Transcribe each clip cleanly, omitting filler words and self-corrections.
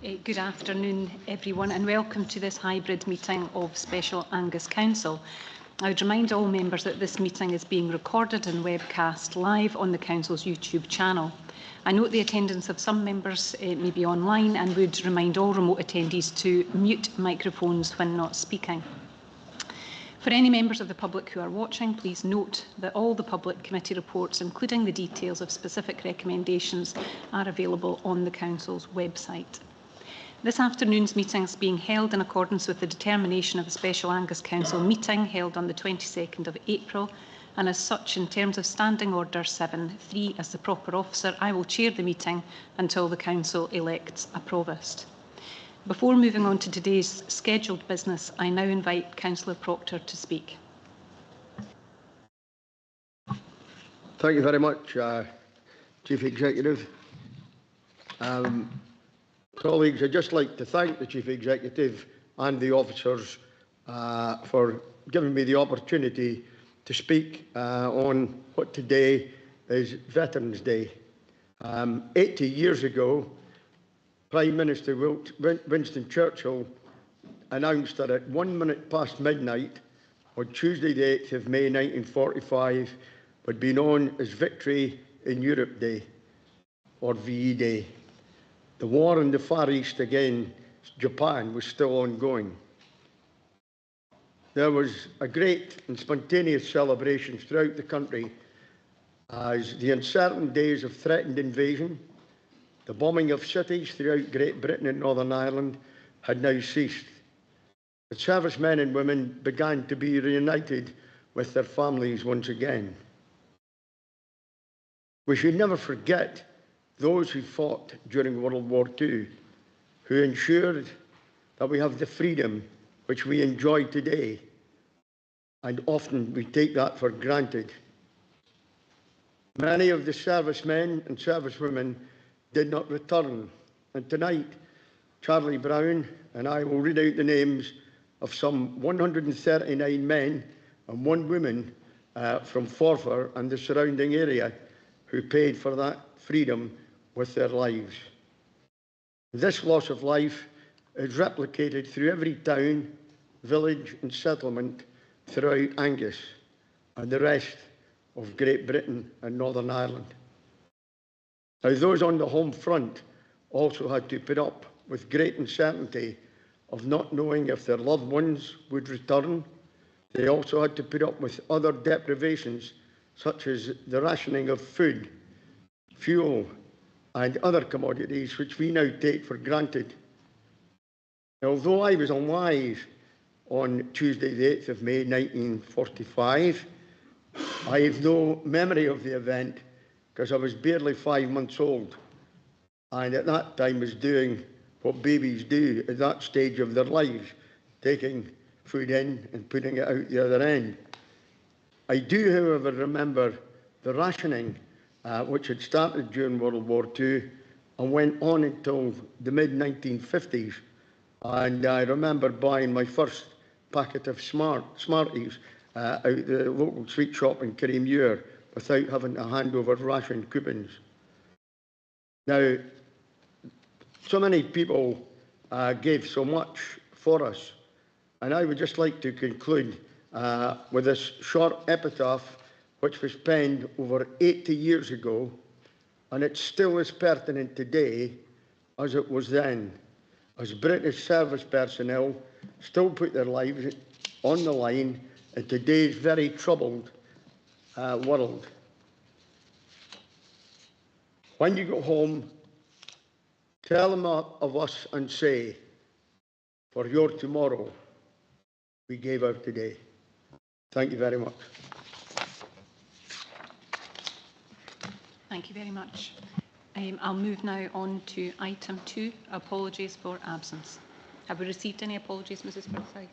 Good afternoon, everyone, and welcome to this hybrid meeting of Special Angus Council. I would remind all members that this meeting is being recorded and webcast live on the Council's YouTube channel. I note the attendance of some members may be online and would remind all remote attendees to mute microphones when not speaking. For any members of the public who are watching, please note that all the public committee reports, including the details of specific recommendations, are available on the Council's website. This afternoon's meeting is being held in accordance with the determination of the Special Angus Council meeting held on the 22nd of April, and as such, in terms of Standing Order 7.3, as the proper officer, I will chair the meeting until the Council elects a Provost. Before moving on to today's scheduled business, I now invite Councillor Proctor to speak. Thank you very much, Chief Executive. Colleagues, I'd just like to thank the Chief Executive and the officers for giving me the opportunity to speak on what today is Veterans Day. 80 years ago, Prime Minister Winston Churchill announced that at 1 minute past midnight on Tuesday the 8th of May 1945 would be known as Victory in Europe Day, or VE Day. The war in the Far East against Japan was still ongoing. There was a great and spontaneous celebrations throughout the country as the uncertain days of threatened invasion, the bombing of cities throughout Great Britain and Northern Ireland had now ceased. The servicemen and women began to be reunited with their families once again. We should never forget those who fought during World War II, who ensured that we have the freedom which we enjoy today, and often we take that for granted. Many of the servicemen and servicewomen did not return, and tonight Charlie Brown and I will read out the names of some 139 men and 1 woman from Forfar and the surrounding area who paid for that freedom with their lives. This loss of life is replicated through every town, village and settlement throughout Angus and the rest of Great Britain and Northern Ireland. Now, those on the home front also had to put up with great uncertainty of not knowing if their loved ones would return. They also had to put up with other deprivations, such as the rationing of food, fuel, and other commodities which we now take for granted. Now, although I was alive on Tuesday the 8th of May 1945, I have no memory of the event because I was barely 5 months old, and at that time was doing what babies do at that stage of their lives, taking food in and putting it out the other end. I do, however, remember the rationing which had started during World War II and went on until the mid-1950s. And I remember buying my first packet of Smarties out the local sweet shop in Kirriemuir without having to hand over ration coupons. Now, so many people gave so much for us, and I would just like to conclude with this short epitaph which was penned over 80 years ago, and it still is pertinent today as it was then, as British service personnel still put their lives on the line in today's very troubled world. When you go home, tell them of us and say, for your tomorrow, we gave out today. Thank you very much. Thank you very much. I'll move now on to item 2, apologies for absence. Have we received any apologies, Mrs. Tayside?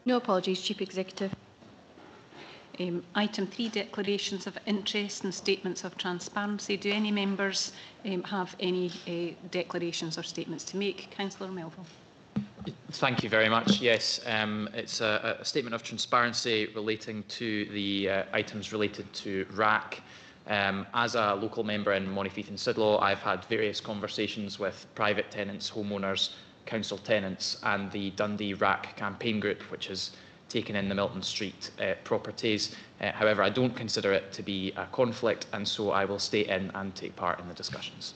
No apologies, Chief Executive. Item 3, declarations of interest and statements of transparency. Do any members have any declarations or statements to make? Councillor Melville. Thank you very much. Yes, it's a statement of transparency relating to the items related to RAAC. As a local member in Monteith and Sidlaw, I've had various conversations with private tenants, homeowners, council tenants and the Dundee RAAC campaign group, which has taken in the Milton Street properties. However, I don't consider it to be a conflict, and so I will stay in and take part in the discussions.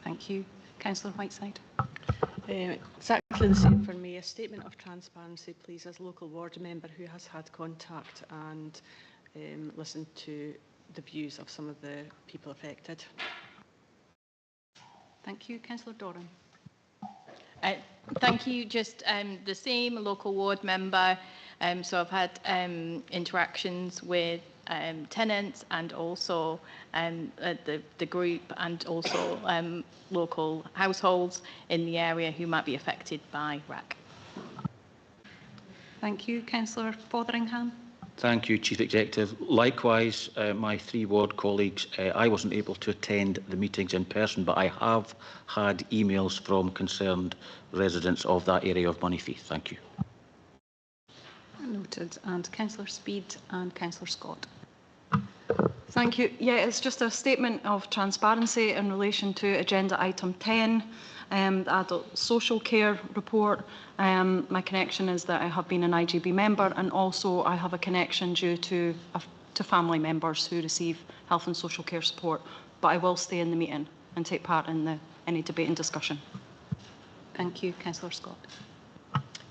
Thank you. Councillor Whiteside. Exactly the same for me. A statement of transparency, please, as a local ward member who has had contact and listened to the views of some of the people affected. Thank you. Councillor Doran. Thank you. Just the same, a local ward member. So I've had interactions with tenants and also the group and also local households in the area who might be affected by RAAC. Thank you. Councillor Fotheringham. Thank you, Chief Executive. Likewise, my 3 ward colleagues, I wasn't able to attend the meetings in person, but I have had emails from concerned residents of that area of Monteith. Thank you. Noted. And Councillor Speed and Councillor Scott. Thank you. Yeah, it's just a statement of transparency in relation to agenda item 10, the adult social care report. My connection is that I have been an IGB member, and also I have a connection due to family members who receive health and social care support, but I will stay in the meeting and take part in any debate and discussion. Thank you. Councillor Scott.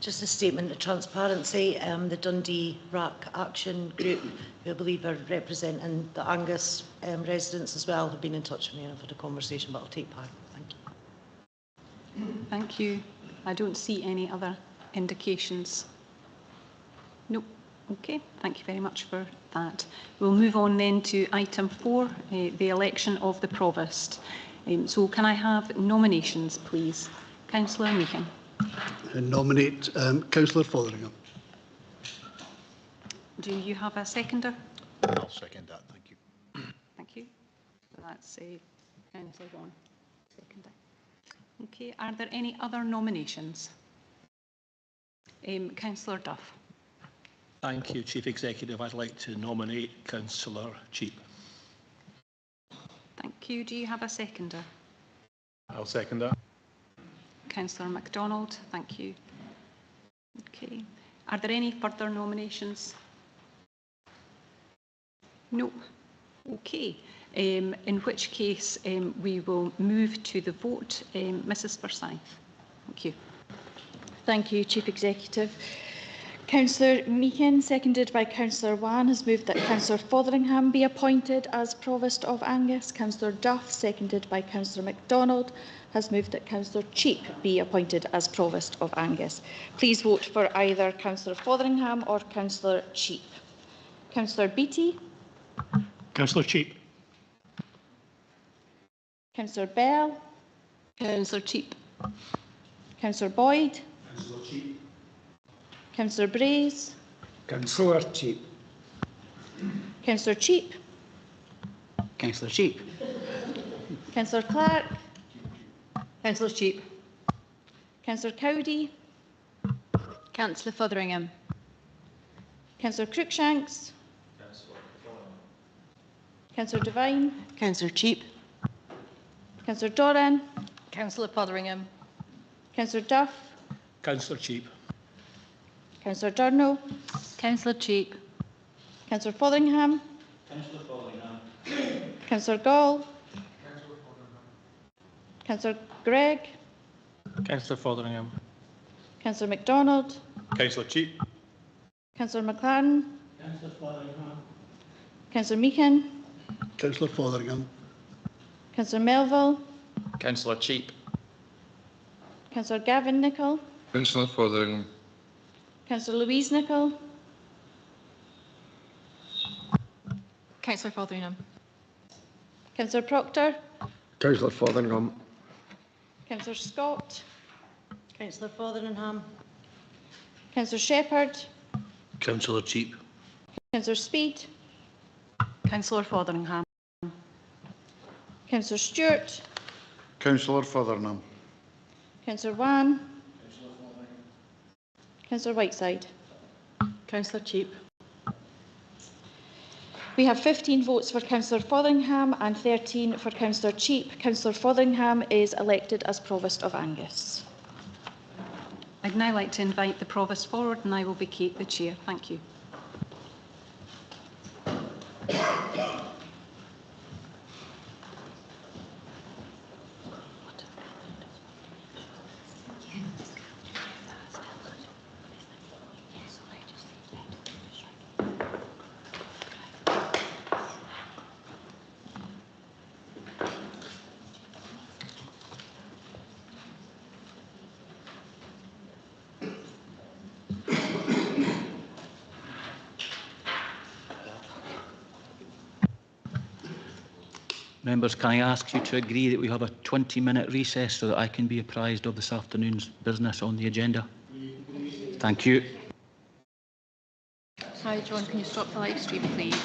Just a statement of transparency. The Dundee RAAC Action Group, who I believe are representing the Angus residents as well, have been in touch with me and I've had a conversation, but I'll take part. Thank you. Thank you. I don't see any other indications. Nope. Okay. Thank you very much for that. We'll move on then to item 4, the election of the Provost. So can I have nominations, please? Councillor Meehan. And nominate Councillor Fotheringham. Do you have a seconder? I'll second that. Thank you. Thank you. So that's Councillor Vaughan. Seconder. Okay. Are there any other nominations? Councillor Duff. Thank you, Chief Executive. I'd like to nominate Councillor Cheap. Thank you. Do you have a seconder? I'll second that. Councillor MacDonald. Thank you. Okay. Are there any further nominations? No. Okay. In which case we will move to the vote. Mrs. Forsyth. Thank you. Thank you, Chief Executive. Councillor Meehan, seconded by Councillor Wan, has moved that Councillor Fotheringham be appointed as Provost of Angus. Councillor Duff, seconded by Councillor MacDonald, has moved that Councillor Cheap be appointed as Provost of Angus. Please vote for either Councillor Fotheringham or Councillor Cheap. Councillor Beattie. Councillor Cheap. Councillor Bell. Councillor Cheap. Councillor Boyd. Councillor Cheap. Councillor Brays. Councillor Cheap. Councillor Cheap. Councillor Cheap. Councillor Clark. Councillor Cheap. Councillor Cowdy. Councillor Fotheringham. Councillor Cruikshanks. Councillor Devine. Councillor Cheap. Councillor Doran. Councillor Fotheringham. Councillor Duff. Councillor Cheap. Councillor Durno. Councillor Cheap. Councillor Fotheringham. Councillor Fotheringham. Councillor Gall. Councillor Gregg. Councillor Fotheringham. Councillor MacDonald. Councillor Cheap. Councillor McLaren. Councillor Fotheringham. Councillor Meehan. Councillor Fotheringham. Councillor Melville. Councillor Cheap. Councillor Gavin Nicholl. Councillor Fotheringham. Councillor Louise Nicholl. Councillor Fotheringham. Councillor Proctor. Councillor Fotheringham. Councillor Scott. Councillor Fotheringham. Councillor Shepherd. Councillor Cheap. Councillor Speed. Councillor Fotheringham. Councillor Stewart. Councillor Fotheringham. Councillor Wan. Councillor Whiteside. Councillor Cheap. We have 15 votes for Councillor Fotheringham and 13 for Councillor Cheap. Councillor Fotheringham is elected as Provost of Angus. I'd now like to invite the Provost forward, and I will vacate the chair. Thank you. Members, can I ask you to agree that we have a 20-minute recess so that I can be apprised of this afternoon's business on the agenda? Thank you. Sorry, John, can you stop the live stream, please?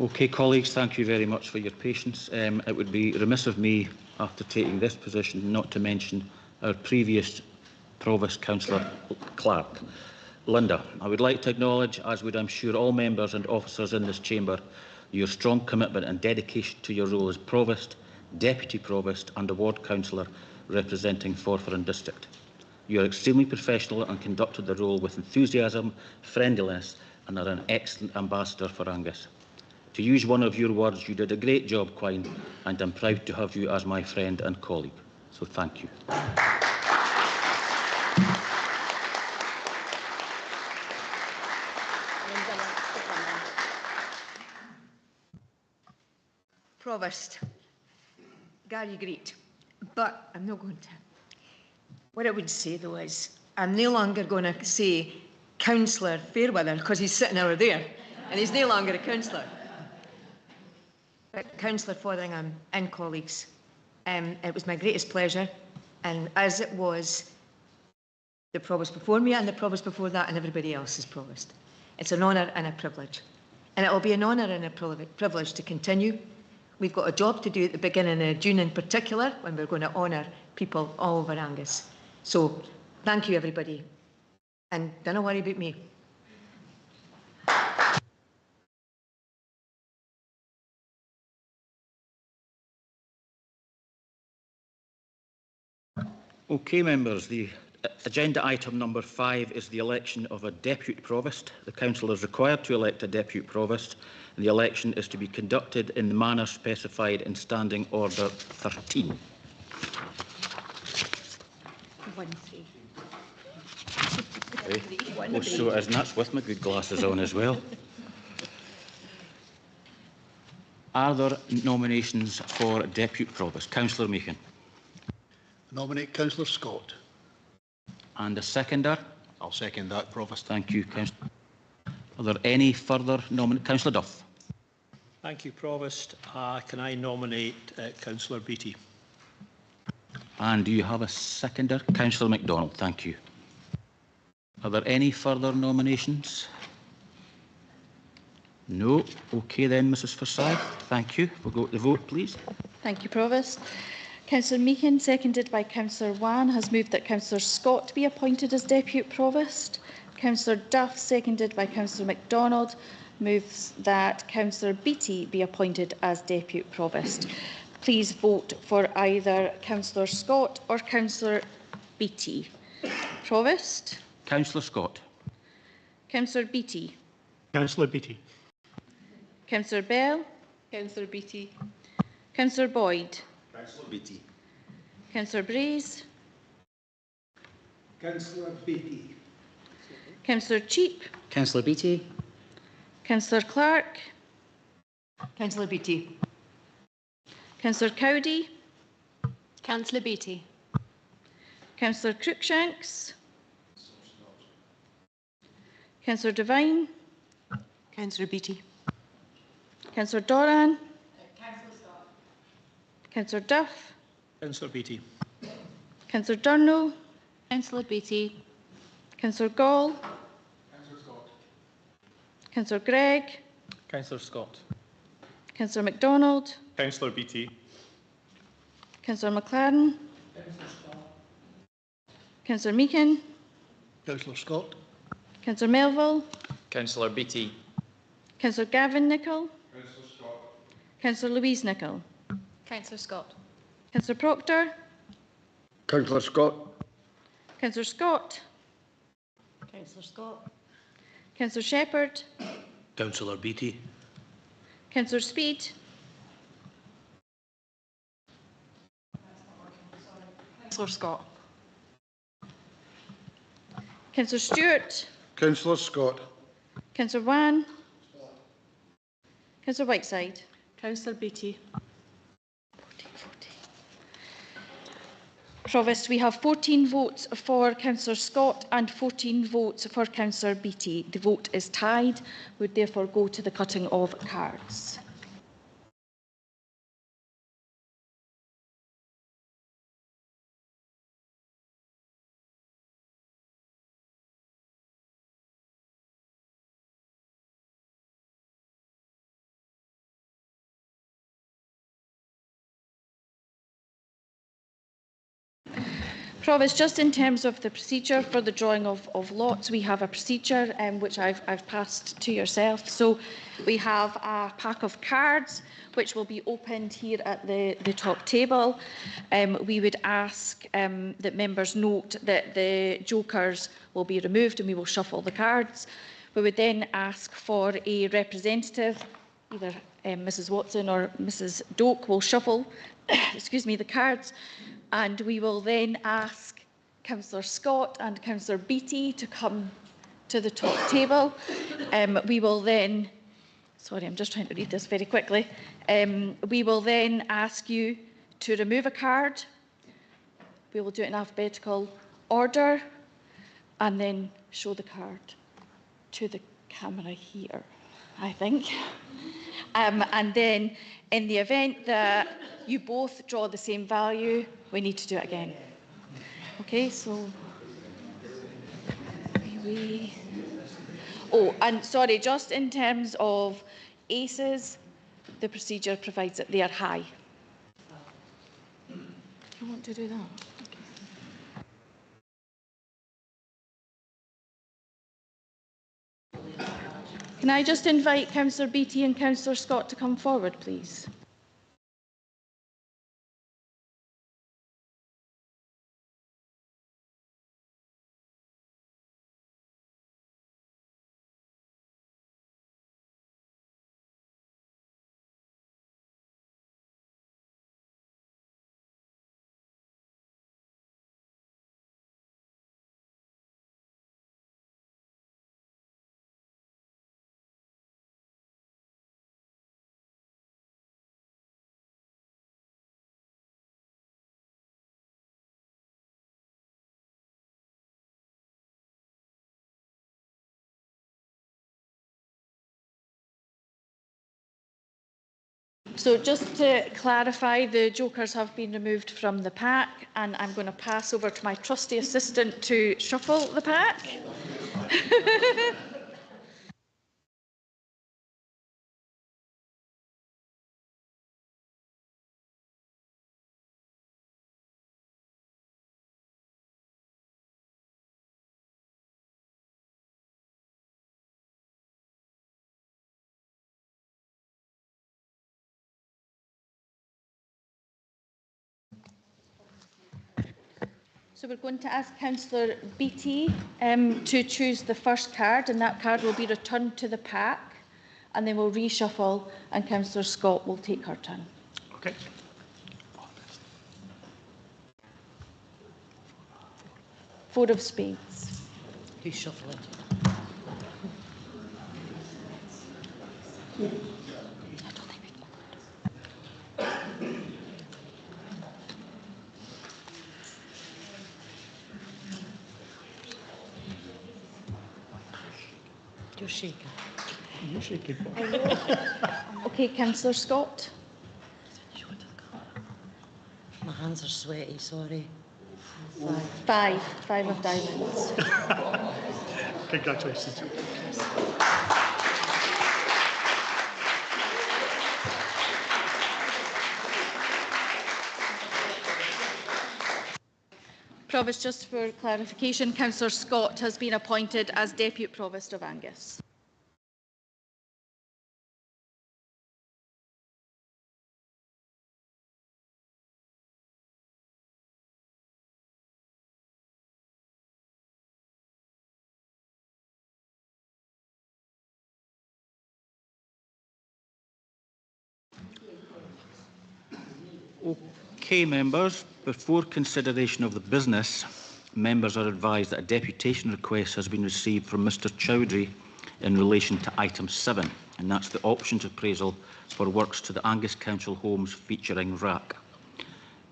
Okay, colleagues, thank you very much for your patience. It would be remiss of me, after taking this position, not to mention our previous Provost Councillor Clark. Linda, I would like to acknowledge, as would I'm sure all members and officers in this chamber, your strong commitment and dedication to your role as Provost, Deputy Provost and a Ward Councillor representing Forfar District. You are extremely professional and conducted the role with enthusiasm, friendliness and are an excellent ambassador for Angus. To use one of your words, you did a great job, Quine, and I'm proud to have you as my friend and colleague. So thank you. Provost, Gary, great, but I'm not going to. What I would say though is, I'm no longer going to say Councillor Fairweather because he's sitting over there and he's no longer a councillor. But Councillor Fotheringham and colleagues, it was my greatest pleasure, and as it was the Provost before me and the Provost before that and everybody else's Provost. It's an honour and a privilege. And it will be an honour and a privilege to continue. We've got a job to do at the beginning of June in particular, when we're going to honour people all over Angus. So thank you, everybody. And don't worry about me. Okay, members, the agenda item number 5 is the election of a Deputy Provost. The Council is required to elect a Deputy Provost, and the election is to be conducted in the manner specified in Standing Order 13. 1-3. Oh, so it is, and that's with my good glasses on as well. Are there nominations for Deputy Provost? Councillor Meehan. Nominate Councillor Scott. And a seconder? I'll second that, Provost. Thank you, Councillor. Are there any further nominations? Councillor Duff. Thank you, Provost. Can I nominate Councillor Beattie? And do you have a seconder? Councillor MacDonald. Thank you. Are there any further nominations? No. Okay then, Mrs Forsyth. Thank you. We'll go to the vote, please. Thank you, Provost. Councillor Meehan, seconded by Councillor Wan, has moved that Councillor Scott be appointed as Deputy Provost. Councillor Duff, seconded by Councillor MacDonald, moves that Councillor Beattie be appointed as Deputy Provost. Please vote for either Councillor Scott or Councillor Beattie. Provost. Councillor Scott. Councillor Beattie. Councillor Beattie. Councillor Bell. Councillor Beattie. Councillor Boyd. Councillor Beattie. Councillor Braze. Councillor Beattie. Councillor Cheap. Councillor Beattie. Councillor Clark. Councillor Beattie. Councillor Cowdy. Councillor Beattie. Councillor Cruikshanks. Councillor Devine. Councillor Beattie. Councillor Doran. Councillor Duff. Councillor Beattie. Councillor Durno. Councillor Beattie. Councillor Gall. Councillor Scott. Councillor Gregg. Councillor Scott. Councillor MacDonald. Councillor Beattie. Councillor McLaren. Councillor Meehan. Councillor Scott. Councillor Melville. Councillor Beattie. Councillor Gavin Nicholl. Councillor Scott. Councillor Louise Nicholl. Councillor Scott. Councillor Proctor. Councillor Scott. Councillor Scott. Councillor Scott. Councillor Shepherd. Councillor Beattie. Councillor Speed. Councillor Scott. Councillor Stewart. Councillor Scott. Councillor Wan. Councillor Whiteside. Councillor Beattie. Provost, we have 14 votes for Councillor Scott and 14 votes for Councillor Beattie. The vote is tied. We would therefore go to the cutting of cards. Provost, just in terms of the procedure for the drawing of lots, we have a procedure which I've passed to yourself. So we have a pack of cards which will be opened here at the top table. We would ask that members note that the jokers will be removed and we will shuffle the cards. We would then ask for a representative, either Mrs Watson or Mrs Doak will shuffle excuse me, the cards, and we will then ask Councillor Scott and Councillor Beattie to come to the top table. We will then, sorry, I'm just trying to read this very quickly. We will then ask you to remove a card. We will do it in alphabetical order and then show the card to the camera here, I think. And then in the event that you both draw the same value, we need to do it again. Okay, so oh, and sorry, just in terms of aces, the procedure provides that they are high. You want to do that? Okay. Can I just invite Councillor Beattie and Councillor Scott to come forward, please? So just to clarify, the jokers have been removed from the pack, and I'm going to pass over to my trusty assistant to shuffle the pack. So we're going to ask Councillor Beattie to choose the first card, and that card will be returned to the pack, and then we'll reshuffle, and Councillor Scott will take her turn. Okay. 4 of spades. Who's shuffling? You're shaking. You're shaking. Okay, Councillor Scott. My hands are sweaty, sorry. 5 of diamonds. Congratulations. Provost, just for clarification, Councillor Scott has been appointed as Deputy Provost of Angus. Okay, members, before consideration of the business, members are advised that a deputation request has been received from Mr Chowdhury in relation to item 7, and that's the options appraisal for works to the Angus Council homes featuring RAAC.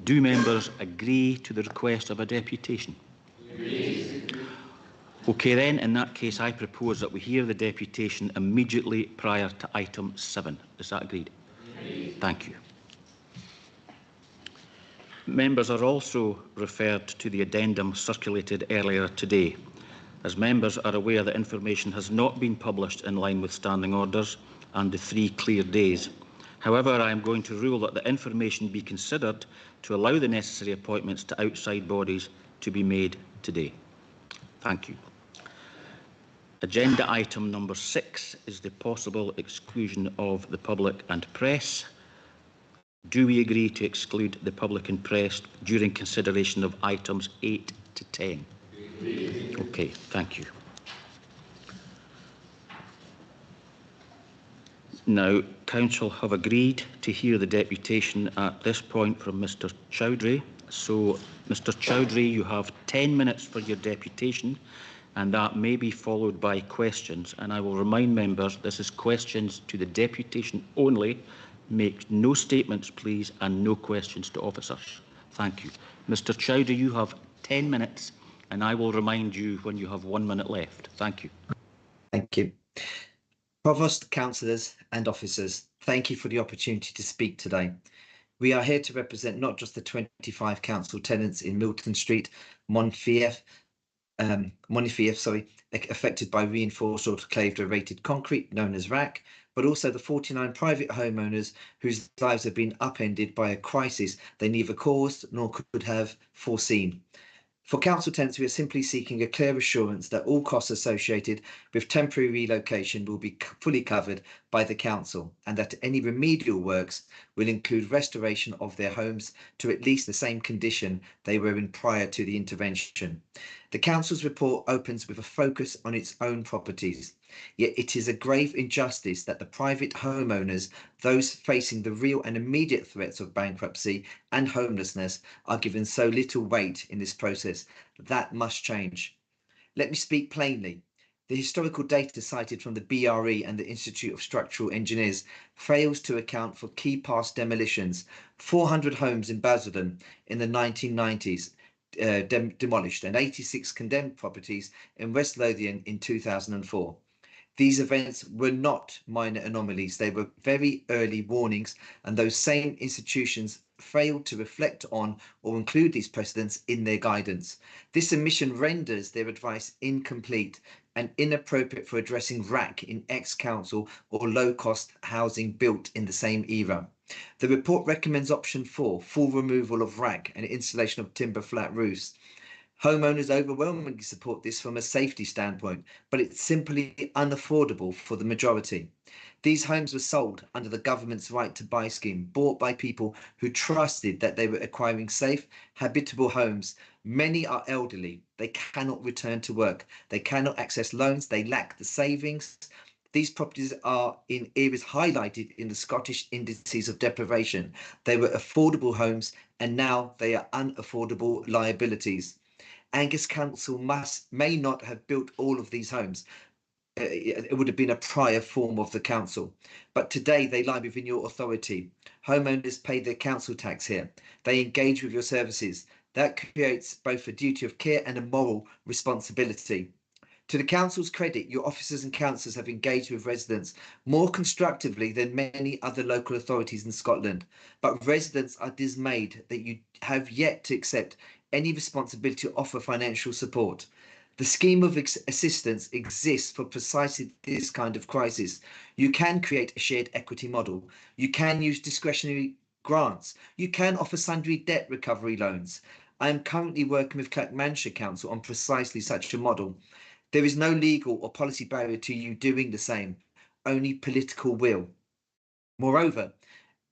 Do members agree to the request of a deputation? Agreed. Okay then, in that case I propose that we hear the deputation immediately prior to item 7. Is that agreed? Agreed. Thank you. Members are also referred to the addendum circulated earlier today. As members are aware, that information has not been published in line with standing orders and the 3 clear days. However, I am going to rule that the information be considered to allow the necessary appointments to outside bodies to be made today. Thank you. Agenda item number 6 is the possible exclusion of the public and press. Do we agree to exclude the public and press during consideration of items 8 to 10? Okay, thank you. Now, Council have agreed to hear the deputation at this point from Mr Chowdhury. So, Mr Chowdhury, you have 10 minutes for your deputation, and that may be followed by questions. And I will remind members this is questions to the deputation only. Make no statements, please, and no questions to officers. Thank you. Mr Chowdhury, you have 10 minutes, and I will remind you when you have 1 minute left. Thank you. Thank you. Provost, councillors and officers, thank you for the opportunity to speak today. We are here to represent not just the 25 council tenants in Milton Street, Montefief, affected by reinforced autoclaved aerated concrete known as RAAC, but also the 49 private homeowners whose lives have been upended by a crisis they neither caused nor could have foreseen. For council tenants, we are simply seeking a clear assurance that all costs associated with temporary relocation will be fully covered by the council, and that any remedial works will include restoration of their homes to at least the same condition they were in prior to the intervention. The council's report opens with a focus on its own properties, yet it is a grave injustice that the private homeowners, those facing the real and immediate threats of bankruptcy and homelessness, are given so little weight in this process. That must change. Let me speak plainly. The historical data cited from the BRE and the Institute of Structural Engineers fails to account for key past demolitions. 400 homes in Basildon in the 1990s demolished, and 86 condemned properties in West Lothian in 2004. These events were not minor anomalies, they were very early warnings, and those same institutions failed to reflect on or include these precedents in their guidance. This omission renders their advice incomplete and inappropriate for addressing RAAC in ex-council or low-cost housing built in the same era. The report recommends option 4, full removal of RAAC and installation of timber flat roofs. Homeowners overwhelmingly support this from a safety standpoint, but it's simply unaffordable for the majority. These homes were sold under the government's right to buy scheme, bought by people who trusted that they were acquiring safe, habitable homes. Many are elderly. They cannot return to work. They cannot access loans. They lack the savings. These properties are in areas highlighted in the Scottish indices of deprivation. They were affordable homes, and now they are unaffordable liabilities. Angus Council may not have built all of these homes. It would have been a prior form of the council, but today they lie within your authority. Homeowners pay their council tax here. They engage with your services. That creates both a duty of care and a moral responsibility. To the council's credit, your officers and councillors have engaged with residents more constructively than many other local authorities in Scotland, but residents are dismayed that you have yet to accept any responsibility to offer financial support. The scheme of assistance exists for precisely this kind of crisis. You can create a shared equity model. You can use discretionary grants. You can offer sundry debt recovery loans. I am currently working with Clackmannshire Council on precisely such a model. There is no legal or policy barrier to you doing the same, only political will. Moreover,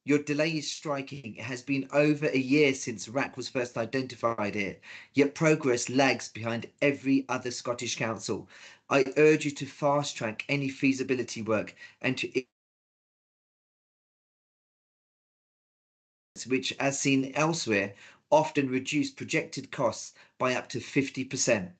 your delay is striking. It has been over a year since RAAC was first identified here, yet progress lags behind every other Scottish council. I urge you to fast track any feasibility work and to which, as seen elsewhere, often reduce projected costs by up to 50%.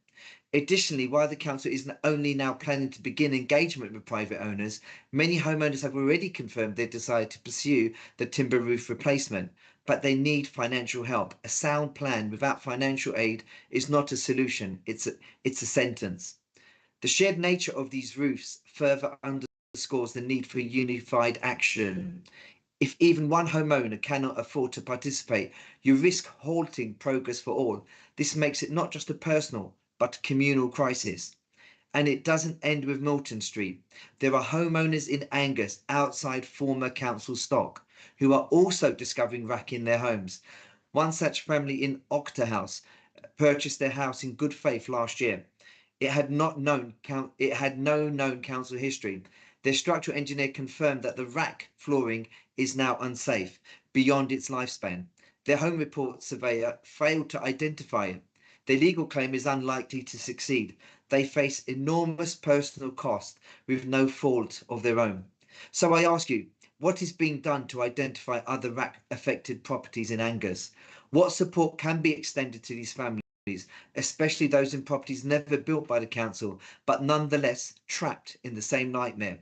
Additionally, while the council is only now planning to begin engagement with private owners, many homeowners have already confirmed their desire to pursue the timber roof replacement, but they need financial help. A sound plan without financial aid is not a solution, it's a sentence. The shared nature of these roofs further underscores the need for unified action. If even one homeowner cannot afford to participate, you risk halting progress for all. This makes it not just a personal, but communal crisis. And it doesn't end with Milton Street. There are homeowners in Angus outside former council stock who are also discovering RAAC in their homes. One such family in Octa House purchased their house in good faith last year. It had no known council history. Their structural engineer confirmed that the RAAC flooring is now unsafe, beyond its lifespan. Their home report surveyor failed to identify it. Their legal claim is unlikely to succeed. They face enormous personal cost with no fault of their own. So I ask you, what is being done to identify other RAAC affected properties in Angus? What support can be extended to these families, especially those in properties never built by the council, but nonetheless trapped in the same nightmare?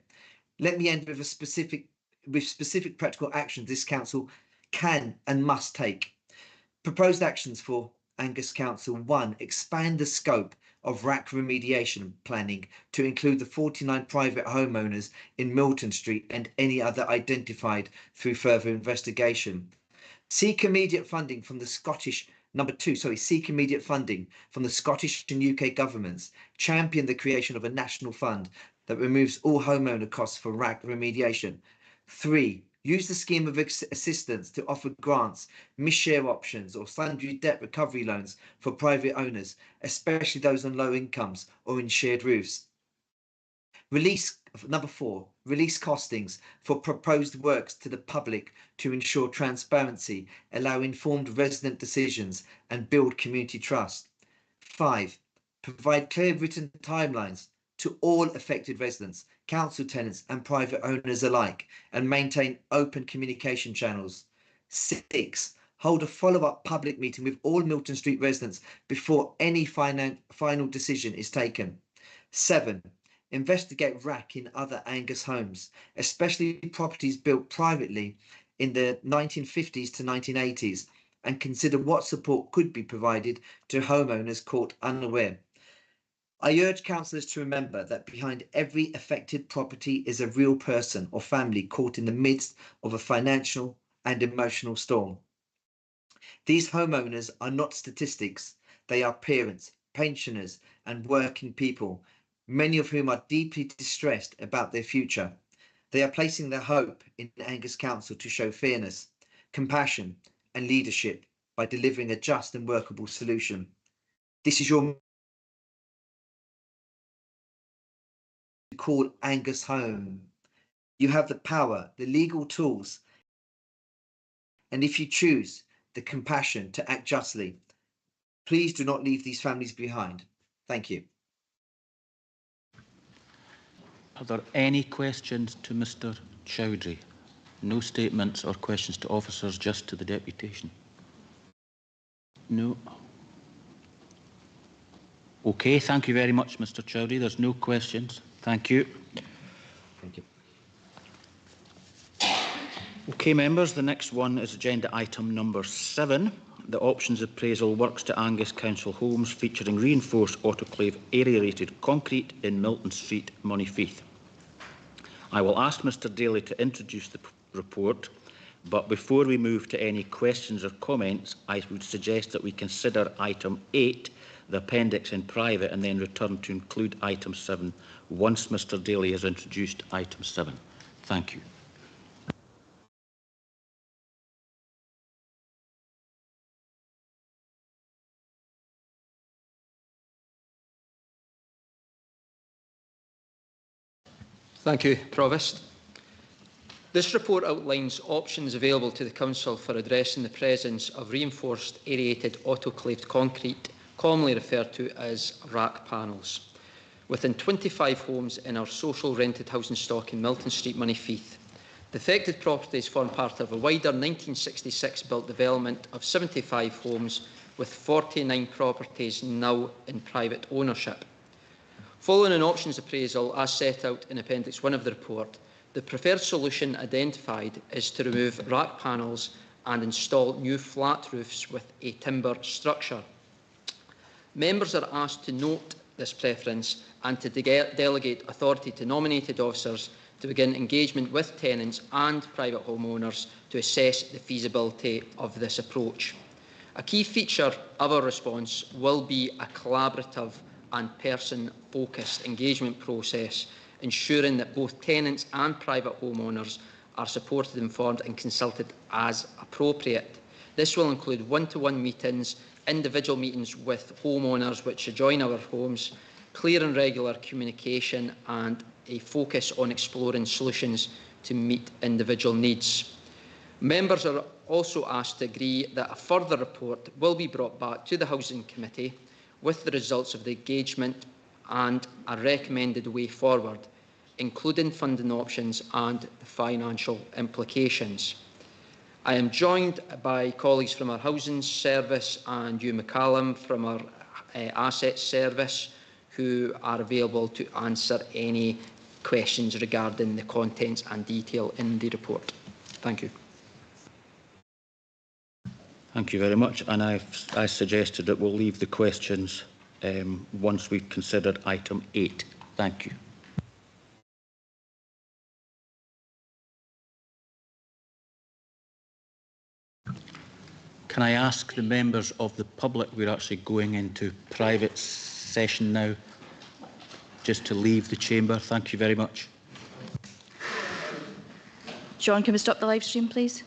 Let me end with specific practical actions this council can and must take. Proposed actions for Angus Council: 1. Expand the scope of RAAC remediation planning to include the 49 private homeowners in Milton Street and any other identified through further investigation. Seek immediate funding from the Scottish seek immediate funding from the Scottish and UK governments. Champion the creation of a national fund that removes all homeowner costs for RAAC remediation. 3. Use the scheme of assistance to offer grants, mis-share options or sundry debt recovery loans for private owners, especially those on low incomes or in shared roofs. Number 4, release costings for proposed works to the public to ensure transparency, allow informed resident decisions and build community trust. 5, provide clear written timelines to all affected residents, council tenants and private owners alike, and maintain open communication channels. 6, hold a follow-up public meeting with all Milton Street residents before any final decision is taken. 7, investigate RAAC in other Angus homes, especially properties built privately in the 1950s to 1980s, and consider what support could be provided to homeowners caught unaware. I urge councillors to remember that behind every affected property is a real person or family caught in the midst of a financial and emotional storm. These homeowners are not statistics. They are parents, pensioners and working people, many of whom are deeply distressed about their future. They are placing their hope in Angus Council to show fairness, compassion and leadership by delivering a just and workable solution. This is your call Angus home. You have the power, the legal tools, and if you choose, the compassion to act justly. Please do not leave these families behind. Thank you. Are there any questions to Mr. Chowdhury? No statements or questions to officers, just to the deputation. No. Okay, thank you very much, Mr. Chowdhury. There's no questions. Thank you. Thank you. Okay, members, the next one is agenda item number 7, the options appraisal works to Angus Council homes featuring reinforced autoclave aerated concrete in Milton Street, Monifeith. I will ask Mr. Daly to introduce the report, but before we move to any questions or comments, I would suggest that we consider item 8, the appendix, in private, and then return to include item 7 once Mr. Daly has introduced item 7. Thank you. Thank you, Provost. This report outlines options available to the Council for addressing the presence of reinforced aerated autoclaved concrete, commonly referred to as RAAC panels, within 25 homes in our social rented housing stock in Milton Street, Monifeith. The affected properties form part of a wider 1966 built development of 75 homes with 49 properties now in private ownership. Following an options appraisal as set out in Appendix 1 of the report, the preferred solution identified is to remove RAAC panels and install new flat roofs with a timber structure. Members are asked to note this preference and to delegate authority to nominated officers to begin engagement with tenants and private homeowners to assess the feasibility of this approach. A key feature of our response will be a collaborative and person-focused engagement process, ensuring that both tenants and private homeowners are supported, informed and consulted as appropriate. This will include one-to-one meetings individual meetings with homeowners which adjoin our homes, clear and regular communication and a focus on exploring solutions to meet individual needs. Members are also asked to agree that a further report will be brought back to the Housing Committee with the results of the engagement and a recommended way forward, including funding options and the financial implications. I am joined by colleagues from our Housing Service and Hugh McCallum from our Assets Service, who are available to answer any questions regarding the contents and detail in the report. Thank you. Thank you very much. And I suggested that we'll leave the questions once we've considered item 8. Thank you. Can I ask the members of the public, we're actually going into private session now, just to leave the chamber? Thank you very much. John, can we stop the live stream, please?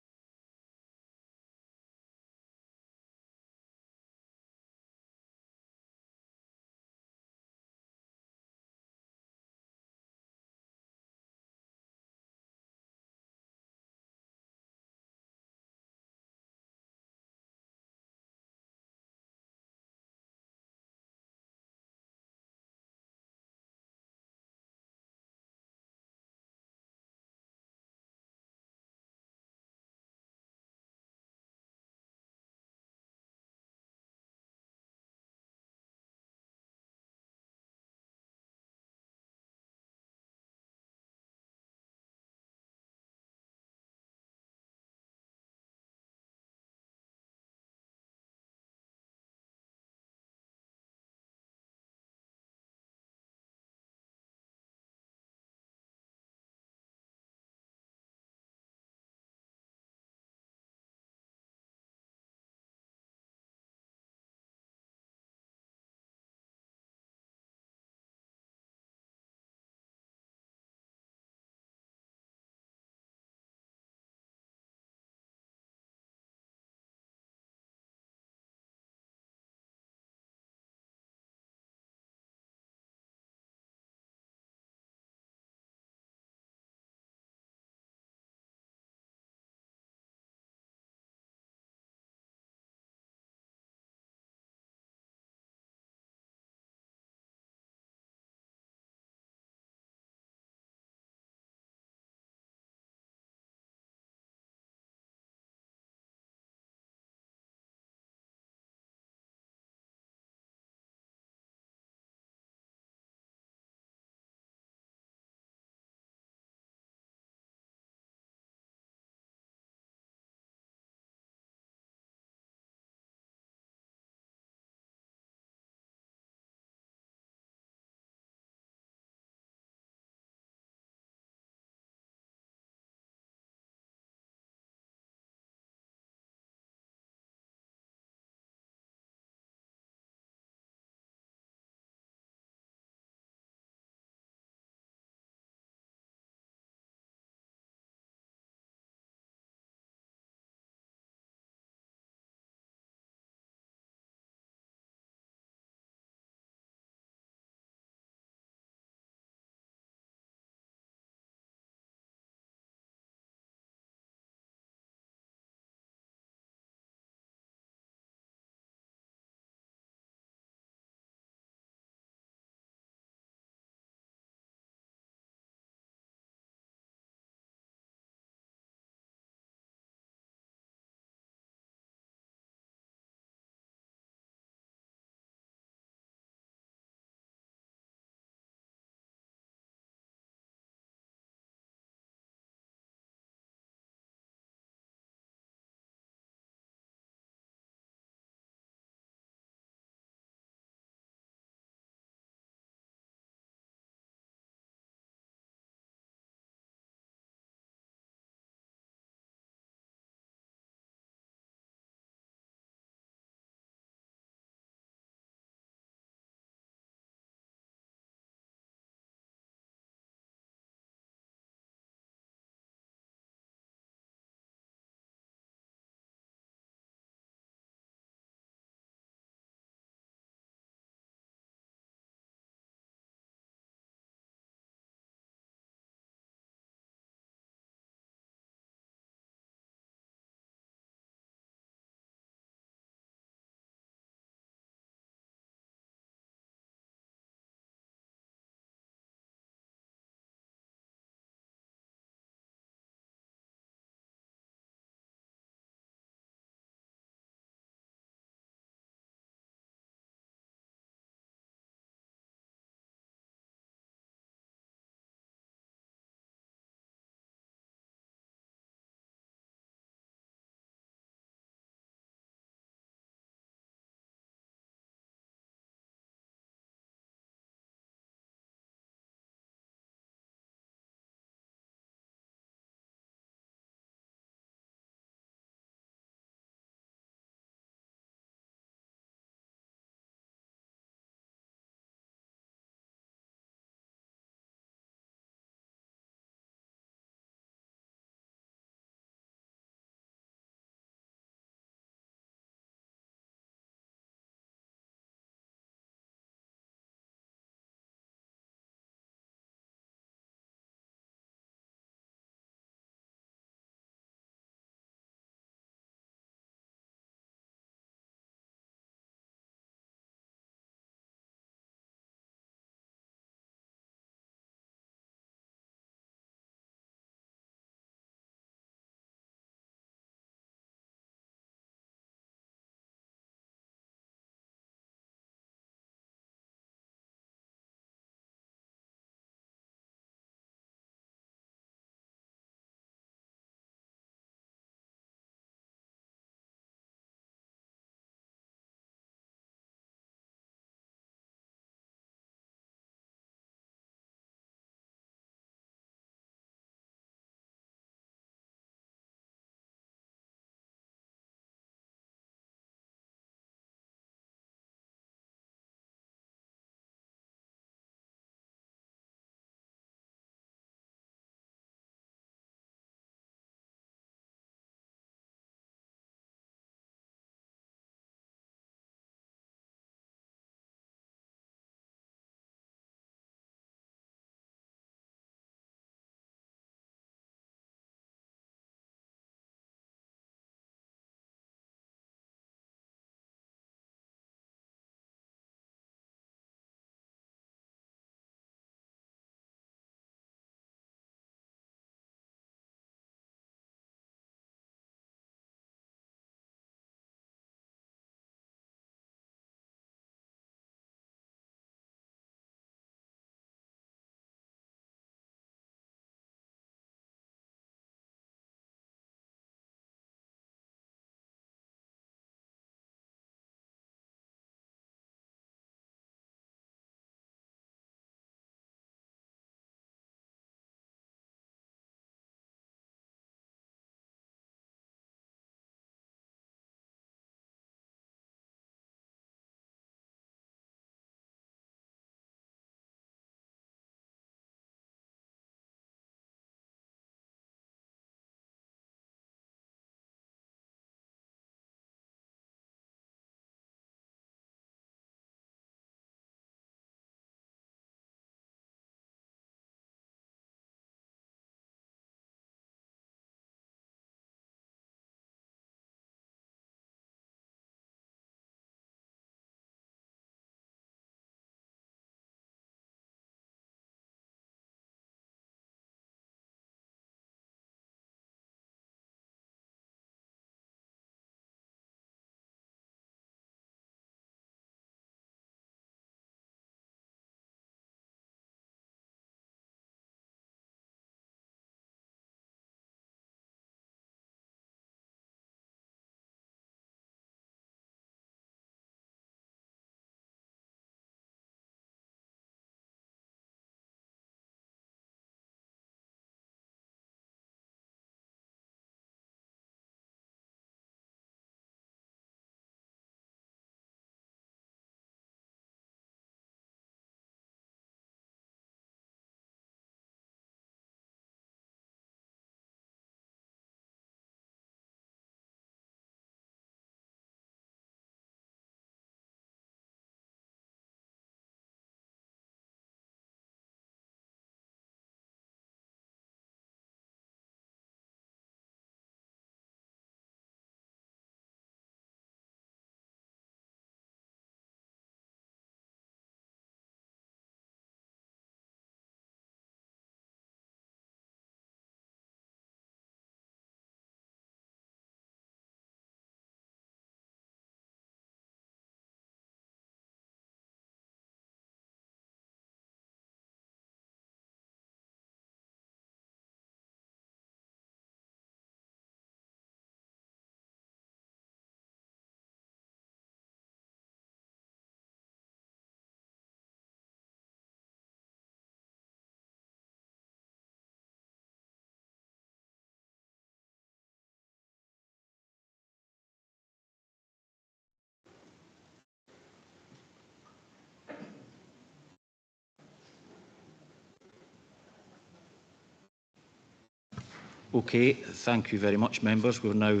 Okay, thank you very much, members. We've now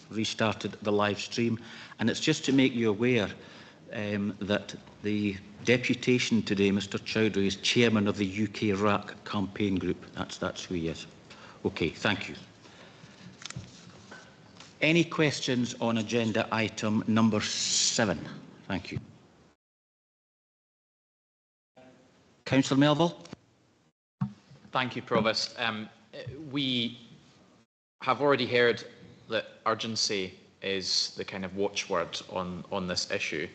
restarted the live stream, and it's just to make you aware that the deputation today, Mr Chowdhury, is chairman of the UK RAAC campaign group. That's who he is. Okay, thank you. Any questions on agenda item number 7? Thank you. Councillor Melville. Thank you, Provost. We have already heard that urgency is the kind of watchword on this issue.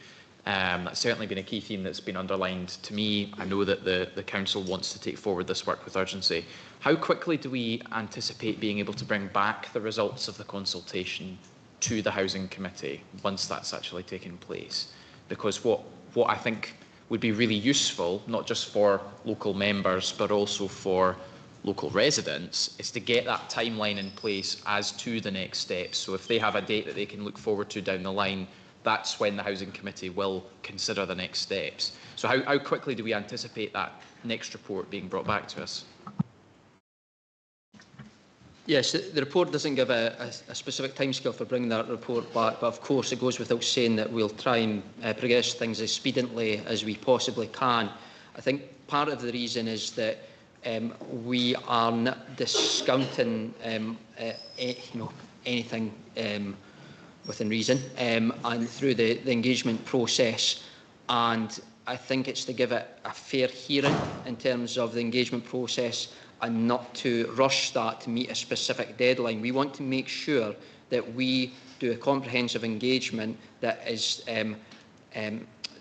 That's certainly been a key theme that's been underlined to me. I know that the Council wants to take forward this work with urgency. How quickly do we anticipate being able to bring back the results of the consultation to the Housing Committee once that's actually taken place? Because what I think would be really useful, not just for local members, but also for local residents, is to get that timeline in place as to the next steps. So if they have a date that they can look forward to down the line, that's when the Housing Committee will consider the next steps. So how quickly do we anticipate that next report being brought back to us? Yes, the report doesn't give a specific timescale for bringing that report back, but of course it goes without saying that we'll try and progress things as speedily as we possibly can. I think part of the reason is that we are not discounting anything within reason and through the engagement process, and I think it's to give it a fair hearing in terms of the engagement process and not to rush that to meet a specific deadline. We want to make sure that we do a comprehensive engagement that is the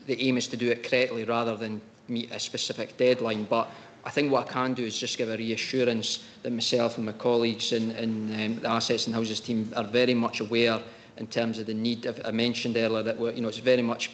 aim is to do it correctly rather than meet a specific deadline. But I think what I can do is just give a reassurance that myself and my colleagues in the Assets and Houses team are very much aware in terms of the need. I mentioned earlier that it's very much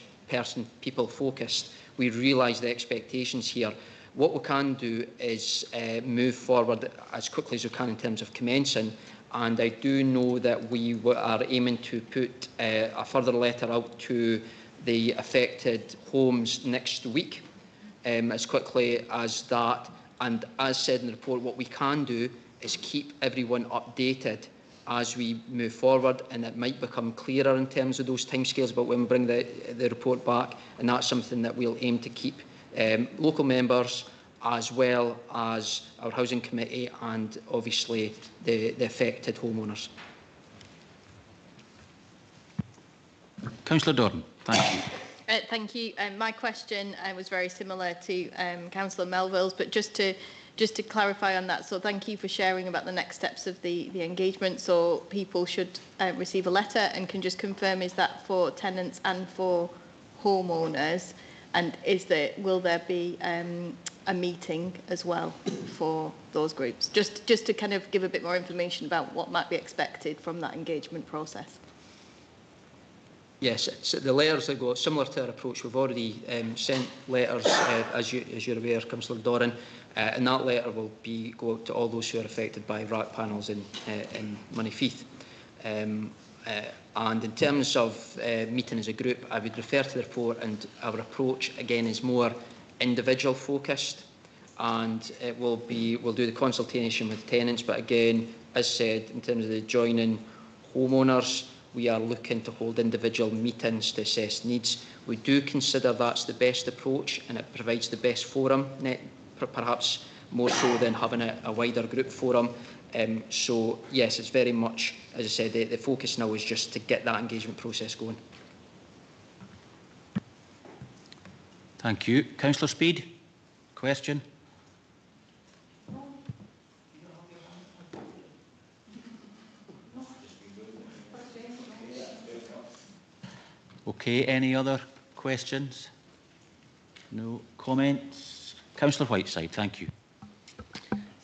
people focused. We realise the expectations here. What we can do is move forward as quickly as we can in terms of commencing, and I do know that we are aiming to put a further letter out to the affected homes next week, as quickly as that. And as said in the report, what we can do is keep everyone updated as we move forward, and it might become clearer in terms of those timescales about when we bring the report back, and that's something that we'll aim to keep local members as well as our Housing Committee and obviously the affected homeowners. Councillor Doran, thank you. Thank you. My question was very similar to Councillor Melville's, but just to clarify on that, so thank you for sharing about the next steps of the engagement. So people should receive a letter, and can just confirm, is that for tenants and for homeowners? And will there be a meeting as well for those groups? Just to kind of give a bit more information about what might be expected from that engagement process. Yes, so the letters that go similar to our approach. We've already sent letters, as you're aware, Councillor Doran, and that letter will go out to all those who are affected by RAAC panels in Moneyfeith. And in terms of meeting as a group, I would refer to the report, and our approach again is more individual focused, and we'll do the consultation with tenants, but again, as said, in terms of the joining homeowners, we are looking to hold individual meetings to assess needs. We do consider that's the best approach, and it provides the best forum, perhaps more so than having a wider group forum. So yes, it's very much, as I said, the focus now is just to get that engagement process going. Thank you. Councillor Speed, question? Okay, any other questions? No comments? Councillor Whiteside, thank you.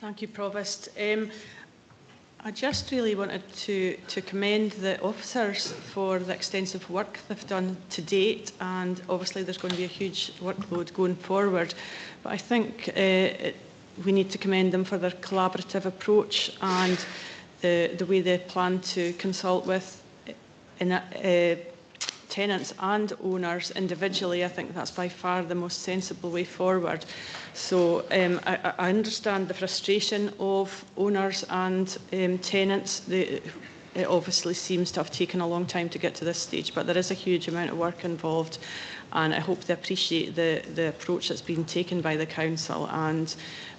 Thank you, Provost. I just really wanted to commend the officers for the extensive work they've done to date, and obviously there's going to be a huge workload going forward, but I think we need to commend them for their collaborative approach and the way they plan to consult with tenants and owners individually. I think that's by far the most sensible way forward. So I understand the frustration of owners and tenants. It obviously seems to have taken a long time to get to this stage, but there is a huge amount of work involved, and I hope they appreciate the approach that's been taken by the Council, and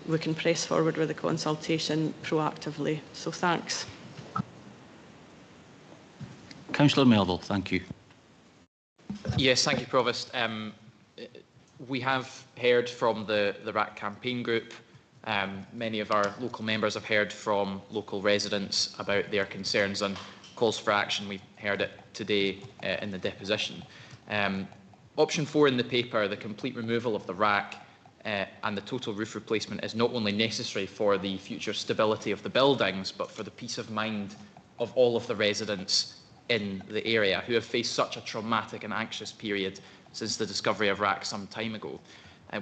we can press forward with the consultation proactively. So thanks. Councillor Melville, thank you. Yes, thank you, Provost. We have heard from the RAAC campaign group. Many of our local members have heard from local residents about their concerns and calls for action. We've heard it today in the deposition. Option 4 in the paper, the complete removal of the RAAC and the total roof replacement, is not only necessary for the future stability of the buildings, but for the peace of mind of all of the residents in the area who have faced such a traumatic and anxious period since the discovery of RAAC some time ago.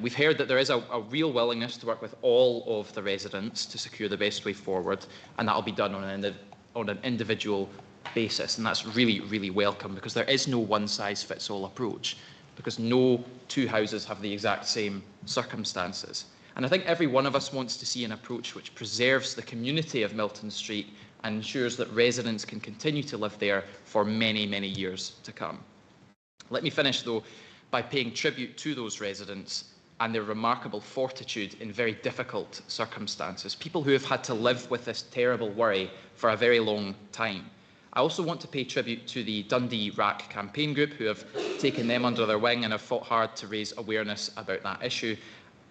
We've heard that there is a real willingness to work with all of the residents to secure the best way forward, and that will be done on an individual basis, and that's really, really welcome, because there is no one-size-fits-all approach, because no two houses have the exact same circumstances. And I think every one of us wants to see an approach which preserves the community of Milton Street and ensures that residents can continue to live there for many, many years to come. Let me finish, though, by paying tribute to those residents and their remarkable fortitude in very difficult circumstances, people who have had to live with this terrible worry for a very long time. I also want to pay tribute to the Dundee RAAC campaign group, who have taken them under their wing and have fought hard to raise awareness about that issue,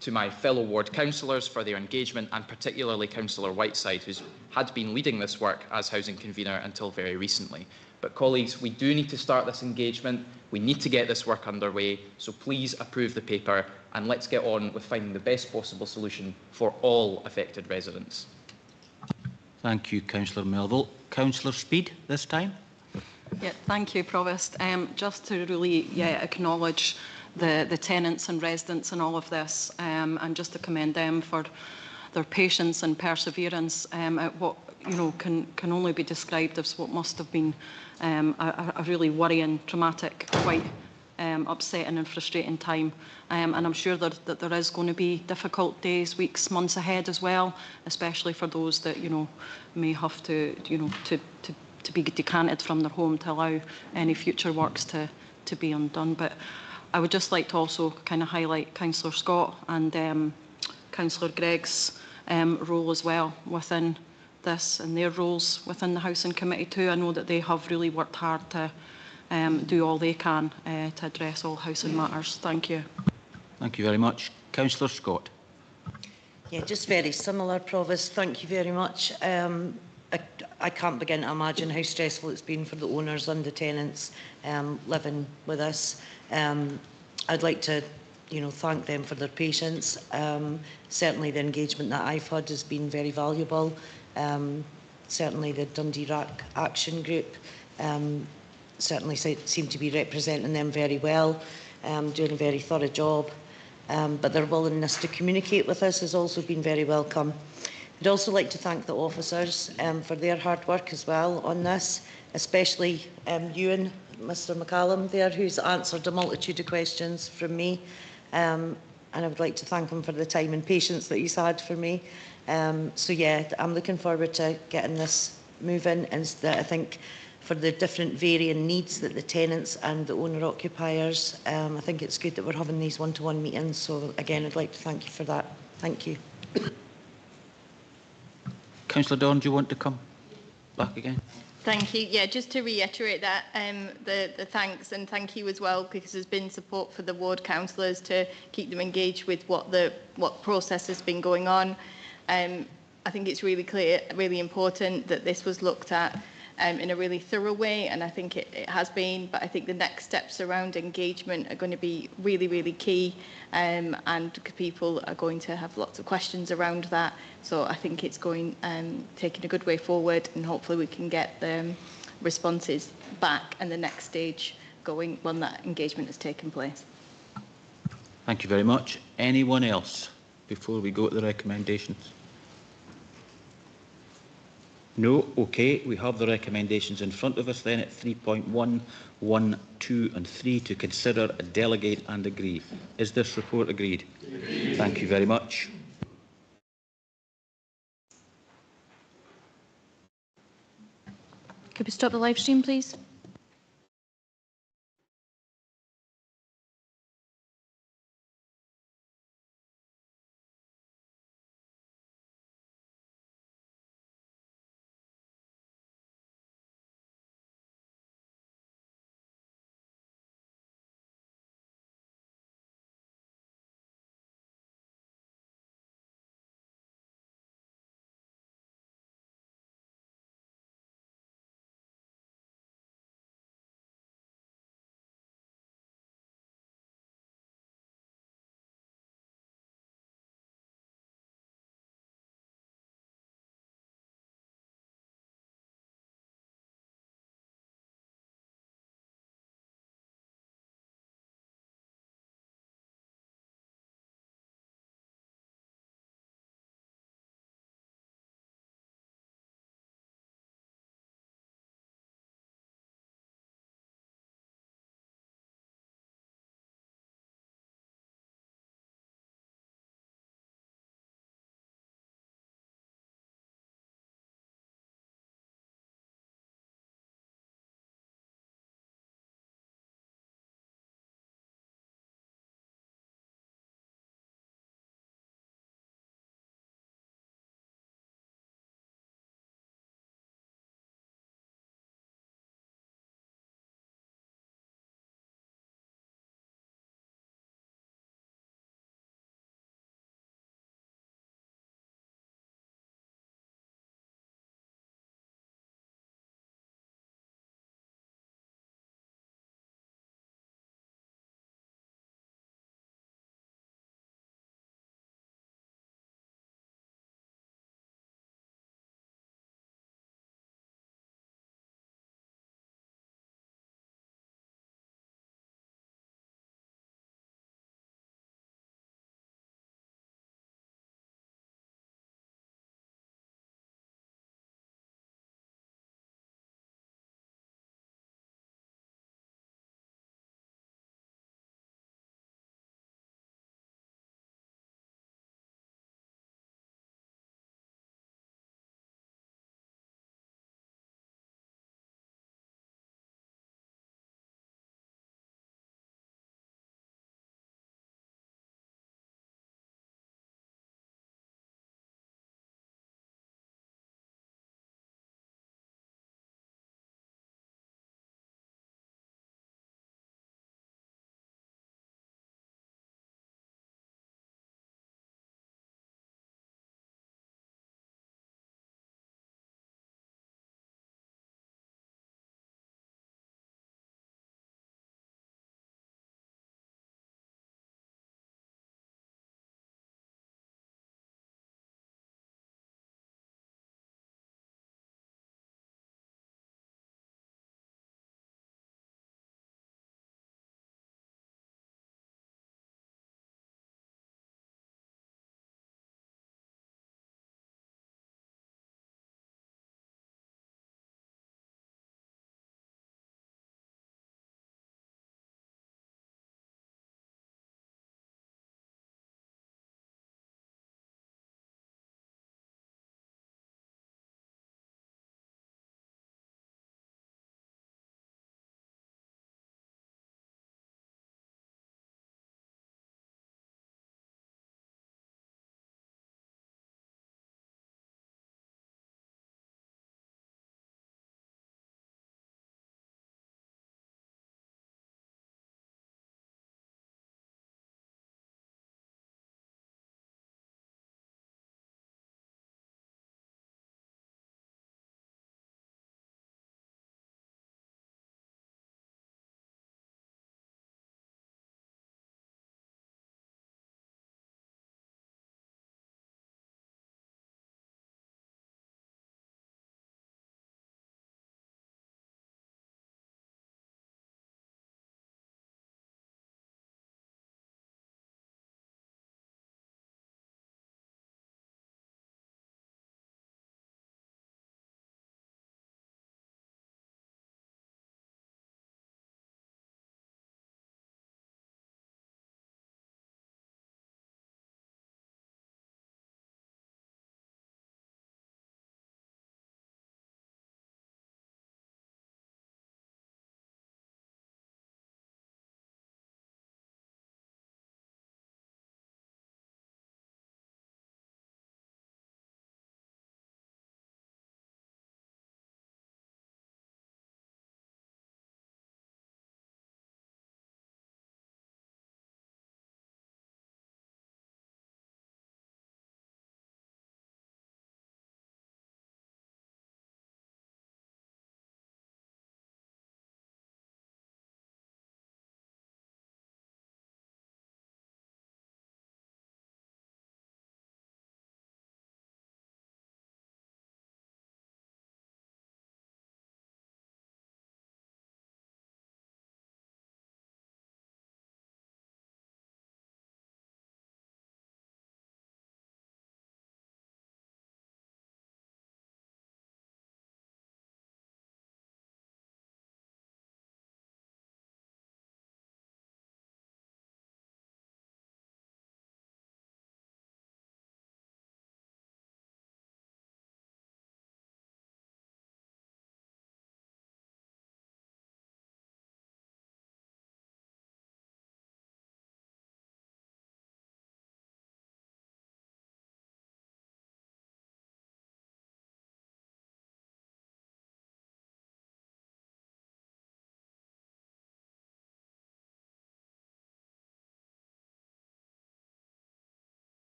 to my fellow ward councillors for their engagement, and particularly Councillor Whiteside, who had been leading this work as housing convener until very recently. But colleagues, we do need to start this engagement. We need to get this work underway, so please approve the paper and let's get on with finding the best possible solution for all affected residents. Thank you, Councillor Melville. Councillor Speed, this time. Yeah, thank you, Provost. Just to really acknowledge the tenants and residents in all of this, and just to commend them for their patience and perseverance at what can only be described as what must have been a really worrying, traumatic, quite upsetting and frustrating time. And I'm sure that there is going to be difficult days, weeks, months ahead as well, especially for those that may have to be decanted from their home to allow any future works to be undone. But I would just like to also kind of highlight Councillor Scott and Councillor Gregg's role as well within this, and their roles within the Housing Committee too. I know that they have really worked hard to do all they can to address all housing matters. Thank you. Thank you very much. Councillor Scott. Yeah, just very similar, Provost. Thank you very much. I can't begin to imagine how stressful it's been for the owners and the tenants living with us. I'd like to thank them for their patience. Certainly the engagement that I've had has been very valuable. Certainly the Dundee RAAC Action Group certainly seem to be representing them very well, doing a very thorough job. But their willingness to communicate with us has also been very welcome. I'd also like to thank the officers for their hard work as well on this, especially Ewan, Mr McCallum there, who's answered a multitude of questions from me. And I would like to thank him for the time and patience that he's had for me. So yeah, I'm looking forward to getting this moving, and that I think for the different varying needs that the tenants and the owner-occupiers, I think it's good that we're having these one-to-one meetings. So again, I'd like to thank you for that. Thank you. Councillor Dawn, do you want to come back again? Thank you. Yeah, just to reiterate that, the thanks, and thank you as well, because there's been support for the ward councillors to keep them engaged with what process has been going on. I think it's really clear, really important that this was looked at in a really thorough way, and I think it has been, but I think the next steps around engagement are going to be really, really key, and people are going to have lots of questions around that. So I think it's going taking a good way forward, and hopefully we can get the responses back and the next stage going when that engagement has taken place. Thank you very much. Anyone else before we go to the recommendations? No. OK. We have the recommendations in front of us then at 3.1, 1, 2 and 3 to consider, delegate and agree. Is this report agreed? Agreed. Thank you very much. Could we stop the live stream, please?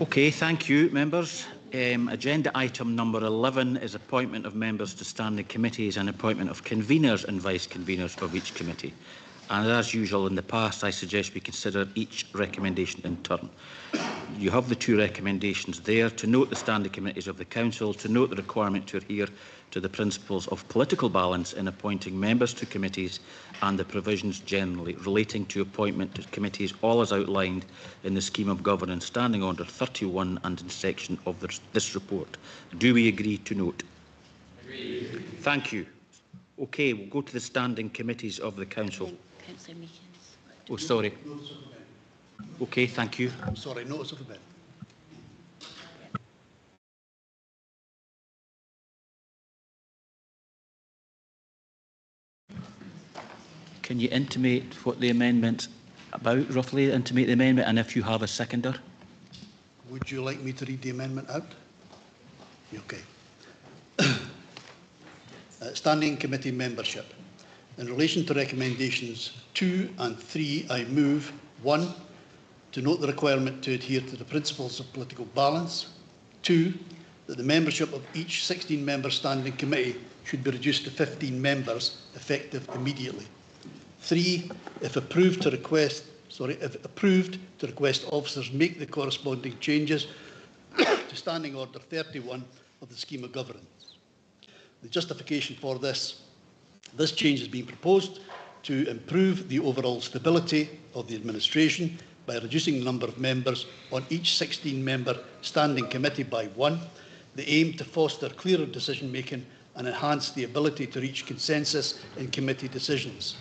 Okay, thank you, members. Agenda item number 11 is appointment of members to standing committees and appointment of conveners and vice-conveners of each committee. And as usual in the past, I suggest we consider each recommendation in turn. You have the two recommendations there: to note the standing committees of the Council, to note the requirement to adhere to the principles of political balance in appointing members to committees, and the provisions generally relating to appointment to committees, all as outlined in the Scheme of Governance Standing Order 31 and in section of this report. Do we agree to note? Agreed. Thank you. Okay, we'll go to the standing committees of the Council. Oh, sorry. Okay, thank you. Sorry, notice of amendment. Can you intimate what the amendment's about, roughly intimate the amendment, and if you have a seconder? Would you like me to read the amendment out? Okay. Standing committee membership. In relation to recommendations 2 and 3, I move 1. To note the requirement to adhere to the principles of political balance. 2. That the membership of each 16-member standing committee should be reduced to 15 members, effective immediately. 3. If approved, to request officers make the corresponding changes to Standing Order 31 of the Scheme of Governance. The justification for this change has been proposed to improve the overall stability of the administration by reducing the number of members on each 16-member standing committee by 1, the aim to foster clearer decision-making and enhance the ability to reach consensus in committee decisions.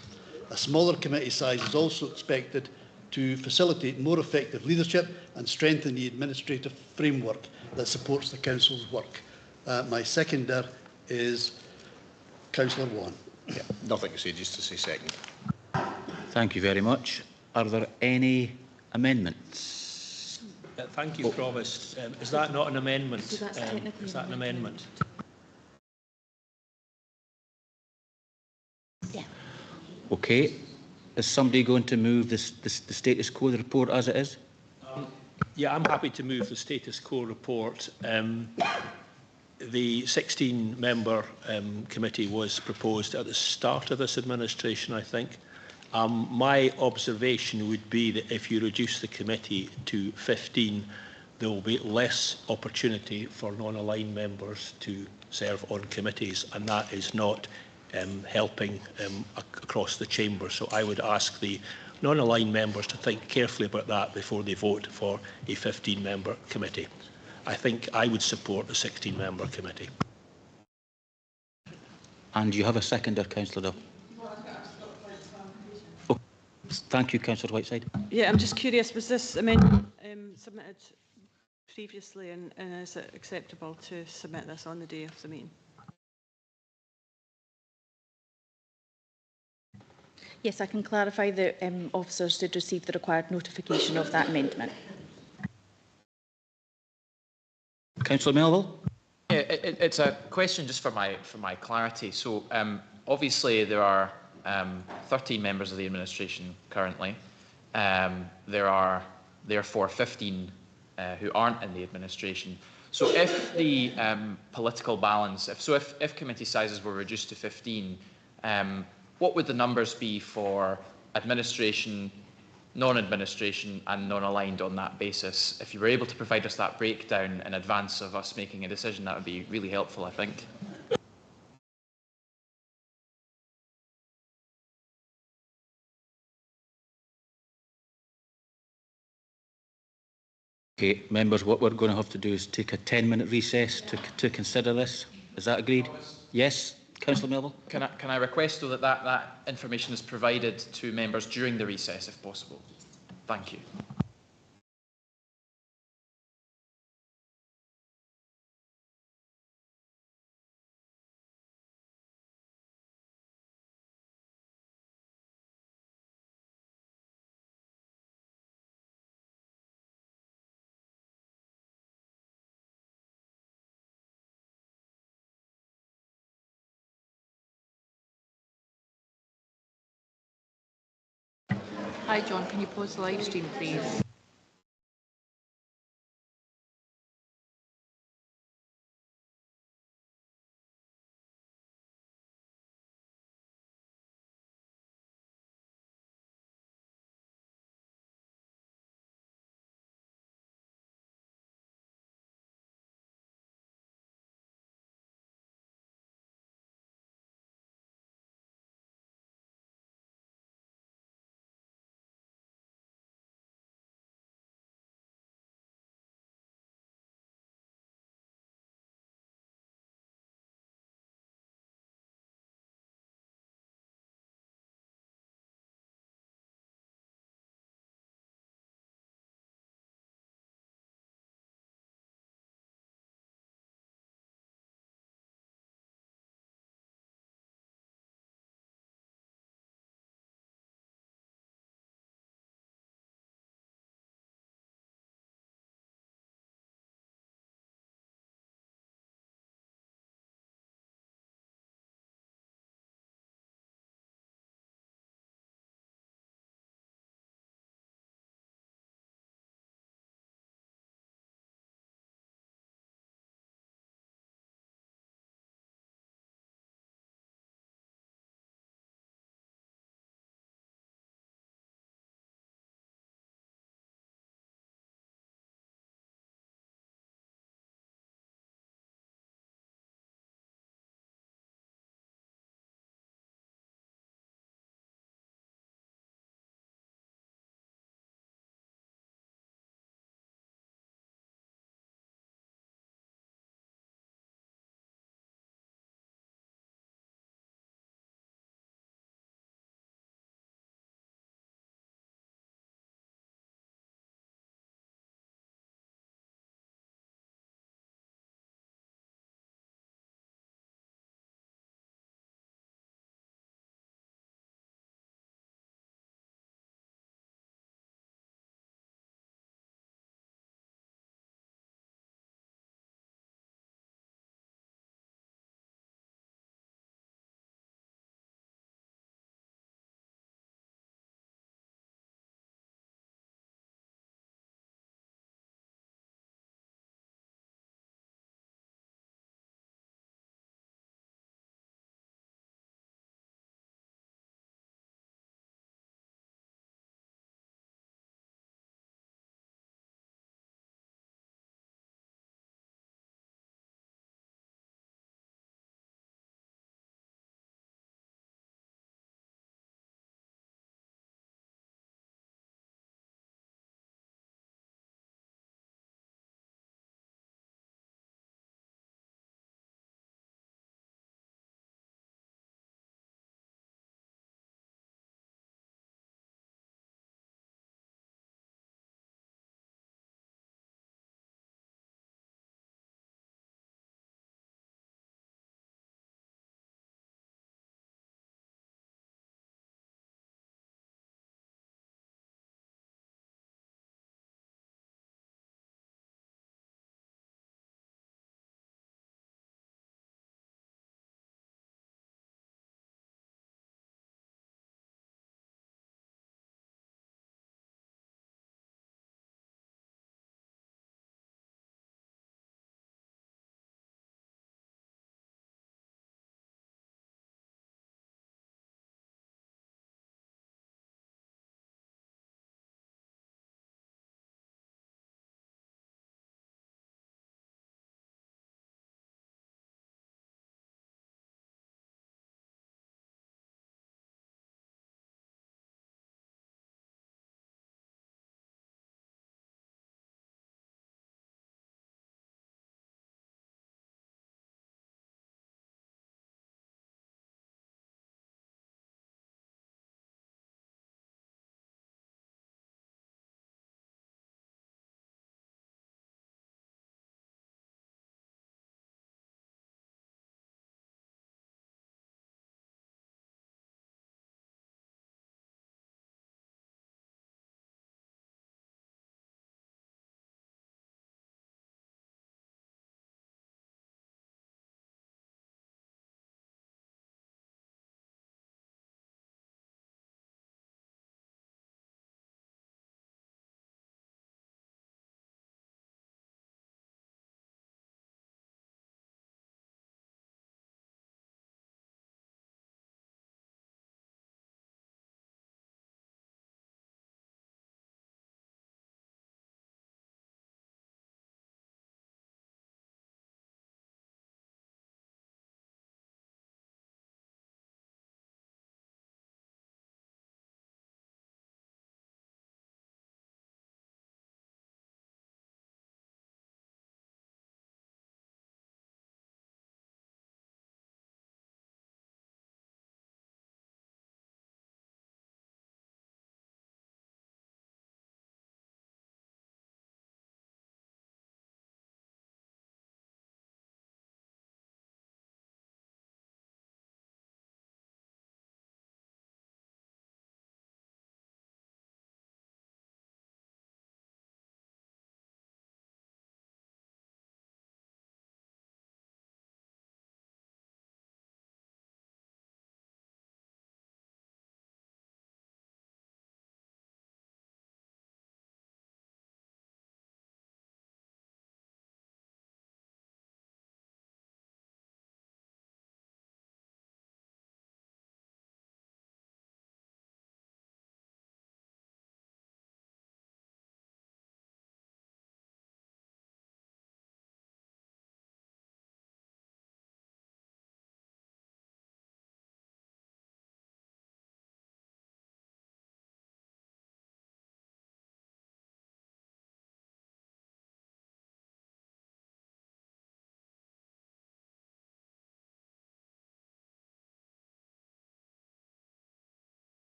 A smaller committee size is also expected to facilitate more effective leadership and strengthen the administrative framework that supports the Council's work. My seconder is Councillor Vaughan. Yeah, nothing to say, just to say second. Thank you very much. Are there any amendments? Thank you, Provost. Is that not an amendment? So that's technically is that an amendment? Yeah. Okay. Is somebody going to move the status quo report as it is? Yeah, I'm happy to move the status quo report. The 16-member committee was proposed at the start of this administration, I think. My observation would be that if you reduce the committee to 15, there will be less opportunity for non-aligned members to serve on committees, and that is not helping across the chamber. So I would ask the non-aligned members to think carefully about that before they vote for a 15-member committee. I think I would support the 16-member committee. And you have a seconder, Councillor Duff. Oh, thank you, Councillor Whiteside. Yeah, I'm just curious, was this amendment submitted previously, and is it acceptable to submit this on the day of the meeting? Yes, I can clarify that officers did receive the required notification of that amendment. Councillor Melville? Yeah, it's a question just for my clarity. So obviously there are 13 members of the administration currently. There are therefore 15 who aren't in the administration. So if the political balance, if committee sizes were reduced to 15, what would the numbers be for administration, non-administration and non-aligned on that basis? If you were able to provide us that breakdown in advance of us making a decision, that would be really helpful, I think. Okay, members, what we're going to have to do is take a 10-minute recess to consider this. Is that agreed? Yes. Councillor Melville? Can I request, though, that information is provided to members during the recess, if possible? Thank you. Hi, John. Can you pause the live stream, please?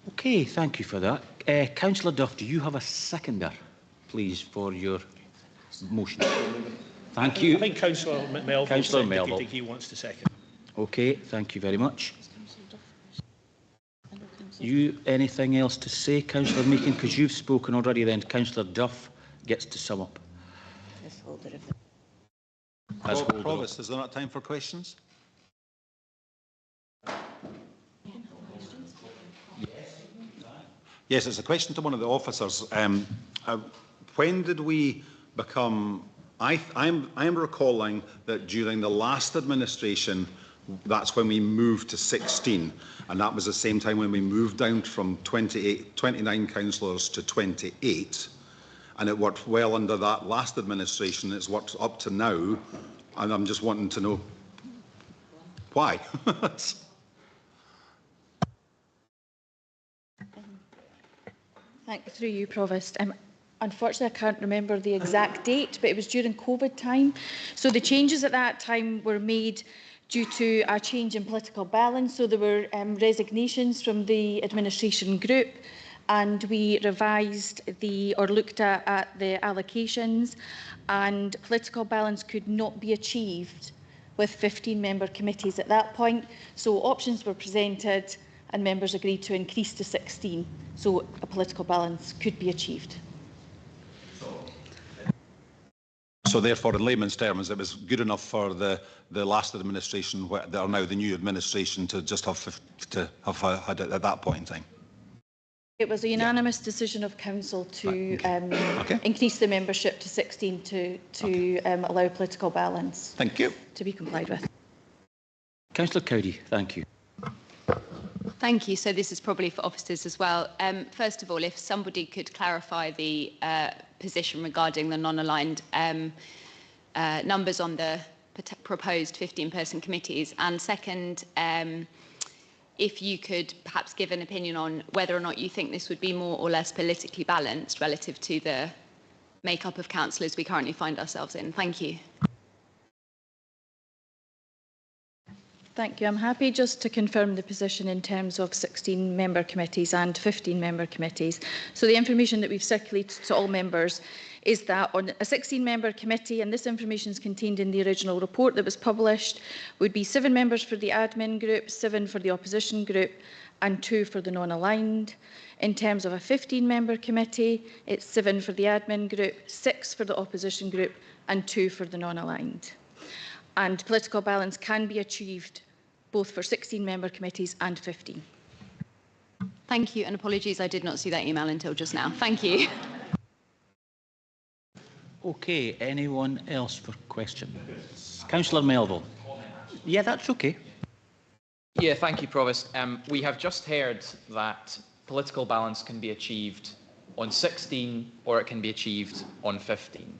Okay, thank you for that. Councillor Duff, do you have a seconder, please, for your motion? Thank you. I think Councillor Melville indicated he wants to second. Okay, thank you very much. You anything else to say, Councillor Meakin? Because you've spoken already. Then Councillor Duff gets to sum up. Provost, is there not time for questions? Yes, it's a question to one of the officers. When did we become... I'm recalling that during the last administration, that's when we moved to 16, and that was the same time when we moved down from 29 councillors to 28, and it worked well under that last administration. It's worked up to now, and I'm just wanting to know why. Through you, Provost. Unfortunately, I can't remember the exact date, but it was during COVID time. So the changes at that time were made due to a change in political balance. So there were resignations from the administration group, and we revised or looked at the allocations, and political balance could not be achieved with 15-member committees at that point. So options were presented and members agreed to increase to 16, so a political balance could be achieved. So therefore, in layman's terms, it was good enough for the last administration, or now the new administration, to just have had it at that point in time. It was a unanimous decision of Council to increase the membership to 16 to allow political balance. Thank you. To be complied with. Councillor Cowdy, thank you. Thank you. So this is probably for officers as well. First of all, if somebody could clarify the position regarding the non-aligned numbers on the proposed 15-person committees, and second, if you could perhaps give an opinion on whether or not you think this would be more or less politically balanced relative to the makeup of councillors we currently find ourselves in. Thank you. Thank you. I'm happy just to confirm the position in terms of 16-member committees and 15-member committees. So the information that we've circulated to all members is that on a 16-member committee, and this information is contained in the original report that was published, would be 7 members for the admin group, 7 for the opposition group, and 2 for the non-aligned. In terms of a 15-member committee, it's 7 for the admin group, 6 for the opposition group, and 2 for the non-aligned. And political balance can be achieved both for 16-member committees and 15. Thank you, and apologies, I did not see that email until just now. Thank you. Okay, anyone else for question? Councillor Melville. Yeah, that's okay. Yeah, thank you, Provost. We have just heard that political balance can be achieved on 16 or it can be achieved on 15.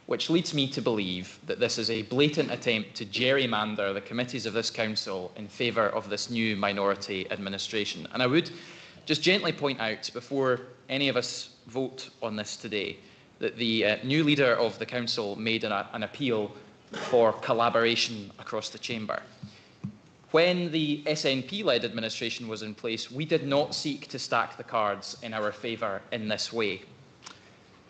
Which leads me to believe that this is a blatant attempt to gerrymander the committees of this council in favour of this new minority administration. And I would just gently point out, before any of us vote on this today, that the new leader of the council made an appeal for collaboration across the chamber. When the SNP-led administration was in place, we did not seek to stack the cards in our favour in this way.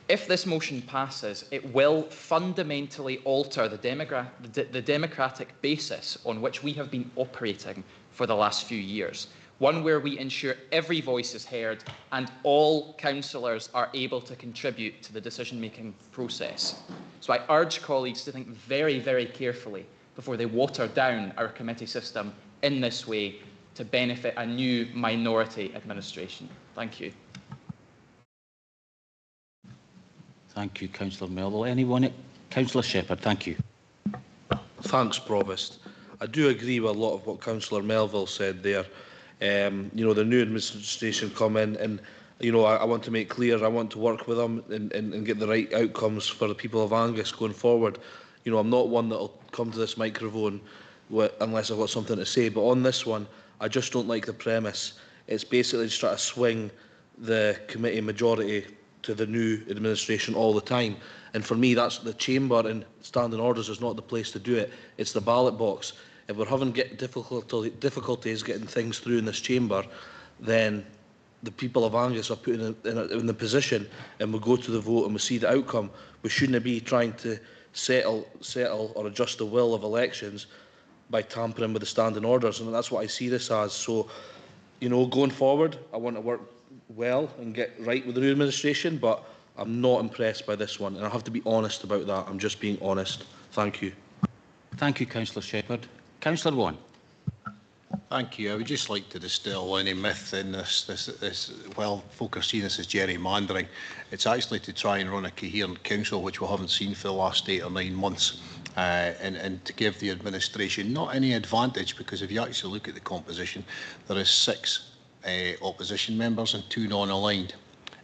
If this motion passes, it will fundamentally alter the democratic basis on which we have been operating for the last few years, one where we ensure every voice is heard and all councillors are able to contribute to the decision-making process. So I urge colleagues to think very, very carefully before they water down our committee system in this way to benefit a new minority administration. Thank you. Thank you, Councillor Melville. Anyone? Councillor Shepherd, thank you. Thanks, Provost. I do agree with a lot of what Councillor Melville said there. You know, the new administration come in and, you know, I want to make clear I want to work with them and get the right outcomes for the people of Angus going forward. You know, I'm not one that will come to this microphone unless I've got something to say, but on this one, I just don't like the premise. It's basically just trying to swing the committee majority to the new administration all the time. And for me, that's the chamber, and standing orders is not the place to do it. It's the ballot box. If we're having difficulties getting things through in this chamber, then the people of Angus are put in the position, and we go to the vote and we see the outcome, we shouldn't be trying to settle or adjust the will of elections by tampering with the standing orders, and that's what I see this as. So, you know, going forward, I want to work well and get right with the new administration, but I'm not impressed by this one, and I have to be honest about that. I'm just being honest. Thank you. Thank you, Councillor Shepherd. Councillor Vaughan. Thank you. I would just like to distill any myth in this well, folk are seeing this as gerrymandering. It's actually to try and run a coherent council, which we haven't seen for the last 8 or 9 months, and to give the administration not any advantage, because if you actually look at the composition, there is 6 opposition members and 2 non-aligned.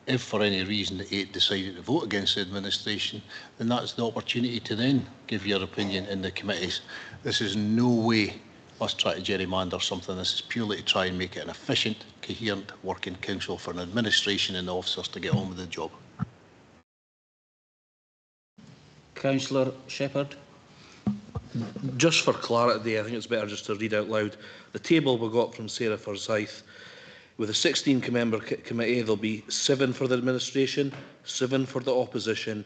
If for any reason the 8 decided to vote against the administration, then that's the opportunity to then give your opinion in the committees. This is no way us try to gerrymander something. This is purely to try and make it an efficient, coherent working council for an administration and the officers to get on with the job. Councillor Shepherd. Just for clarity, I think it's better just to read out loud. The table we got from Sarah Forsyth, with a 16-member committee, there'll be 7 for the administration, 7 for the opposition,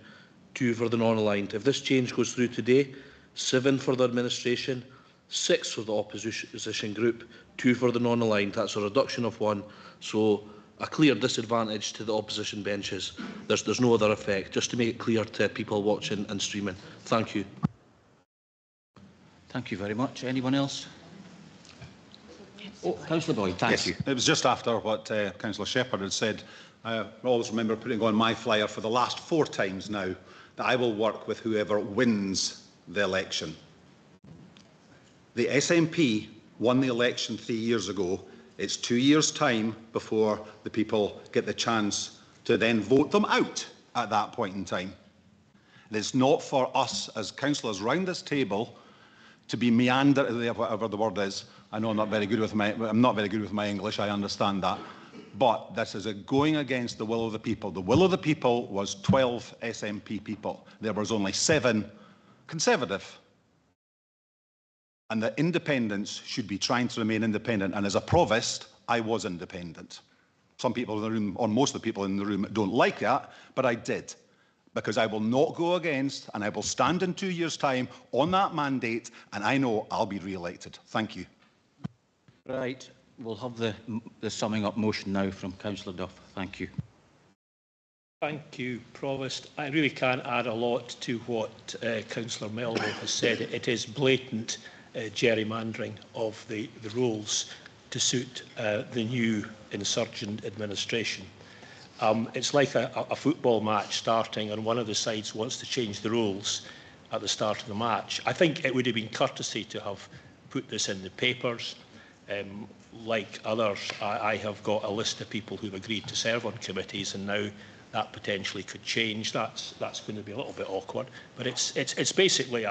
2 for the non-aligned. If this change goes through today, 7 for the administration, 6 for the opposition group, 2 for the non-aligned. That's a reduction of 1. So a clear disadvantage to the opposition benches. There's no other effect. Just to make it clear to people watching and streaming. Thank you. Thank you very much. Anyone else? Oh, Councillor Boyd, thank you. It was just after what Councillor Shepherd had said. I always remember putting on my flyer for the last 4 times now that I will work with whoever wins the election. The SNP won the election 3 years ago. It's 2 years' time before the people get the chance to then vote them out at that point in time. And it's not for us as councillors round this table to be whatever the word is. I know I'm not very good with my English, I understand that. But this is going against the will of the people. The will of the people was 12 SNP people. There was only 7 Conservative. And the independents should be trying to remain independent. And as a provost, I was independent. Some people in the room, or most of the people in the room, don't like that, but I did. Because I will not go against, and I will stand in 2 years' time on that mandate, and I know I'll be re-elected. Thank you. Right. We'll have the summing up motion now from Councillor Duff. Thank you. Thank you, Provost. I really can't add a lot to what Councillor Melville has said. It is blatant gerrymandering of the rules to suit the new insurgent administration. It's like a football match starting and one of the sides wants to change the rules at the start of the match. I think it would have been courtesy to have put this in the papers. Like others, I have got a list of people who've agreed to serve on committees, and now that potentially could change. That's going to be a little bit awkward, but it's basically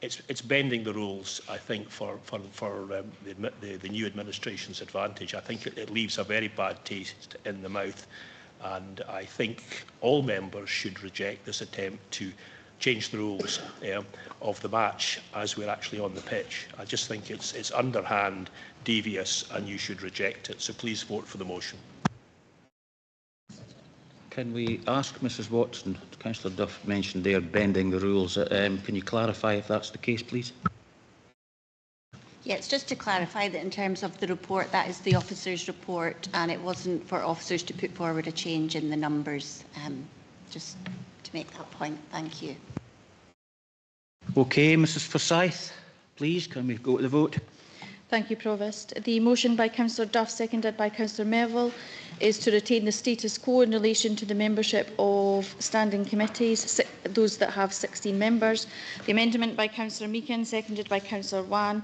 it's bending the rules, I think, for the new administration's advantage. I think it leaves a very bad taste in the mouth, and I think all members should reject this attempt to change the rules of the match as we're actually on the pitch. I just think it's underhand, devious, and you should reject it. So please vote for the motion. Can we ask Mrs Watson, Councillor Duff mentioned there bending the rules. Can you clarify if that's the case, please? Yeah, it's just to clarify that in terms of the report, that is the officers' report, and it wasn't for officers to put forward a change in the numbers. Just to make that point. Thank you. Okay, Mrs Forsyth, please, can we go to the vote? Thank you, Provost. The motion by Councillor Duff, seconded by Councillor Melville, is to retain the status quo in relation to the membership of standing committees, those that have 16 members. The amendment by Councillor Meakin, seconded by Councillor Wan,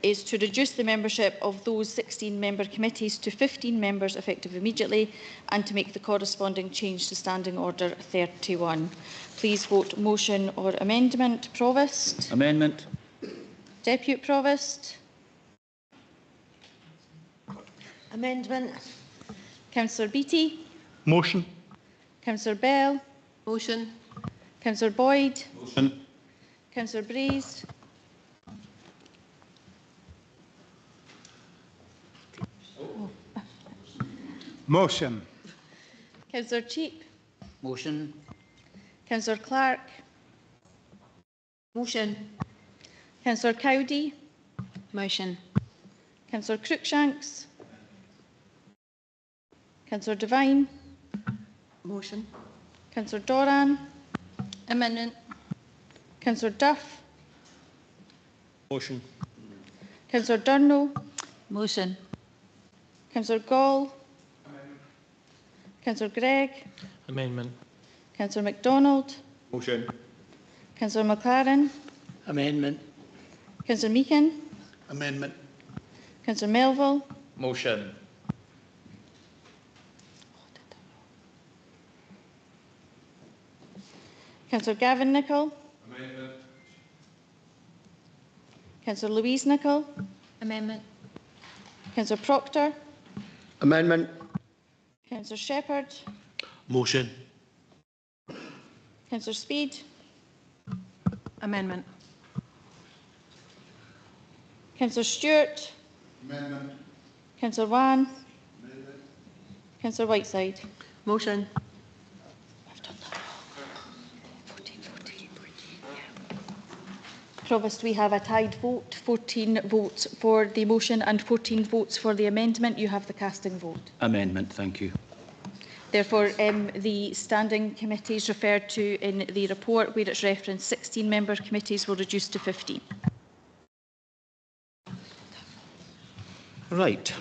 is to reduce the membership of those 16-member committees to 15 members effective immediately, and to make the corresponding change to Standing Order 31. Please vote motion or amendment. Provost. Amendment. Deputy Provost. Amendment. Councillor Beattie. Motion. Councillor Bell. Motion. Councillor Boyd. Motion. Councillor Braze. Motion. Councillor Cheap. Motion. Councillor Clark. Motion. Councillor Cowdy. Motion. Councillor Cruikshanks. Councillor Devine. Motion. Councillor Doran. Amendment. Councillor Duff. Motion. Councillor Durno. Motion. Councillor Gall. Councillor Gregg. Amendment. Councillor MacDonald. Motion. Councillor McLaren. Amendment. Councillor Meakin. Amendment. Councillor Melville. Motion. Councillor Gavin Nicholl. Amendment. Councillor Louise Nicholl. Amendment. Councillor Proctor. Amendment. Councillor Shepherd. Motion. Councillor Speed. Amendment. Councillor Stewart. Amendment. Councillor Wan. Amendment. Councillor Whiteside. Motion. Provost, we have a tied vote, 14 votes for the motion and 14 votes for the amendment. You have the casting vote. Amendment, thank you. Therefore, the standing committees referred to in the report, where it's referenced 16-member committees, will reduce to 15. Right.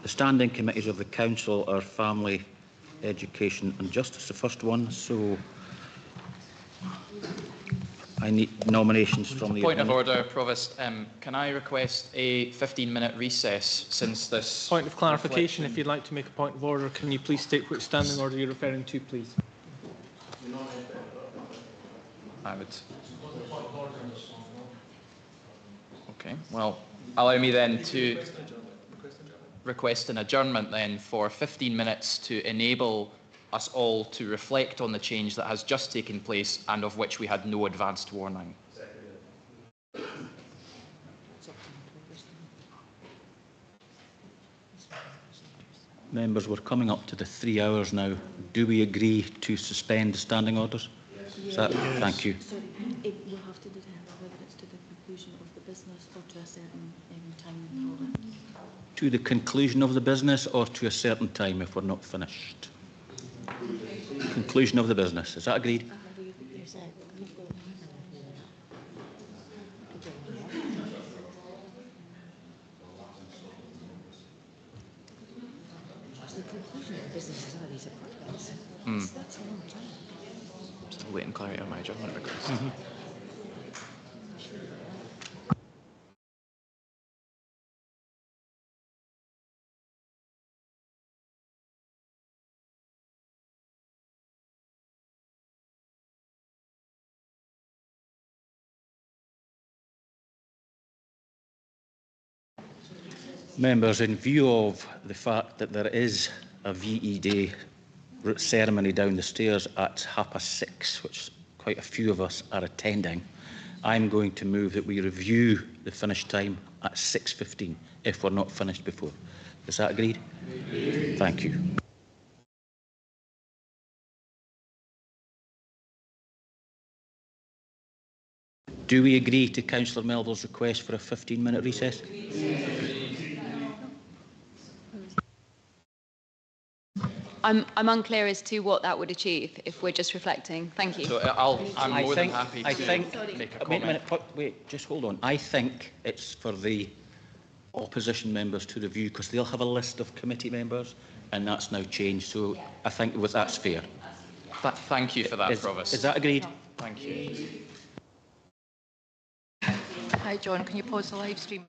The standing committees of the Council are Family, Education and Justice, the first one, so I need nominations from the... Point of order, Provost. Can I request a 15-minute recess since this... Point of clarification, if you'd like to make a point of order, can you please state which standing order you're referring to, please? I would... Okay, well, allow me then to request an adjournment then for 15 minutes to enable us all to reflect on the change that has just taken place and of which we had no advanced warning. Members, we're coming up to the 3 hours now. Do we agree to suspend the standing orders? Yes. Thank you. Sorry, we'll have to determine whether it's to the conclusion of the business or to a certain time. To the conclusion of the business or to a certain time if we're not finished? Conclusion of the business. Is that agreed? Still waiting clarity on my adjournment request. Members, in view of the fact that there is a VE Day ceremony down the stairs at 6:30, which quite a few of us are attending, I'm going to move that we review the finish time at 6:15 if we're not finished before. Is that agreed? Agreed. Thank you. Do we agree to Councillor Melville's request for a 15-minute recess? I'm unclear as to what that would achieve if we're just reflecting. Thank you. So I'm more than happy to make a comment. Wait, just hold on. I think it's for the opposition members to review because they'll have a list of committee members and that's now changed. So I think that's fair. Thank you for that, Provost. Is that agreed? Thank you. Hi, John. Can you pause the live stream?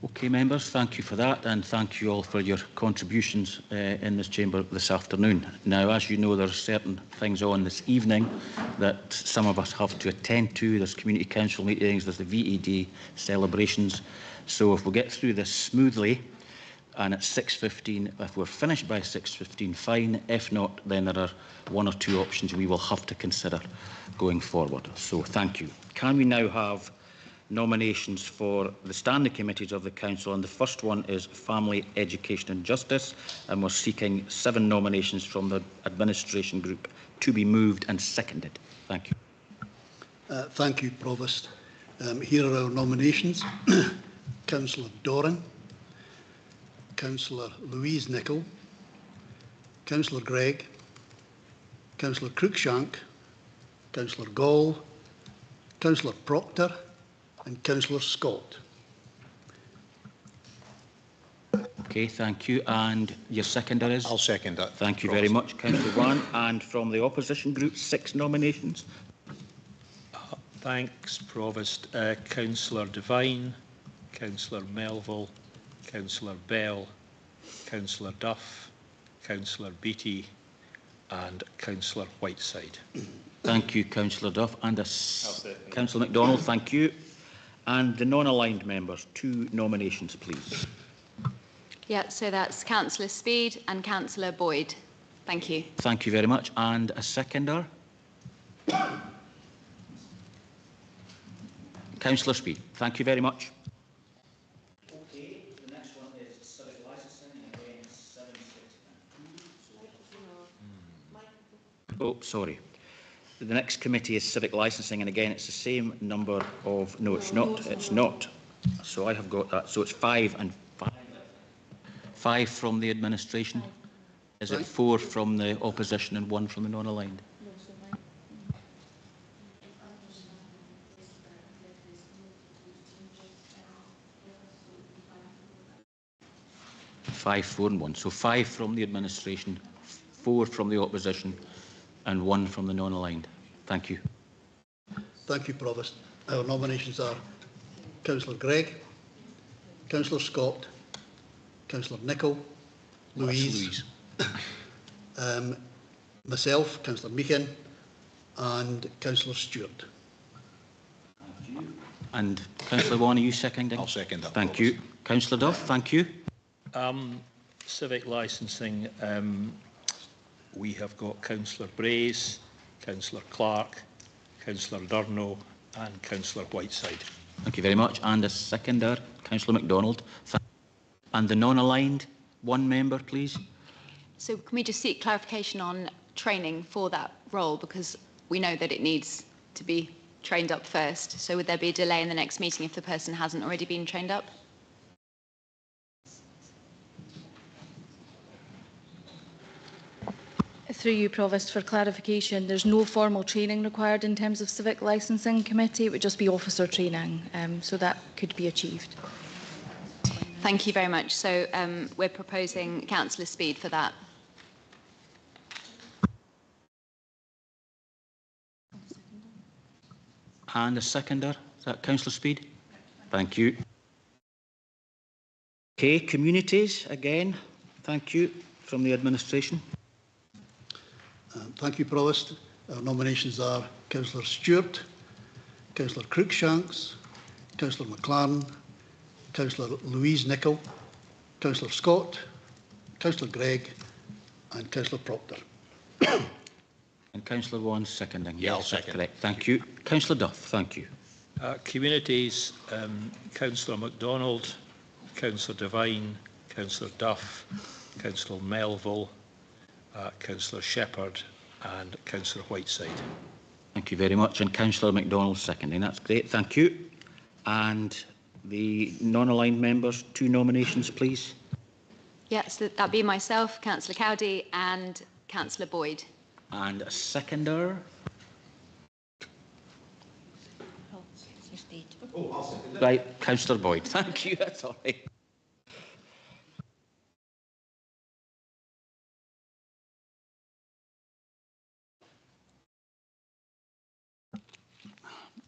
Okay, members, thank you for that, and thank you all for your contributions in this chamber this afternoon. Now, as you know, there are certain things on this evening that some of us have to attend to. There's community council meetings, there's the VED celebrations. So if we get through this smoothly, and at 6:15, if we're finished by 6:15, fine. If not, then there are one or two options we will have to consider going forward. So thank you. Can we now have nominations for the standing committees of the Council? And the first one is Family, Education and Justice, and we're seeking 7 nominations from the administration group to be moved and seconded. Thank you. Thank you, Provost. Here are our nominations. Councillor Doran, Councillor Louise Nicholl, Councillor Gregg, Councillor Cruikshank, Councillor Gall, Councillor Proctor and Councillor Scott. Okay, thank you. And your seconder is? I'll second that. Thank you very much, Councillor Wan. And from the opposition group, 6 nominations. Thanks, Provost. Councillor Devine, Councillor Melville, Councillor Bell, Councillor Duff, Councillor Beattie and Councillor Whiteside. Thank you, Councillor Duff. And Councillor MacDonald, thank you. And the non-aligned members, 2 nominations, please. Yeah, so that's Councillor Speed and Councillor Boyd. Thank you. Thank you very much. And a seconder? Councillor Speed. Thank you very much. Okay, the next one is civic licensing, and again, 762. Oh, sorry. The next committee is civic licensing, and again, it's the same number of... No, it's not. It's not. So I have got that. So it's 5 and 5. 5 from the administration. Is it 4 from the opposition and 1 from the non-aligned? Five, 4 and 1. So 5 from the administration, 4 from the opposition and 1 from the non-aligned. Thank you. Thank you, Provost. Our nominations are Councillor Gregg, Councillor Scott, Councillor Nicholl, Louise, myself, Councillor Meehan and Councillor Stewart. Thank you. And Councillor Wan, are you seconding? I'll second that. Thank you. Councillor Duff, thank you. Civic licensing, we have got Councillor Braze, Councillor Clark, Councillor Durno and Councillor Whiteside. Thank you very much. And a seconder, Councillor MacDonald. And the non-aligned, 1 member, please. So can we just seek clarification on training for that role, because we know that it needs to be trained up first. So would there be a delay in the next meeting if the person hasn't already been trained up? Through you, Provost, for clarification, there's no formal training required in terms of civic licensing committee. It would just be officer training, so that could be achieved. Thank you very much. So we're proposing Councillor Speed for that. And a seconder, is that Councillor Speed? Thank you. Okay, communities, again, thank you, from the administration. Thank you, Provost. Our nominations are Councillor Stewart, Councillor Cruikshanks, Councillor McLaren, Councillor Louise Nicholl, Councillor Scott, Councillor Gregg and Councillor Proctor. And Councillor Wan seconding. Yeah, I'll yes, second. correct. Thank you. Councillor Duff, thank you. Communities, Councillor MacDonald, Councillor Devine, Councillor Duff, Councillor Melville, Councillor Shepherd and Councillor Whiteside. Thank you very much. And Councillor MacDonald seconding. That's great. Thank you. And the non-aligned members, 2 nominations, please. Yes, that'd be myself, Councillor Cowdy and Councillor Boyd. And a seconder. Right, Councillor Boyd. Thank you. That's all right.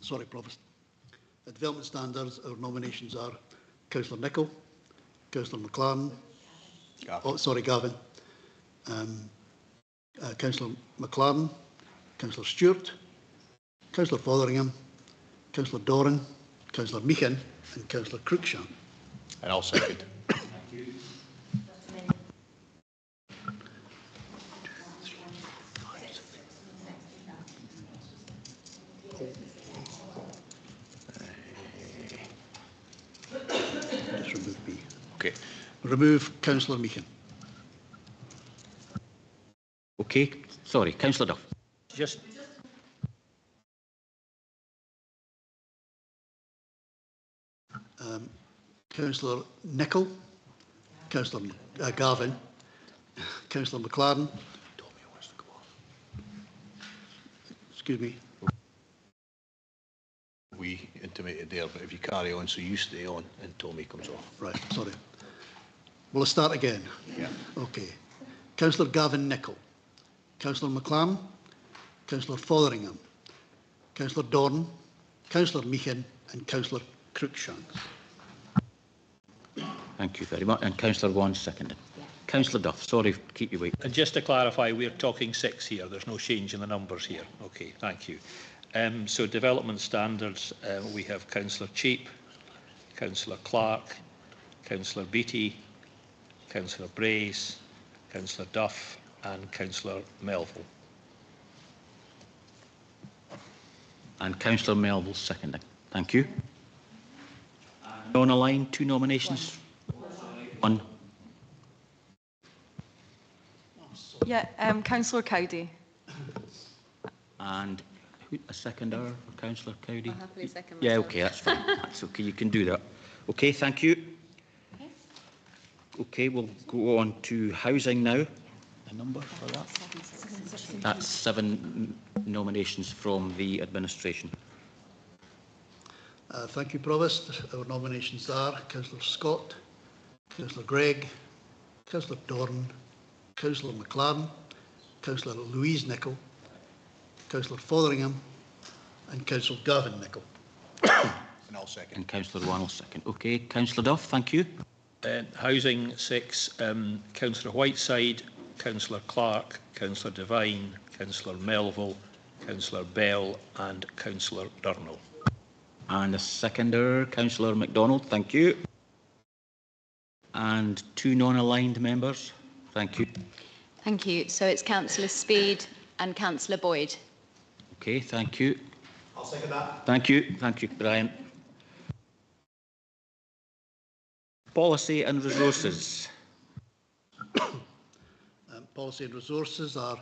Sorry, Provost. At development standards, our nominations are Councillor Nicholl, Councillor McLaren, Gavin, Councillor McLaren, Councillor Stewart, Councillor Fotheringham, Councillor Doran, Councillor Meehan and Councillor Cruikshank. And I'll second. Just remove B. Okay. Remove Councillor Meehan. Okay, sorry, Councillor Duff. Just Councillor Nicholl, Councillor Gavin, Councillor McLaren. Excuse me. We intimated there, but if you carry on, so you stay on and Tommy comes off. Right, sorry. Will I start again? Yeah. Okay. Councillor Gavin Nicholl, Councillor McLaren, Councillor Fotheringham, Councillor Doran, Councillor Meehan and Councillor Cruikshank. Thank you very much. And Councillor Wan seconded. Councillor Duff, sorry to keep you waiting. And just to clarify, we're talking 6 here. There's no change in the numbers here. Okay, thank you. So development standards, we have Councillor Cheap, Councillor Clark, Councillor Beattie, Councillor Brace, Councillor Duff and Councillor Melville. And Councillor Melville seconding. Thank you. Non-aligned, 2 nominations. 1. Yeah, Councillor Cowdy. And a seconder, Councillor Cowdy? I'll happily second Yeah, myself. okay, that's fine. That's okay, you can do that. Okay, thank you. Okay, we'll go on to housing now. A number for that? That's 7 nominations from the administration. Thank you, Provost. Our nominations are Councillor Scott, Councillor Gregg, Councillor Doran, Councillor McLaren, Councillor Louise Nicholl, Councillor Fotheringham and Councillor Gavin Nicholl. And I'll second. And Councillor Wan will second. Okay, Councillor Duff, thank you. Housing 6, Councillor Whiteside, Councillor Clark, Councillor Devine, Councillor Melville, Councillor Bell and Councillor Durnell. And a seconder, Councillor MacDonald, thank you. And 2 non-aligned members, thank you. Thank you. So it's Councillor Speed and Councillor Boyd. Okay, thank you. I'll second that. Thank you, Brian. Policy and resources. Policy and resources are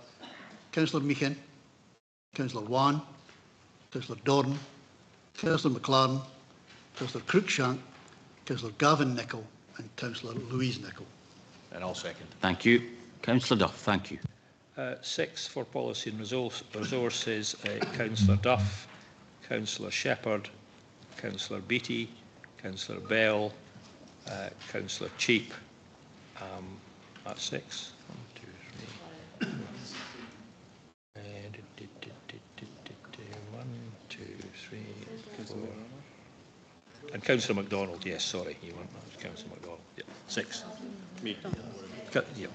Councillor Meehan, Councillor Wan, Councillor Doran, Councillor McLaren, Councillor Cruikshank, Councillor Gavin Nicholl and Councillor Louise Nicholl. And I'll second. Thank you. Councillor Duff, thank you. 6 for policy and resources, Councillor Duff, Councillor Shepherd, Councillor Beattie, Councillor Bell, Councillor Cheap. That's 6. 1, 2, 3. 1, 2, 3, 4. And Councillor MacDonald, yes, sorry, you weren't. That was Councillor MacDonald. Yeah, 6. Me. Yeah.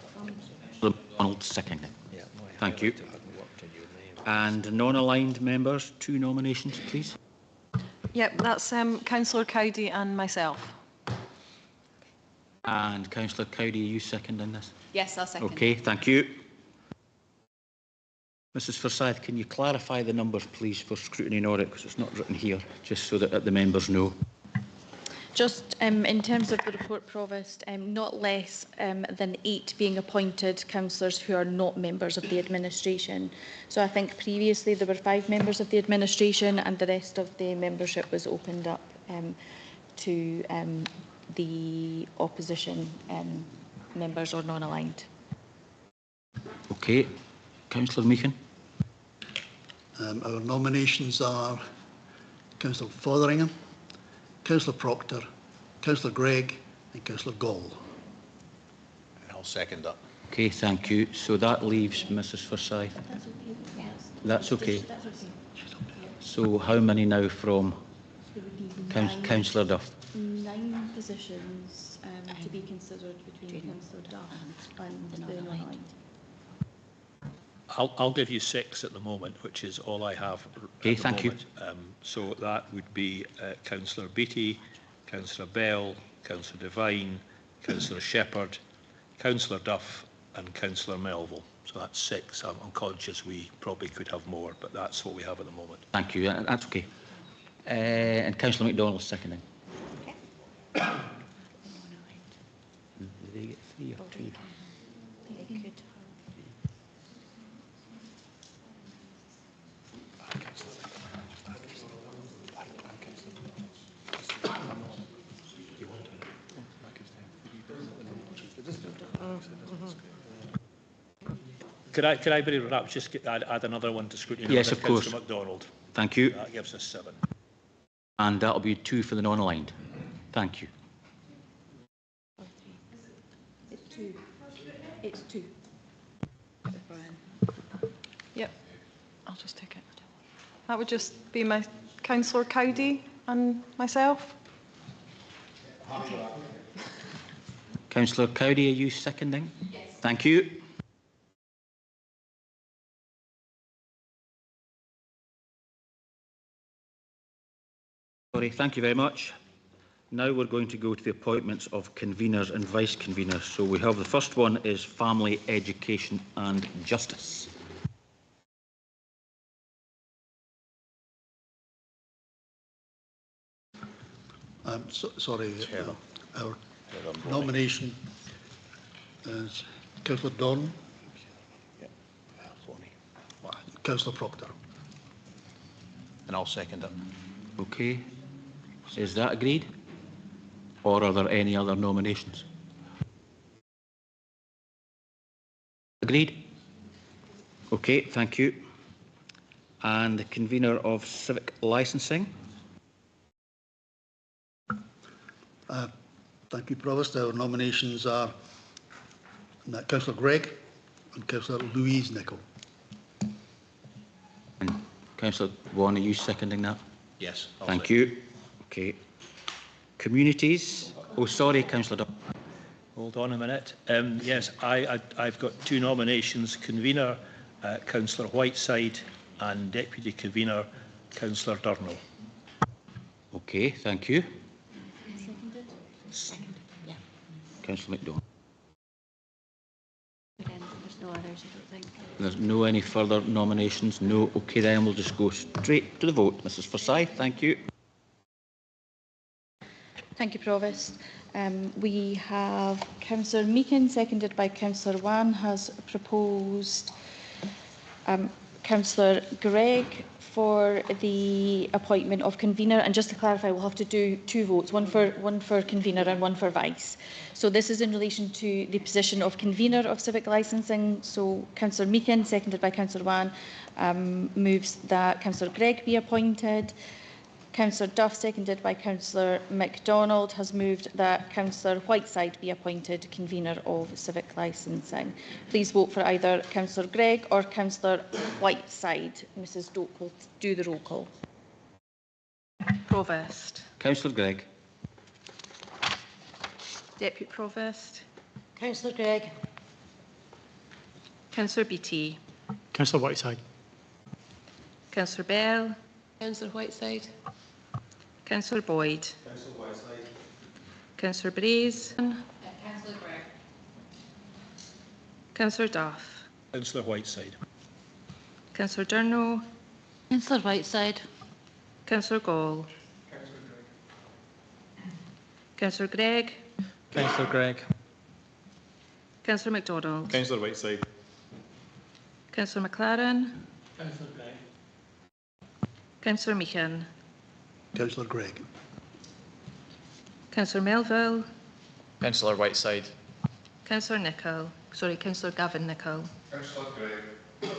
MacDonald seconding. Yeah, thank you. And non-aligned members, 2 nominations, please. Yep, that's Councillor Cowdy and myself. And Councillor Cowdy, are you seconding this? Yes, I'll second. Okay, thank you. Mrs Forsyth, can you clarify the numbers, please, for scrutiny and audit, because it's not written here, just so that the members know. Just in terms of the report, Provost, not less than 8 being appointed councillors who are not members of the administration. So I think previously there were 5 members of the administration and the rest of the membership was opened up to the opposition members or non-aligned. Okay. Councillor Meehan. Our nominations are Councillor Fotheringham, Councillor Proctor, Councillor Gregg and Councillor Gall. And I'll second that. Okay, thank you. So that leaves Mrs Forsyth. That's okay. Yes. That's okay. That's okay. So how many now from Councillor Duff? 9 positions to be considered between Councillor Duff and the non-aligned? I'll give you 6 at the moment, which is all I have. Okay, thank you. So that would be Councillor Beattie, Councillor Bell, Councillor Devine, Councillor Shepherd, Councillor Duff and Councillor Melville. So that's 6. I'm conscious we probably could have more, but that's what we have at the moment. Thank you. That's okay. And Councillor MacDonald seconding. Okay. Did they get 3 or 2? They could. Could I perhaps just add another one to scrutiny? Yes, of course. Councillor MacDonald. Thank you. That gives us 7. And that'll be 2 for the non-aligned. Thank you. It's 2. It's 2. Yep, I'll just take it. That would just be my Councillor Cowdy and myself. Councillor Cowdy, are you seconding? Yes. Thank you. Sorry, thank you very much. Now we're going to go to the appointments of conveners and vice conveners. So we have the first one is Family, Education and Justice. Sorry, our nomination is Councillor Don, Councillor Proctor. And I'll second it. Okay. Is that agreed? Or are there any other nominations? Agreed? Okay, thank you. And the convener of civic licensing? Thank you, Provost. Our nominations are Councillor Gregg and Councillor Louise Nicholl. And Councillor Vaughan, are you seconding that? Yes. Thank you. Okay. Communities. Oh, sorry, Councillor Duff. Hold on a minute. Yes, I've got 2 nominations. Convener, Councillor Whiteside, and Deputy Convener, Councillor Durnall. Okay, thank you. Seconded. Yeah. Councillor MacDonald. There's no others, I don't think. There's no any further nominations? No. Okay, then we'll just go straight to the vote. Mrs Forsyth, thank you. Thank you, Provost. We have Councillor Meakin, seconded by Councillor Wan, has proposed Councillor Gregg for the appointment of convener. And just to clarify, we'll have to do 2 votes, one for convener and one for vice. So this is in relation to the position of convener of civic licensing. So Councillor Meakin, seconded by Councillor Wan, moves that Councillor Gregg be appointed. Councillor Duff, seconded by Councillor MacDonald, has moved that Councillor Whiteside be appointed convener of civic licensing. Please vote for either Councillor Gregg or Councillor Whiteside. Mrs Doak will do the roll call. Provost. Councillor Gregg. Deputy Provost. Councillor Gregg. Councillor Beattie. Councillor Whiteside. Councillor Bell. Councillor Whiteside. Councillor Boyd. Councillor Whiteside. Councillor Braze. Councillor Gregg. Councillor Duff. Councillor Whiteside. Councillor Durnall. Councillor Whiteside. Councillor Gall. Councillor Gregg. Councillor Gregg. Councillor MacDonald. Councillor Whiteside. Councillor McLaren. Councillor Gregg. Councillor Meakin. Councillor Gregg. Councillor Melville. Councillor Whiteside. Councillor Nicholl. Sorry, Councillor Gavin Nicholl. Councillor Gregg.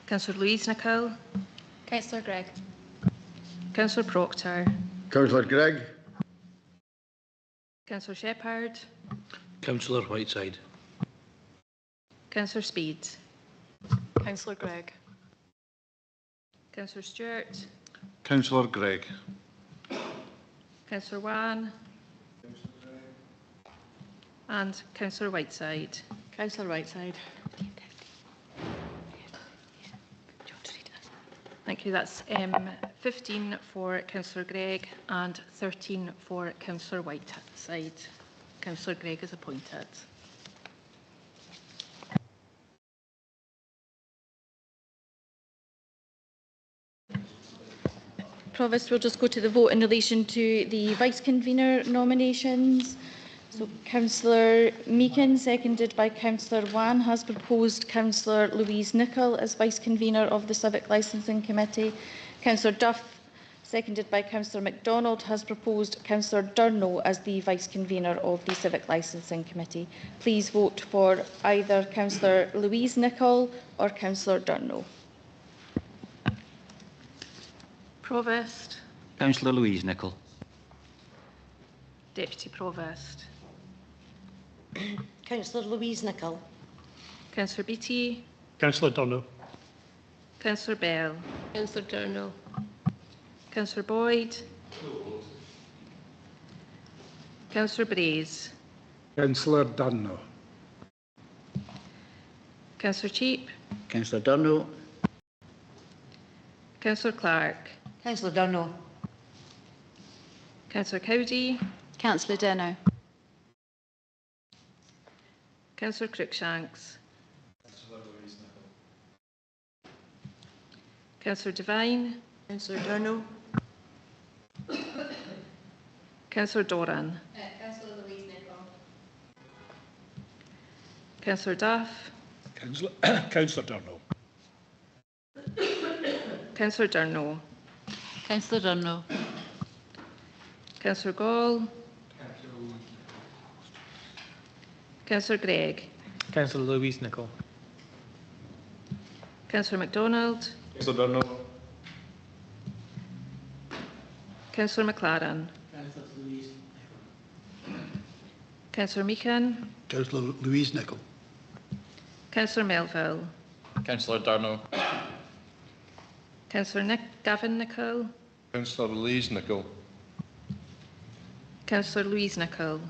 Councillor Louise Nicholl. Councillor Gregg. Councillor Proctor. Councillor Gregg. Councillor Shepherd. Councillor Whiteside. Councillor Speed. Councillor Gregg. Councillor Stewart. Councillor Gregg. Councillor Wan, and Councillor Whiteside. Councillor Whiteside. Thank you. That's 15 for Councillor Gregg and 13 for Councillor Whiteside. Councillor Gregg is appointed. Provost, we'll just go to the vote in relation to the Vice Convener nominations. So Councillor Meakin, seconded by Councillor Wan, has proposed Councillor Louise Nicholl as Vice Convener of the Civic Licensing Committee. Councillor Duff, seconded by Councillor MacDonald, has proposed Councillor Durno as the Vice Convener of the Civic Licensing Committee. Please vote for either Councillor Louise Nicholl or Councillor Durno. Provost. Councillor Louise Nicholl. Deputy Provost. Councillor Louise Nicholl. Councillor Beattie. Councillor Durno. Councillor Bell. Councillor Durno. Councillor Boyd. Councillor Braze. Councillor Durno. Councillor Cheap. Councillor Durno. Councillor Clark. Councillor Durno. Councillor Cowdy. Councillor Durno. Councillor Cruikshanks. Councillor Devine. Councillor Durno. Councillor Doran. Councillor Louise Nicholl. Councillor Duff. Councillor Durno. Councillor Durno. Councillor Durno. Councillor Gall. Councillor Gregg. Councillor Louise Nicholl. Councillor MacDonald. Councillor Durno. Councillor McLaren. Councillor Meakin. Councillor Louise Nicholl. Councillor Melville. Councillor Durno. Councillor Gavin Nicholl. Councillor Louise Nicholl. Councillor Louise Nicholl.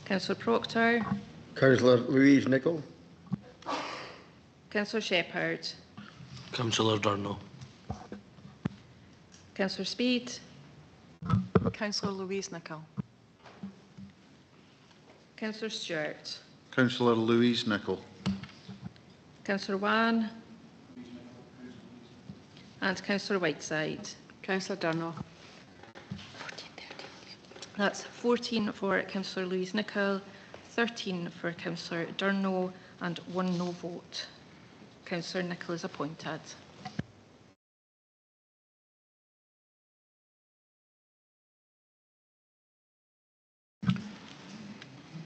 Councillor Proctor. Councillor Louise Nicholl. Councillor Shepherd. Councillor Durno. Councillor Speed. Councillor Louise Nicholl. Councillor Stewart. Councillor Louise Nicholl. Councillor Wan. And Councillor Whiteside. Councillor Durno. That's 14 for Councillor Louise Nicholl, 13 for Councillor Durno, and 1 no vote. Councillor Nicholl is appointed.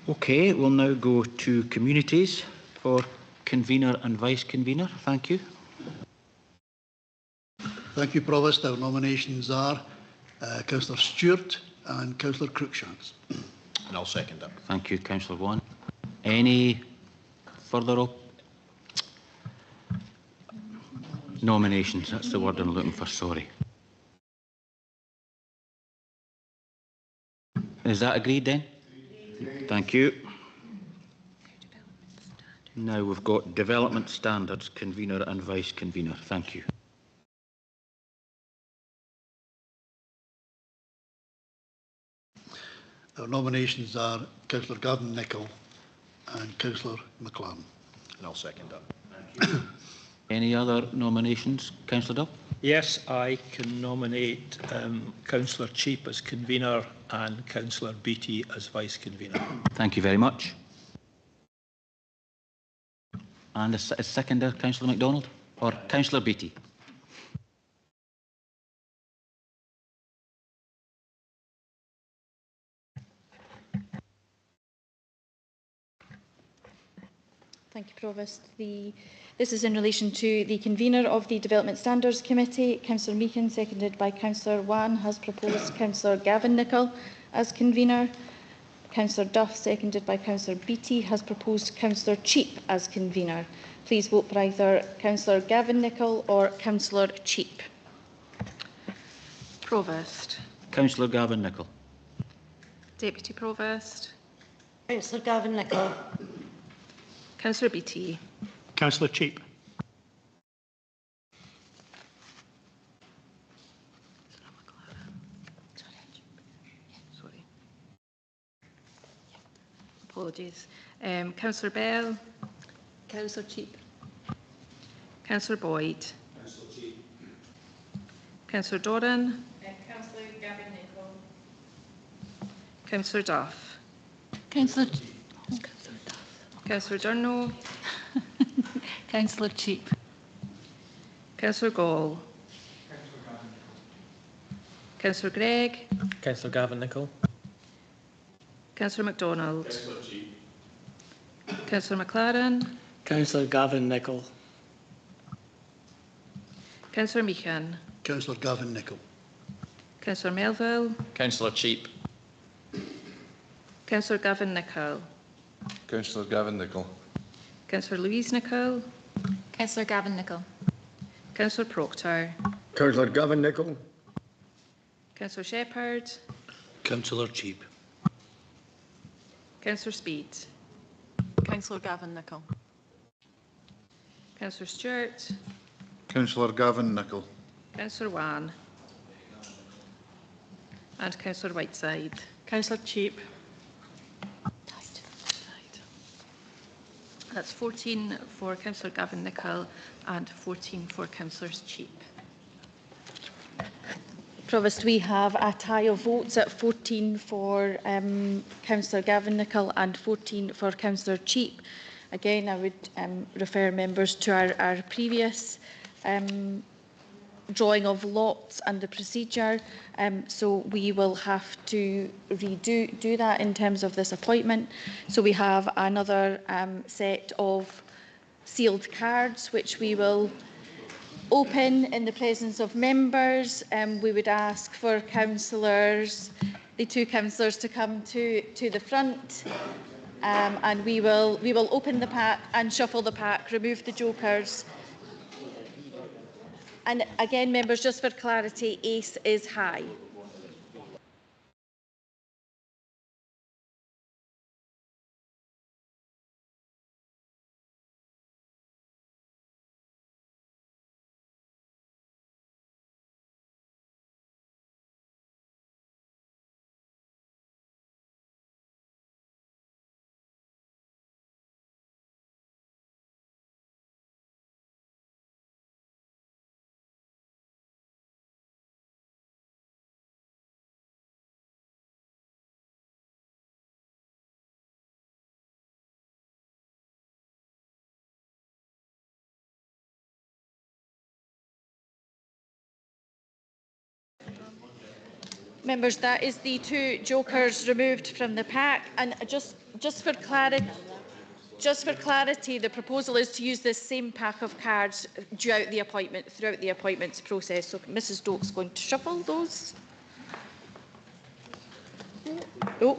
Okay, we'll now go to communities for convener and vice convener. Thank you. Thank you, Provost. Our nominations are Councillor Stewart and Councillor Cruikshanks. And I'll second that. Thank you, Councillor Wan. Any further nominations? That's the word I'm looking for, sorry. Is that agreed then? Thank you. Now we've got development standards, convener and vice convener. Thank you. Our nominations are Councillor Gavin Nicholl and Councillor McLaren. And I'll second that. Any other nominations? Councillor Duff? Yes, I can nominate Councillor Cheap as convener and Councillor Beattie as vice convener. Thank you very much. And a seconder, Councillor MacDonald or Councillor Beattie? Thank you, Provost. This is in relation to the convener of the Development Standards Committee. Councillor Meakin, seconded by Councillor Wan, has proposed Councillor Gavin Nicholl as convener. Councillor Duff, seconded by Councillor Beattie, has proposed Councillor Cheap as convener. Please vote for either Councillor Gavin Nicholl or Councillor Cheap. Provost. Councillor Gavin Nicol. Deputy Provost. Councillor Gavin Nicol. Councillor Beattie. Councillor Cheap. Sorry. Apologies. Councillor Bell. Councillor Cheap. Councillor Boyd. Councillor Cheap. Councillor Doran. Councillor Gavin Nicol. Councillor Duff. Councillor Councillor Durno. Councillor Cheap. Councillor Gall. Councillor Gregg. Councillor Gavin Nicol. Councillor MacDonald. Councillor Cheap. Councillor McLaren. Councillor Gavin Nicol. Councillor Meehan. Councillor Gavin Nicol. Councillor Melville. Councillor Cheap. Councillor Gavin Nicol. Councillor Gavin Nicol. Councillor Louise Nicol. Councillor Gavin Nicol. Councillor Proctor. Councillor Gavin Nicol. Councillor Shepherd. Councillor Cheap. Councillor Speed. Councillor Gavin Nicol. Councillor Stewart. Councillor Gavin Nicol. Councillor Wan. And Councillor Whiteside. Councillor Cheap. That's 14 for Councillor Gavin Nicol and 14 for Councillors Cheap. Provost, we have a tie of votes at 14 for Councillor Gavin Nicol and 14 for Councillor Cheap. Again, I would refer members to our previous drawing of lots and the procedure. So we will have to do that in terms of this appointment. So we have another set of sealed cards, which we will open in the presence of members. We would ask for councillors, the two councillors, to come to the front, and we will open the pack and shuffle the pack, remove the jokers. And again, members, just for clarity, ace is high. Members, that is the two jokers removed from the pack. And just for clarity, the proposal is to use this same pack of cards throughout the appointments process. So Mrs. Doak's going to shuffle those. Oh.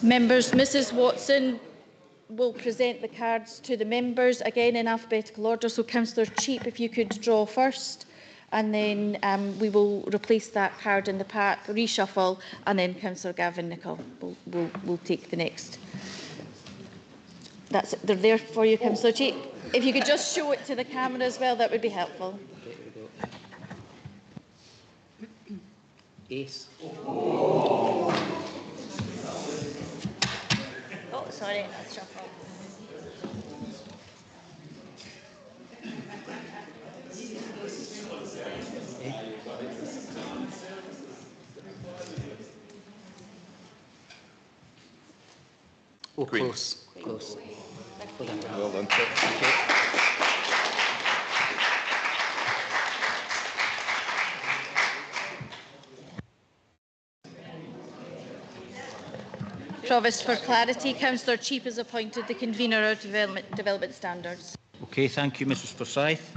Members, Mrs. Watson will present the cards to the members, again in alphabetical order. So Councillor Cheap, if you could draw first, and then we will replace that card in the pack, reshuffle, and then Councillor Gavin Nicol will take the next. That's it. They're there for you, Councillor Cheap. If you could just show it to the camera as well, that would be helpful. Ace. Oh, sorry, that's shuffle. Oh, close. Close. Well done. Provost, for clarity, Councillor Cheap is appointed the convener of development standards. Okay, thank you, Mrs Forsyth.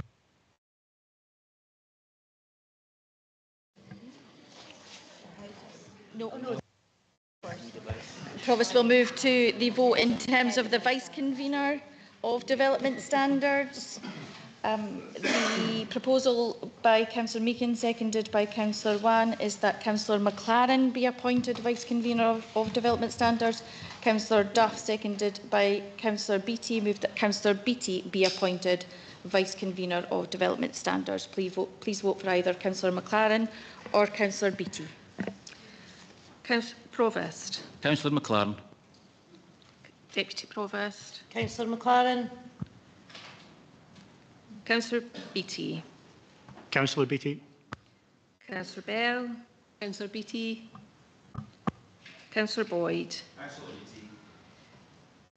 No. Provost will move to the vote in terms of the Vice-Convener of Development Standards. The proposal by Councillor Meakin, seconded by Councillor Wan, is that Councillor McLaren be appointed Vice-Convener of Development Standards. Councillor Duff, seconded by Councillor Beattie, moved that Councillor Beattie be appointed Vice-Convener of Development Standards. Please vote for either Councillor McLaren or Councillor Beattie. Provost. Councillor McLaren. Deputy Provost. Councillor McLaren. Councillor Beattie. Councillor Beattie. Councillor Bell. Councillor Beattie. Councillor Boyd. Councillor Beattie.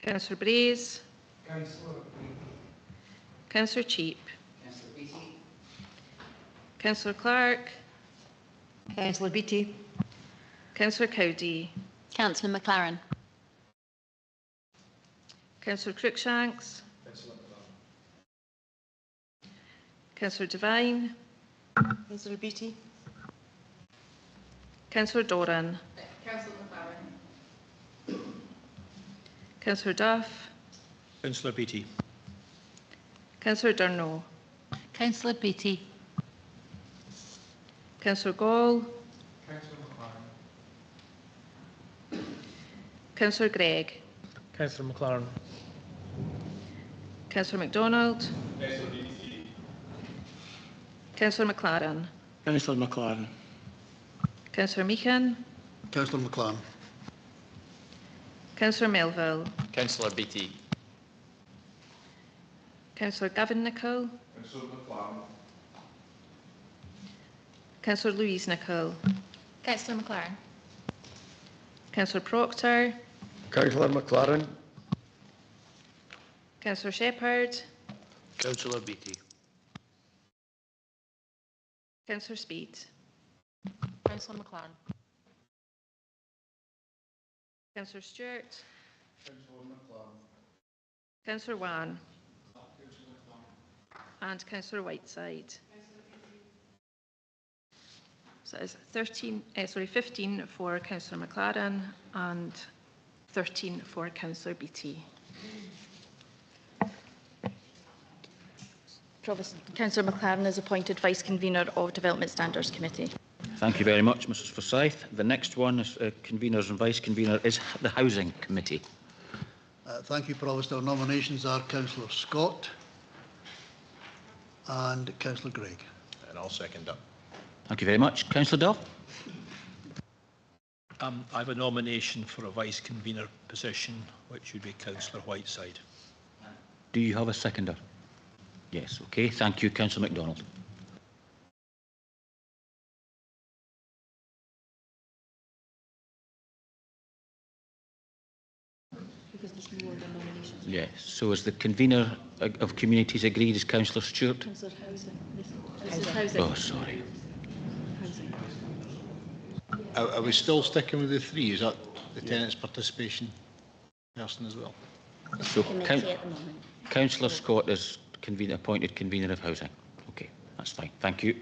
Councillor Braze. Councillor Beattie. Councillor Cheap. Councillor Beattie. Councillor Clark. Councillor Beattie. Councillor Cowdy. Councillor McLaren. Councillor Cruikshanks. Councillor Councillor Devine. Councillor Beattie. Councillor Doran. Councillor McLaren. Councillor Duff. Councillor Beattie. Councillor Durno. Councillor Beattie. Councillor Gall. Councillor McLaren. Councillor Gregg. Councillor McLaren. Councillor MacDonald. Councillor Beattie. Councillor McLaren. Councillor McLaren. Councillor Meakin. Councillor McLaren. Councillor Melville. Councillor Beattie. Councillor Gavin Nicol. Councillor McLaren. Councillor Louise Nicol. Councillor McLaren. Councillor Proctor. Councillor McLaren. Councillor Shepherd. Councillor Beattie. Councillor Speed. Councillor McLaren. Councillor Stewart. Councillor McLaren. Councillor Wan. And Councillor Whiteside. So it's 15 for Councillor McLaren and 13 for Councillor Beattie. Provost, Councillor McLaren is appointed Vice-Convener of Development Standards Committee. Thank you very much, Mrs Forsyth. The next one, is conveners and vice-convener, is the Housing Committee. Thank you, Provost. Our nominations are Councillor Scott and Councillor Gregg. And I'll second that. Thank you very much. Councillor Duff. I have a nomination for a vice-convener position, which would be Councillor Whiteside. Do you have a seconder? Yes. Okay. Thank you, Councillor MacDonald. Because there's no other nominations. Yes. So is the convener of communities agreed as Councillor Stewart? Councillor Housing. This is Housing. Oh, sorry. Housing. Are we still sticking with the three? Is that the tenants' participation person as well? So Committee at the moment. Councillor Scott is appointed convener of housing. Okay, that's fine. Thank you.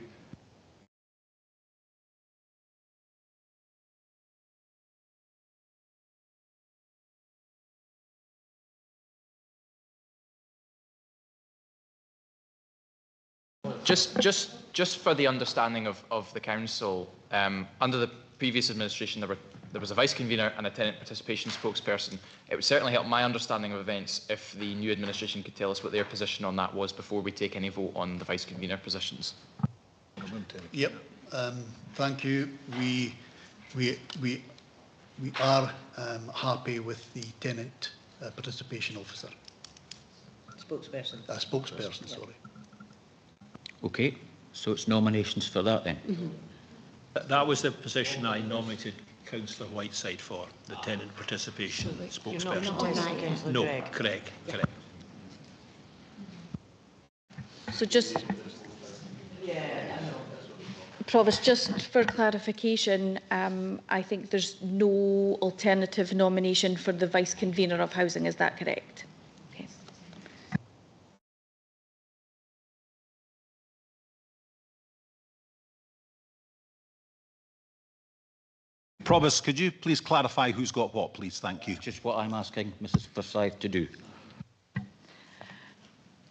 Just for the understanding of the council, under the previous administration there was a vice convener and a tenant participation spokesperson. It would certainly help my understanding of events if the new administration could tell us what their position on that was before we take any vote on the vice convener positions. Yep. Thank you. We are happy with the tenant participation officer. Spokesperson. Spokesperson, sorry. Okay, so it's nominations for that then. That was the position I nominated Councillor Whiteside for, the tenant participation spokesperson. No, correct. So just, Provost, just for clarification, I think there's no alternative nomination for the vice convener of housing. Is that correct? Provost, could you please clarify who's got what, please? Thank you. Just what I'm asking Mrs Forsyth to do.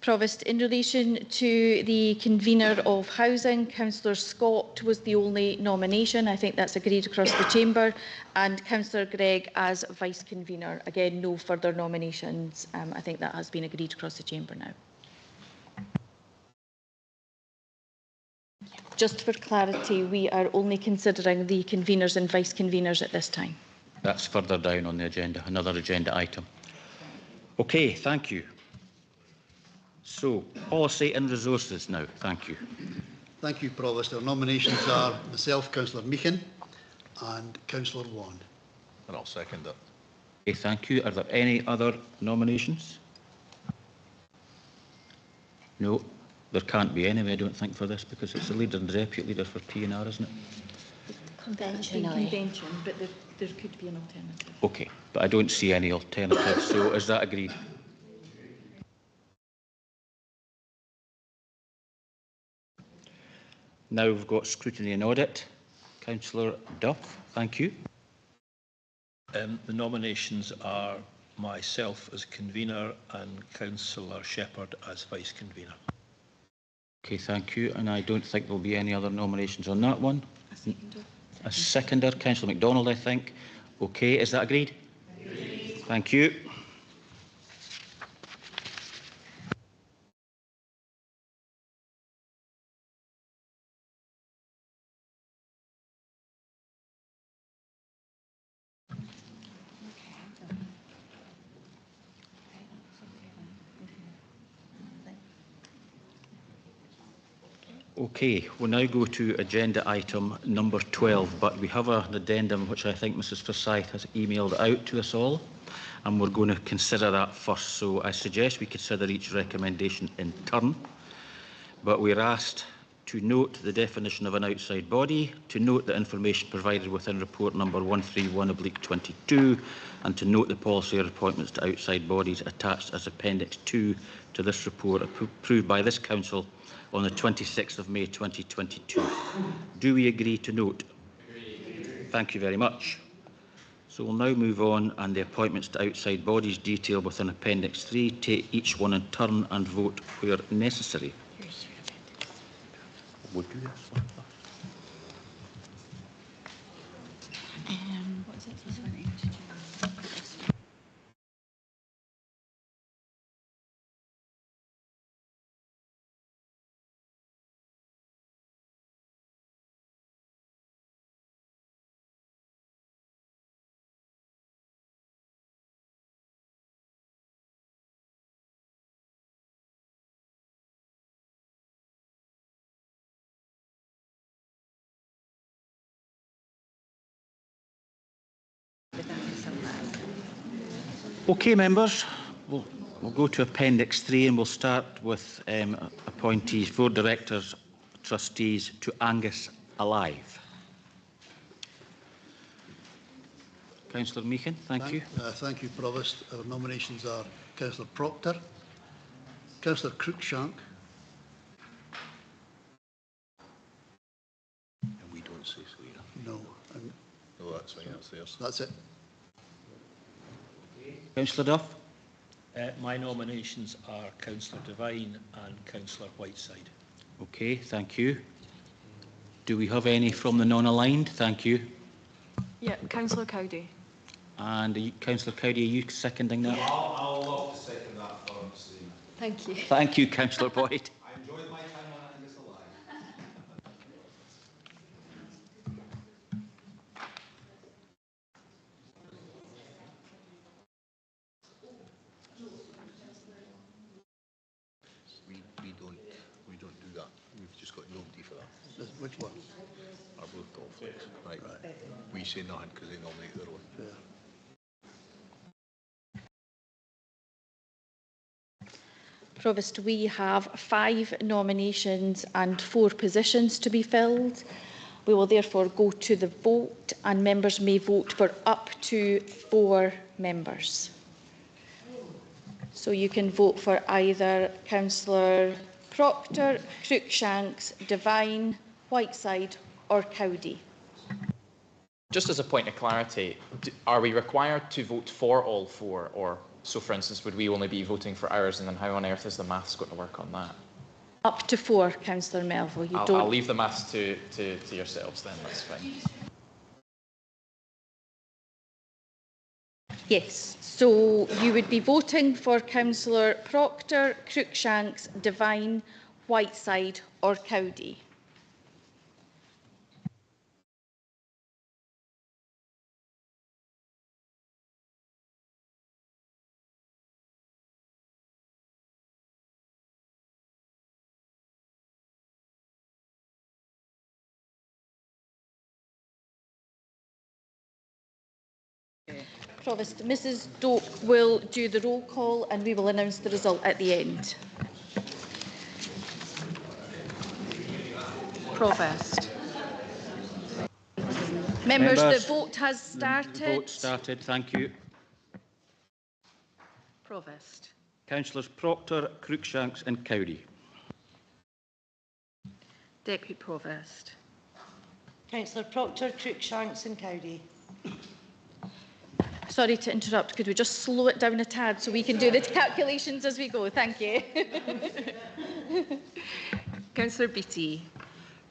Provost, in relation to the convener of housing, Councillor Scott was the only nomination. I think that's agreed across the chamber. And Councillor Gregg as vice convener. Again, no further nominations. I think that has been agreed across the chamber now. Just for clarity, we are only considering the conveners and vice conveners at this time. That's further down on the agenda, another agenda item. Okay, thank you. So, policy and resources now. Thank you. Thank you, Provost. Our nominations are myself, Councillor Meehan, and Councillor Wan. And I'll second it. Okay, thank you. Are there any other nominations? No, there can't be any, I don't think, for this, because it's the leader and the deputy leader for P&R, isn't it? Convention, but there could be an alternative. Okay, but I don't see any alternative, so is that agreed? Now we've got scrutiny and audit. Councillor Duff, thank you. The nominations are myself as convener and Councillor Shepherd as vice convener. Okay, thank you. And I don't think there'll be any other nominations on that one. A seconder, Councillor MacDonald, I think. Okay, is that agreed? Agreed. Thank you. Okay, we'll now go to agenda item number 12, but we have an addendum which I think Mrs Forsyth has emailed out to us all, and we're going to consider that first. So I suggest we consider each recommendation in turn, but we're asked to note the definition of an outside body, to note the information provided within report number 131/22, and to note the policy of appointments to outside bodies attached as Appendix 2 to this report approved by this Council on the 26th of May 2022. Do we agree to note? Agreed. Thank you very much. So we'll now move on, and the appointments to outside bodies detailed within Appendix 3. Take each one in turn and vote where necessary. We'll do this one first. What is it? This one, this one. Okay, members, we'll go to Appendix 3 and we'll start with appointees for directors, trustees to Angus alive. Councillor Meehan, thank you. Thank you, Provost. Our nominations are Councillor Proctor, Councillor Cruikshank. And we don't say so here. No. And no, that's fine, that's theirs. that's it. Councillor Duff. My nominations are Councillor Devine and Councillor Whiteside. Okay, thank you. Do we have any from the non-aligned? Thank you. Yeah, Councillor Cowdy. And Councillor Cowdy, are you seconding that? I'll love to second that for Steve. Thank you. Thank you, Councillor Boyd. I enjoyed my time on Angus alive. We don't do that. We've just got nobody for that. Which one? Our both conflicts. Right. We say nothing because they nominate their own. Provost, we have 5 nominations and 4 positions to be filled. We will therefore go to the vote, and members may vote for up to 4 members. So you can vote for either Councillor Proctor, Cruikshanks, Devine, Whiteside or Cowdy. Just as a point of clarity, are we required to vote for all four, or so, for instance, would we only be voting for ours, and then how on earth is the maths going to work on that? Up to 4, Councillor Melville. I'll leave the maths to yourselves then, that's fine. Yes, so you would be voting for Councillor Proctor, Cruikshanks, Devine, Whiteside or Cowdy. Provost, Mrs Doak will do the roll call and we will announce the result at the end. Provost. Members, the vote has started. The vote started, thank you. Provost. Councillors Proctor, Cruikshanks and Cowdy. Deputy Provost. Councillor Proctor, Cruikshanks and Cowdy. Sorry to interrupt. Could we just slow it down a tad so we can do the calculations as we go? Thank you. Councillor Beattie.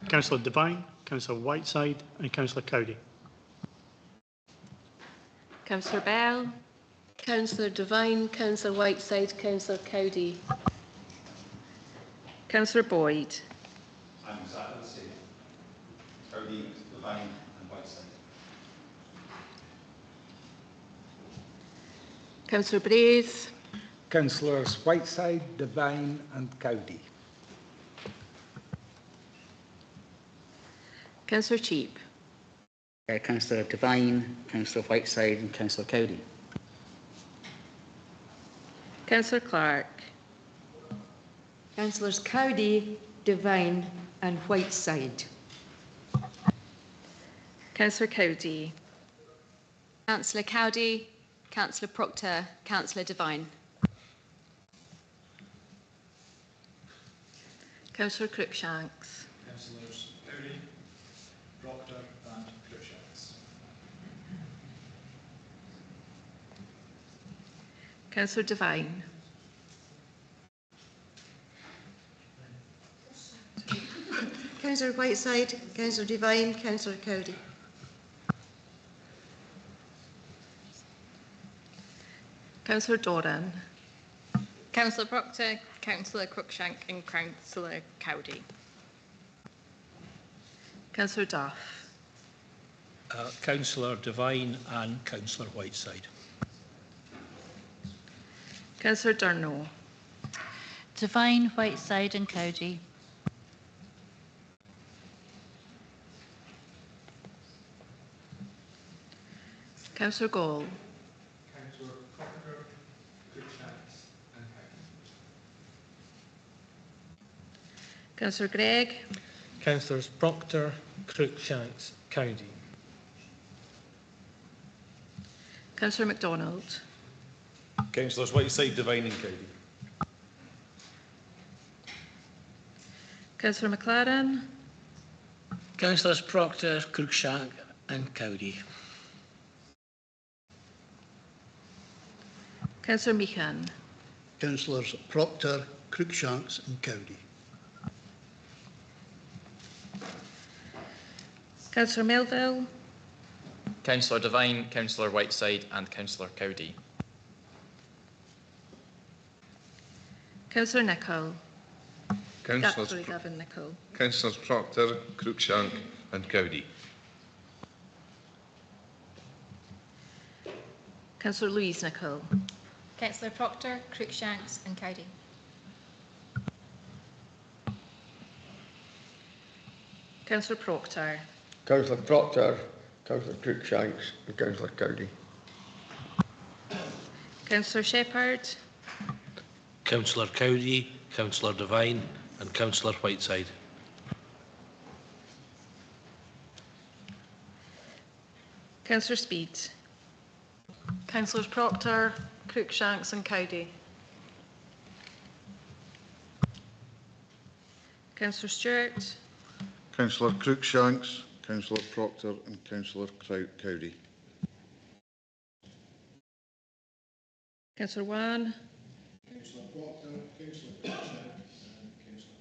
Councillor Devine, Councillor Whiteside and Councillor Cowdy. Councillor Bell. Councillor Devine, Councillor Whiteside, Councillor Cowdy. Councillor Boyd. I'm exactly the same. Cowdy, Devine and Whiteside. Councillor Braze. Councillors Whiteside, Devine and Cowdy. Councillor Cheap. Councillor Devine, Councillor Whiteside and Councillor Cowdy. Councillor Clark. Councillors Cowdy, Devine and Whiteside. Councillor Cowdy. Councillor Cowdy, Councillor Proctor, Councillor Devine. Councillor Cruikshanks. Councillors Cowdy, Proctor and Cruikshanks. Councillor Devine. Councillor Whiteside, Councillor Devine, Councillor Cowdy. Councillor Doran. Councillor Proctor, Councillor Cruikshank and Councillor Cowdy. Councillor Duff. Councillor Devine and Councillor Whiteside. Councillor Durno. Devine, Whiteside and Cowdy. Councillor Gall. Councillor Proctor, Cruikshanks and Cowdy. Councillor Gregg. Councillors Proctor, Cruikshanks, Cowdy. Councillor MacDonald. Councillors Whiteside, Devine and Cowdy. Councillor McLaren. Councillors Proctor, Cruikshank and Cowdy. Councillor Meehan. Councillors Proctor, Cruikshanks and Cowdy. Councillor Melville. Councillor Devine, Councillor Whiteside and Councillor Cowdy. Councillor Nicholl. Councillors Gavin Nicholl. Councillors Proctor, Cruikshank and Cowdy. Councillor Louise Nicholl. Councillor Proctor, Cruikshanks and Cowdy. Councillor Proctor. Councillor Proctor, Councillor Cruikshanks and Councillor Cowdy. Councillor Shepherd. Councillor Cowdy, Councillor Devine and Councillor Whiteside. Councillor Speed. Councillors Proctor, Cruikshanks and Cowdy. Councillor Stewart. Councillor Cruikshanks, Councillor Proctor and Councillor Cowdy. Councillor Wan. Councillor Proctor, Councillor Cruikshank and Councillor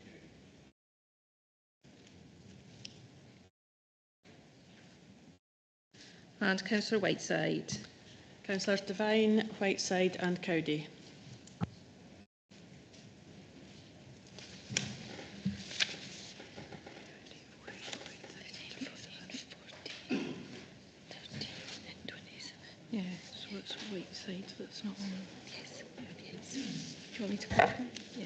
Cowdy. And Councillor Whiteside. Councillors Devine, Whiteside and Cowdy. Yeah, so it's Whiteside that's not on. Yes. Do you want me to click on? Yeah.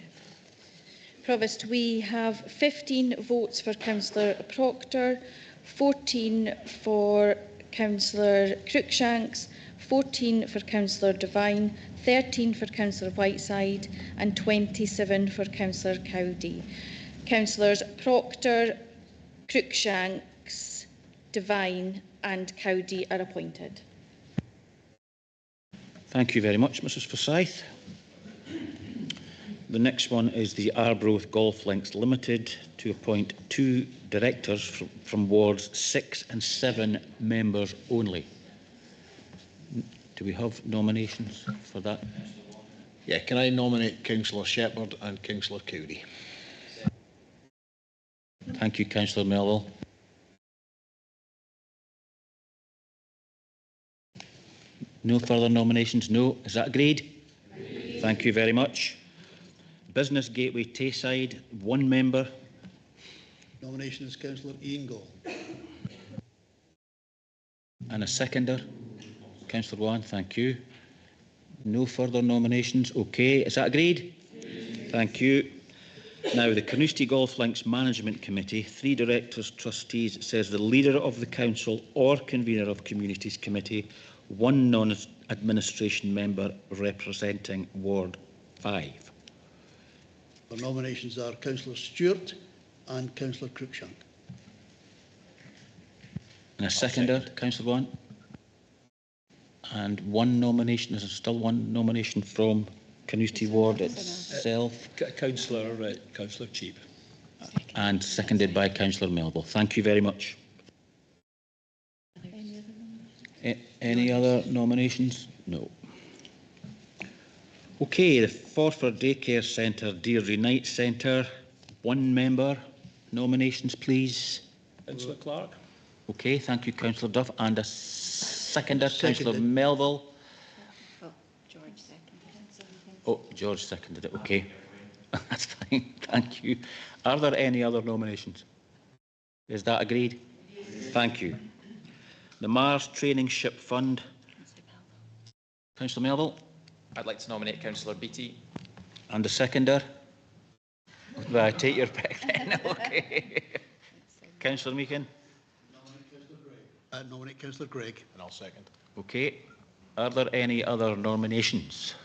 Provost, we have 15 votes for Councillor Proctor, 14 for Councillor Cruikshanks, 14 for Councillor Devine, 13 for Councillor Whiteside and 27 for Councillor Cowdy. Councillors Proctor, Cruikshanks, Devine and Cowdy are appointed. Thank you very much, Mrs Forsyth. The next one is the Arbroath Golf Links Limited to appoint 2 directors from wards 6 and 7 members only. Do we have nominations for that? Yeah, can I nominate Councillor Shepherd and Councillor Cowdy? Thank you, Councillor Melville. No further nominations? No. Is that agreed? Agreed. Thank you very much. Business Gateway Tayside, 1 member. Nomination is Councillor Gall. And a seconder. Councillor Wan, thank you. No further nominations? Okay. Is that agreed? Agreed. Thank you. Now, the Carnoustie Golf Links Management Committee, 3 directors, trustees, says the leader of the council or convener of Communities Committee, 1 non-administration member representing Ward 5. The nominations are Councillor Stewart and Councillor Cruikshank. And a seconder, Councillor Wan. And 1 nomination, is there still 1 nomination from Carnoustie Ward itself? Councillor Cheap. And seconded by Councillor Melville. Thank you very much. Any other nominations? No. Okay, the Forfar Daycare Centre, Deirdre Night Centre, 1 member. Nominations, please. Councillor Clark. Okay, thank you, Councillor Duff. And a seconder, Councillor Melville. Oh, George seconded. Oh, George seconded it. Okay. That's fine. Thank you. Are there any other nominations? Is that agreed? Thank you. The Mars Training Ship Fund. Councillor Melville. I'd like to nominate Councillor Beattie. And the seconder? Will I take your pick then? Okay. Councillor Meakin. Nominate Councillor Gregg. And I'll second. Okay. Are there any other nominations?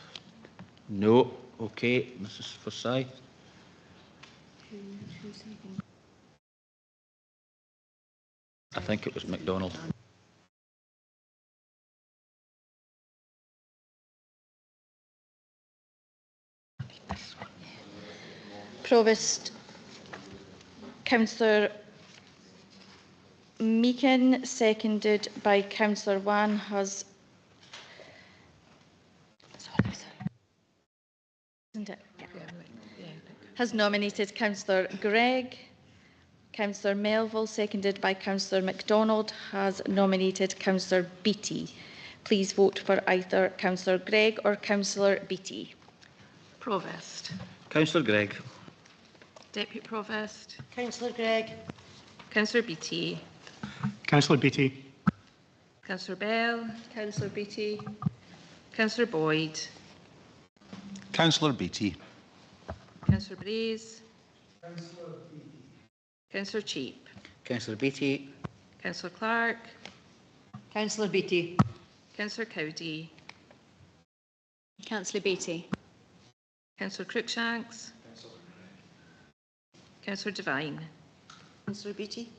No. Okay. Mrs Forsyth. I think it was MacDonald. Provost, Councillor Meakin, seconded by Councillor Wan, has nominated Councillor Gregg. Councillor Melville, seconded by Councillor MacDonald, has nominated Councillor Beattie. Please vote for either Councillor Gregg or Councillor Beattie. Provost. Councillor Gregg. Deputy Provost. Councillor Gregg. Councillor Beattie. Councillor Beattie. Councillor Bell. Councillor Beattie. Councillor Boyd. Councillor Beattie. Councillor Braze. Councillor Cheap. Councillor Beattie. Councillor Clark. Councillor Beattie. Councillor Cowdy. Councillor Beattie. Councillor Cruikshanks. Councillor Devine. Councillor Beattie.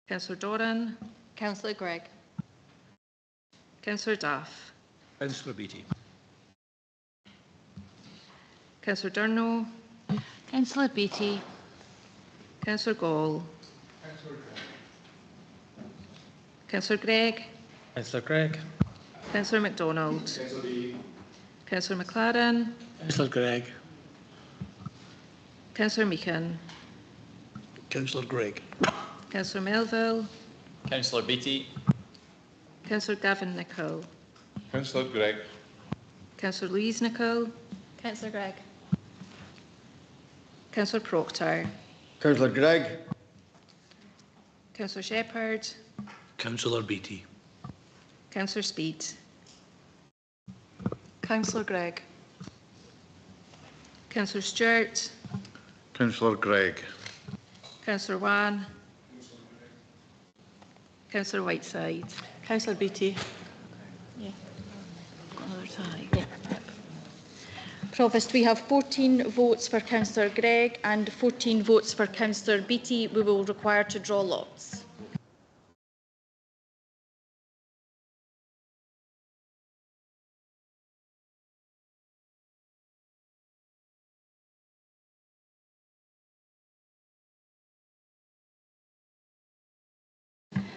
Councillor Doran. Councillor Gregg. Councillor Duff. Councillor Beattie. Councillor Durno. Councillor Beattie. Councillor Gall. Councillor Gregg. Councillor Gregg. Councillor MacDonald. Councillor McLaren. Councillor Gregg. Councillor Meehan. Councillor Gregg. Councillor Melville. Councillor Beattie. Councillor Gavin Nicholl. Councillor Gregg. Councillor Louise Nicholl. Councillor Gregg. Councillor Proctor. Councillor Gregg. Councillor Shepherd. Councillor Beattie. Councillor Speed. Councillor Gregg. Councillor Stewart. Councillor Gregg. Councillor Wan. Councillor Whiteside. Councillor Beattie. Yeah. Got another tie. Yeah. Provost, we have 14 votes for Councillor Gregg and 14 votes for Councillor Beattie. We will require to draw lots.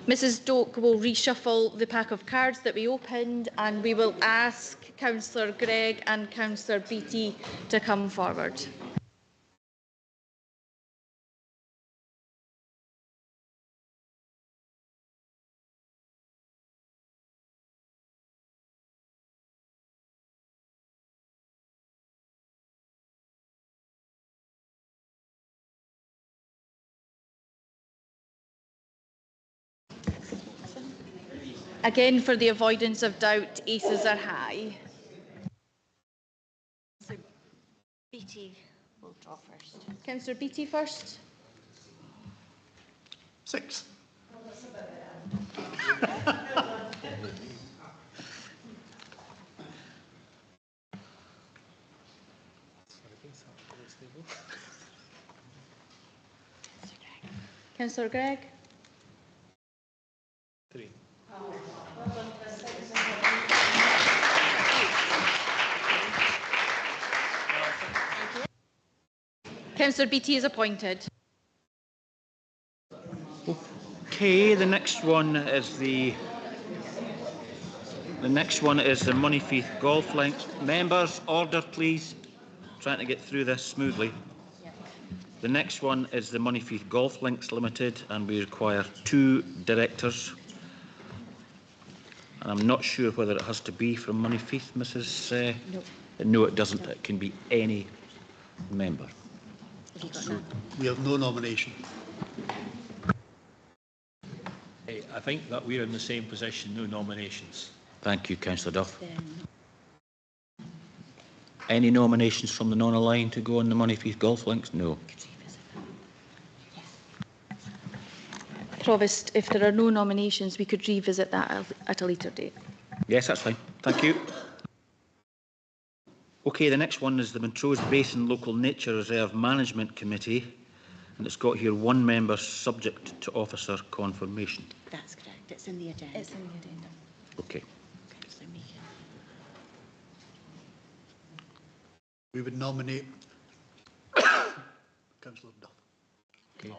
Mrs Doak will reshuffle the pack of cards that we opened, and we will ask Councillor Gregg and Councillor Beattie to come forward. Again, for the avoidance of doubt, aces are high. So Beattie will draw first. Councillor Beattie first. 6. Councillor Gregg. 3. Councillor Beattie is appointed. Okay, the next one is the Moneyfeith Golf Links. Members, order please. Trying to get through this smoothly. The next one is the Moneyfeith Golf Links Limited, and we require 2 directors. And I'm not sure whether it has to be from Moneyfeith, Mrs. No. No, it doesn't. It can be any member. We have no nomination. I think that we're in the same position, no nominations. Thank you, Councillor Duff. Any nominations from the non-aligned to go on the Moneyfeith Golf Links? No. Provost, if there are no nominations, we could revisit that at a later date. Yes, that's fine. Thank you. Okay, the next one is the Montrose Basin Local Nature Reserve Management Committee, and it's got here 1 member subject to officer confirmation. That's correct. It's in the agenda. It's in the agenda. Okay. We would nominate Councillor Duff. Okay.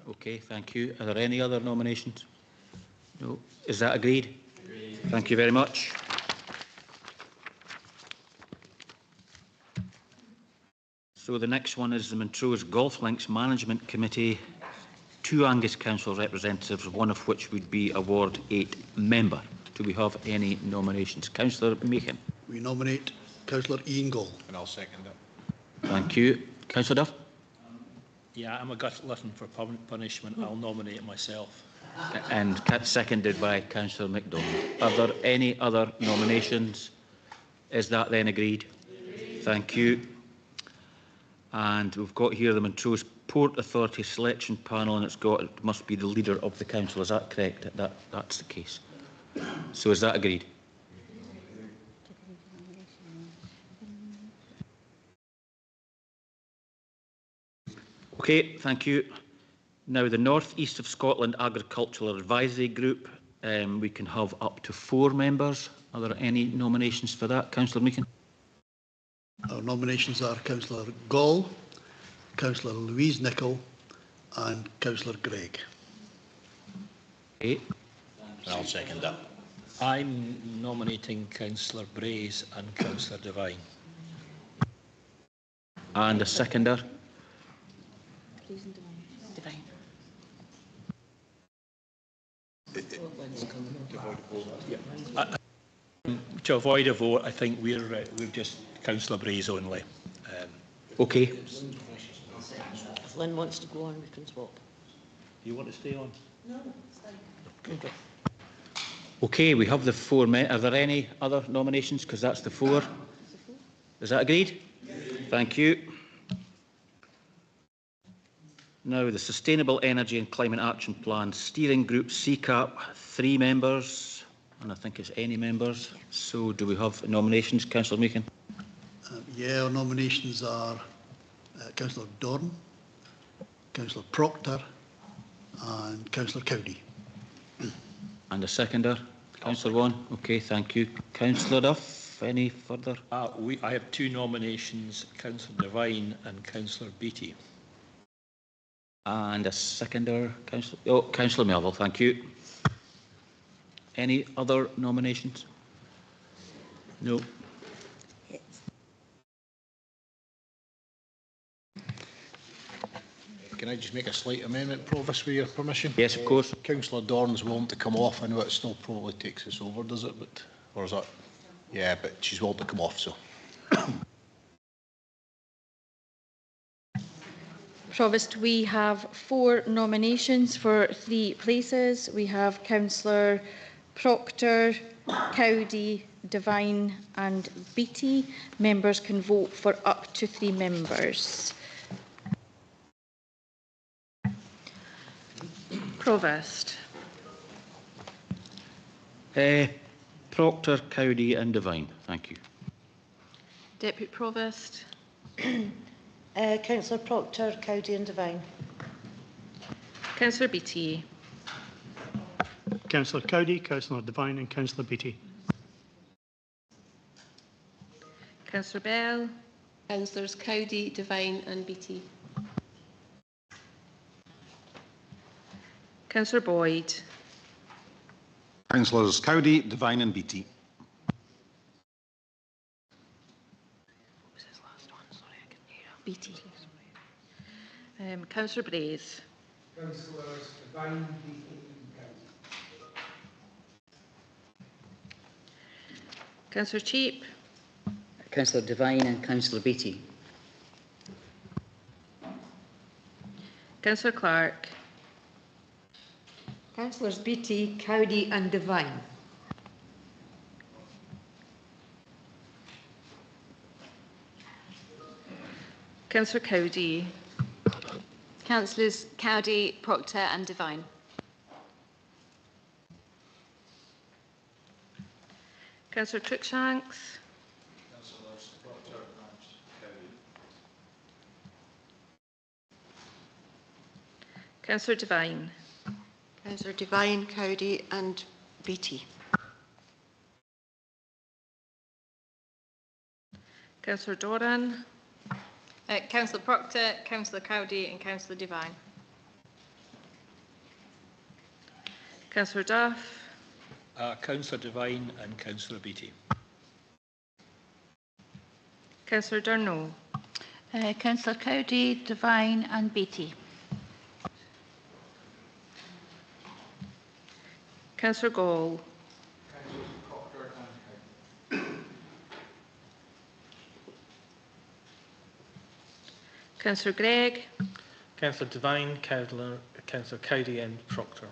Okay, thank you. Are there any other nominations? No. Is that agreed? Agreed. Thank you very much. So the next one is the Montrose Golf Links Management Committee. 2 Angus Council representatives, one of which would be a Ward 8 member. Do we have any nominations? Councillor Meehan. We nominate Councillor Ian Gall. And I'll second it. Thank you. Councillor Duff. Yeah, I'm a glutton for punishment. I'll nominate myself. And seconded by Councillor MacDonald. Are there any other nominations? Is that then agreed? Thank you. And we've got here the Montrose Port Authority Selection Panel, and it must be the leader of the council. Is that correct? That's the case. So is that agreed? Okay, thank you. Now, the North East of Scotland Agricultural Advisory Group, we can have up to 4 members. Are there any nominations for that? Councillor Meehan. Our nominations are Councillor Gall, Councillor Louise Nicholl and Councillor Gregg. Okay, And I'll second that. I'm nominating Councillor Brays and Councillor Devine. And a seconder. Divine. To avoid a vote, I think we've just Councillor Brays only. Okay. If Lynn wants to go on, we can swap. You want to stay on? No, it's fine. Okay. Okay, we have the 4 men. Are there any other nominations? Because that's the 4. Is that agreed? Thank you. Now, the Sustainable Energy and Climate Action Plan Steering Group, CCAP, 3 members, and I think it's any members. So do we have nominations? Councillor Meekin? Yeah, our nominations are Councillor Dorn, Councillor Proctor and Councillor Cowdy. And a seconder? Councillor Vaughan? Okay, thank you. Councillor Duff, any further? I have 2 nominations, Councillor Devine and Councillor Beattie. And a seconder? Councillor Melville, thank you. Any other nominations? No. Can I just make a slight amendment, Provost, with your permission? Yes, of course. Councillor Dorn's willing to come off. I know it still probably takes us over, does it? But, or is that? Yeah, but she's willing to come off, so. Provost, we have 4 nominations for 3 places. We have Councillor Proctor, Cowdy, Devine and Beattie. Members can vote for up to 3 members. Provost. Proctor, Cowdy and Devine. Thank you. Deputy Provost. Councillor Proctor, Cowdy and Devine. Councillor Beattie. Councillor Cowdy, Councillor Devine and Councillor Beattie. Councillor Bell. Councillors Cowdy, Devine and Beattie. Councillor Boyd. Councillors Cowdy, Devine and Beattie. Beattie. Councillor Brays. Councillors Devine, Beattie and Cowdy. Councillor Cheap. Councillor Devine and Councillor Beattie. Councillor Clark. Councillors Beattie, Cowdy and Devine. Councillor Cowdy. Councillors Cowdy, Proctor and Devine. Councillor Cruikshanks. Councillors Proctor and Cowdy. Councillor Devine. Councillor Devine, Cowdy and Beattie. Councillor Doran. Councillor Proctor, Councillor Cowdy and Councillor Devine. Councillor Duff. Councillor Devine and Councillor Beattie. Councillor Durno. Councillor Cowdy, Devine and Beattie. Councillor Gall. Councillor Gregg. Councillor Devine, Councillor Cowdy and Proctor.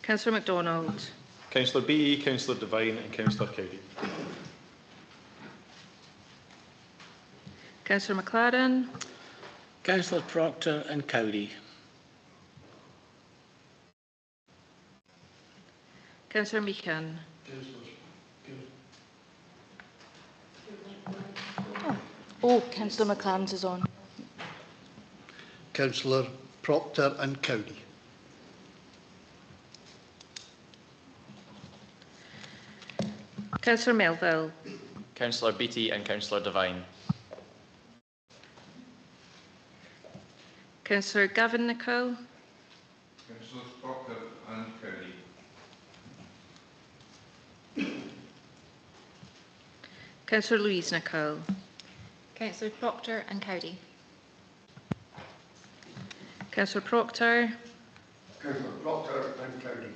Councillor MacDonald. Councillor Beattie, Councillor Devine and Councillor Cowdy. Councillor McLaren. Councillor Proctor and Cowdy. Councillor Meehan. Oh, Councillor McLaren's is on. Councillor Proctor and Cowdy. Councillor Melville. Councillor Beattie and Councillor Devine. Councillor Gavin Nicol. Councillors Proctor and Cowdy. Councillor Louise Nicol. Councillor Proctor and Cowdy. Councillor Proctor. Councillor Proctor and Cowdy.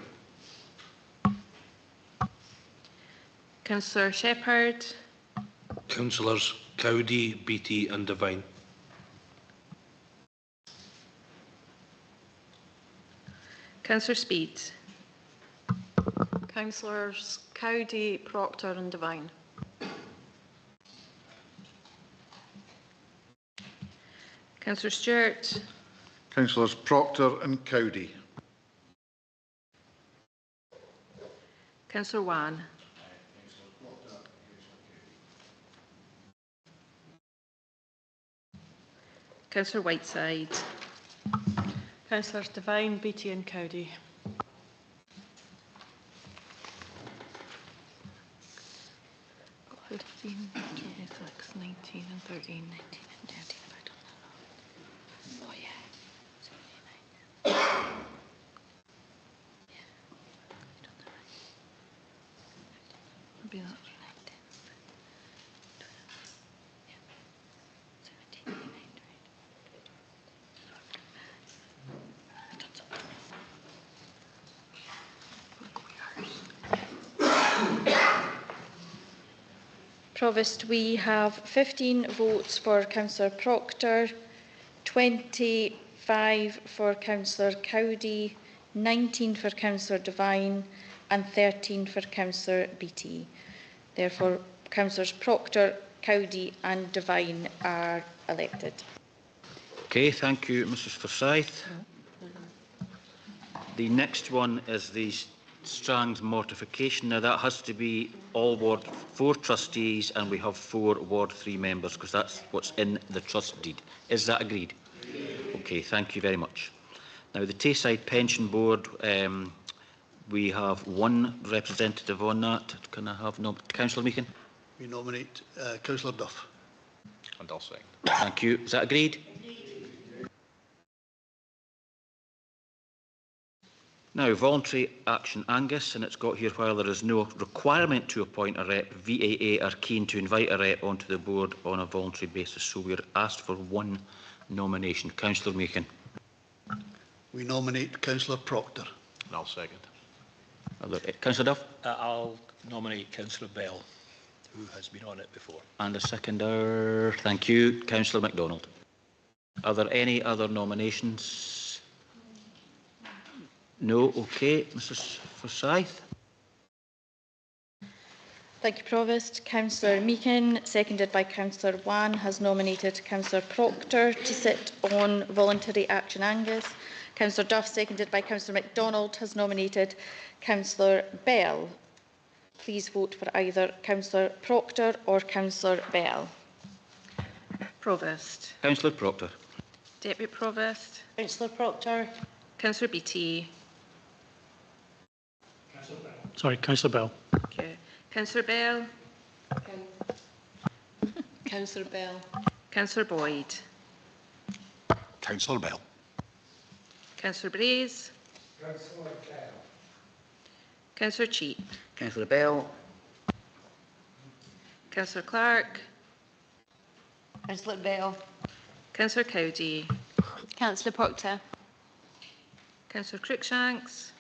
Councillor Shepherd. Councillors Cowdy, Beattie and Devine. Councillor Speed. Councillors Cowdy, Proctor and Devine. Councillor Stewart. Councillors Proctor and Cowdy. Councillor Wan. Councillor Whiteside. Councillors Devine, Beattie and Cowdy. Got 15, 26, 19 and 13, 19 and 20. Oh yeah. 79. Maybe that's right. Provost, we have 15 votes for Councillor Proctor, 25 for Councillor Cowdy, 19 for Councillor Devine and 13 for Councillor Beattie. Therefore, Councillors Proctor, Cowdy and Devine are elected. Okay, thank you, Mrs Forsyth. The next one is the Strang's mortification. Now that has to be all Ward 4 trustees and we have 4 Ward 3 members because that's what's in the trust deed. Is that agreed? Okay, thank you very much. Now the Tayside Pension Board, we have 1 representative on that. Can I have Councillor Meekin? We nominate Councillor Duff. And I'll second. Thank you. Is that agreed? Now, voluntary action Angus, and it's got here while there is no requirement to appoint a rep, VAA are keen to invite a rep onto the board on a voluntary basis. So we're asked for 1 nomination. Councillor Meekin. We nominate Councillor Proctor. And I'll second. Councillor Duff? I'll nominate Councillor Bell, who has been on it before. And a seconder. Thank you. Councillor MacDonald. Are there any other nominations? No. Okay. Mrs Forsyth. Thank you, Provost. Councillor Meekin, seconded by Councillor Wan, has nominated Councillor Proctor to sit on voluntary action Angus. Councillor Duff, seconded by Councillor MacDonald, has nominated Councillor Bell. Please vote for either Councillor Proctor or Councillor Bell. Provost. Councillor Proctor. Deputy Provost. Councillor Proctor. Councillor Beattie. Sorry, Councillor Bell. Okay. Councillor Bell. Councillor Bell. Councillor Boyd. Councillor Bell. Councillor Braze. Councillor Bell. Councillor Cheap. Councillor Bell. Councillor Clark. Councillor Bell. Councillor Cowdy. Councillor Proctor. Councillor Cruikshanks.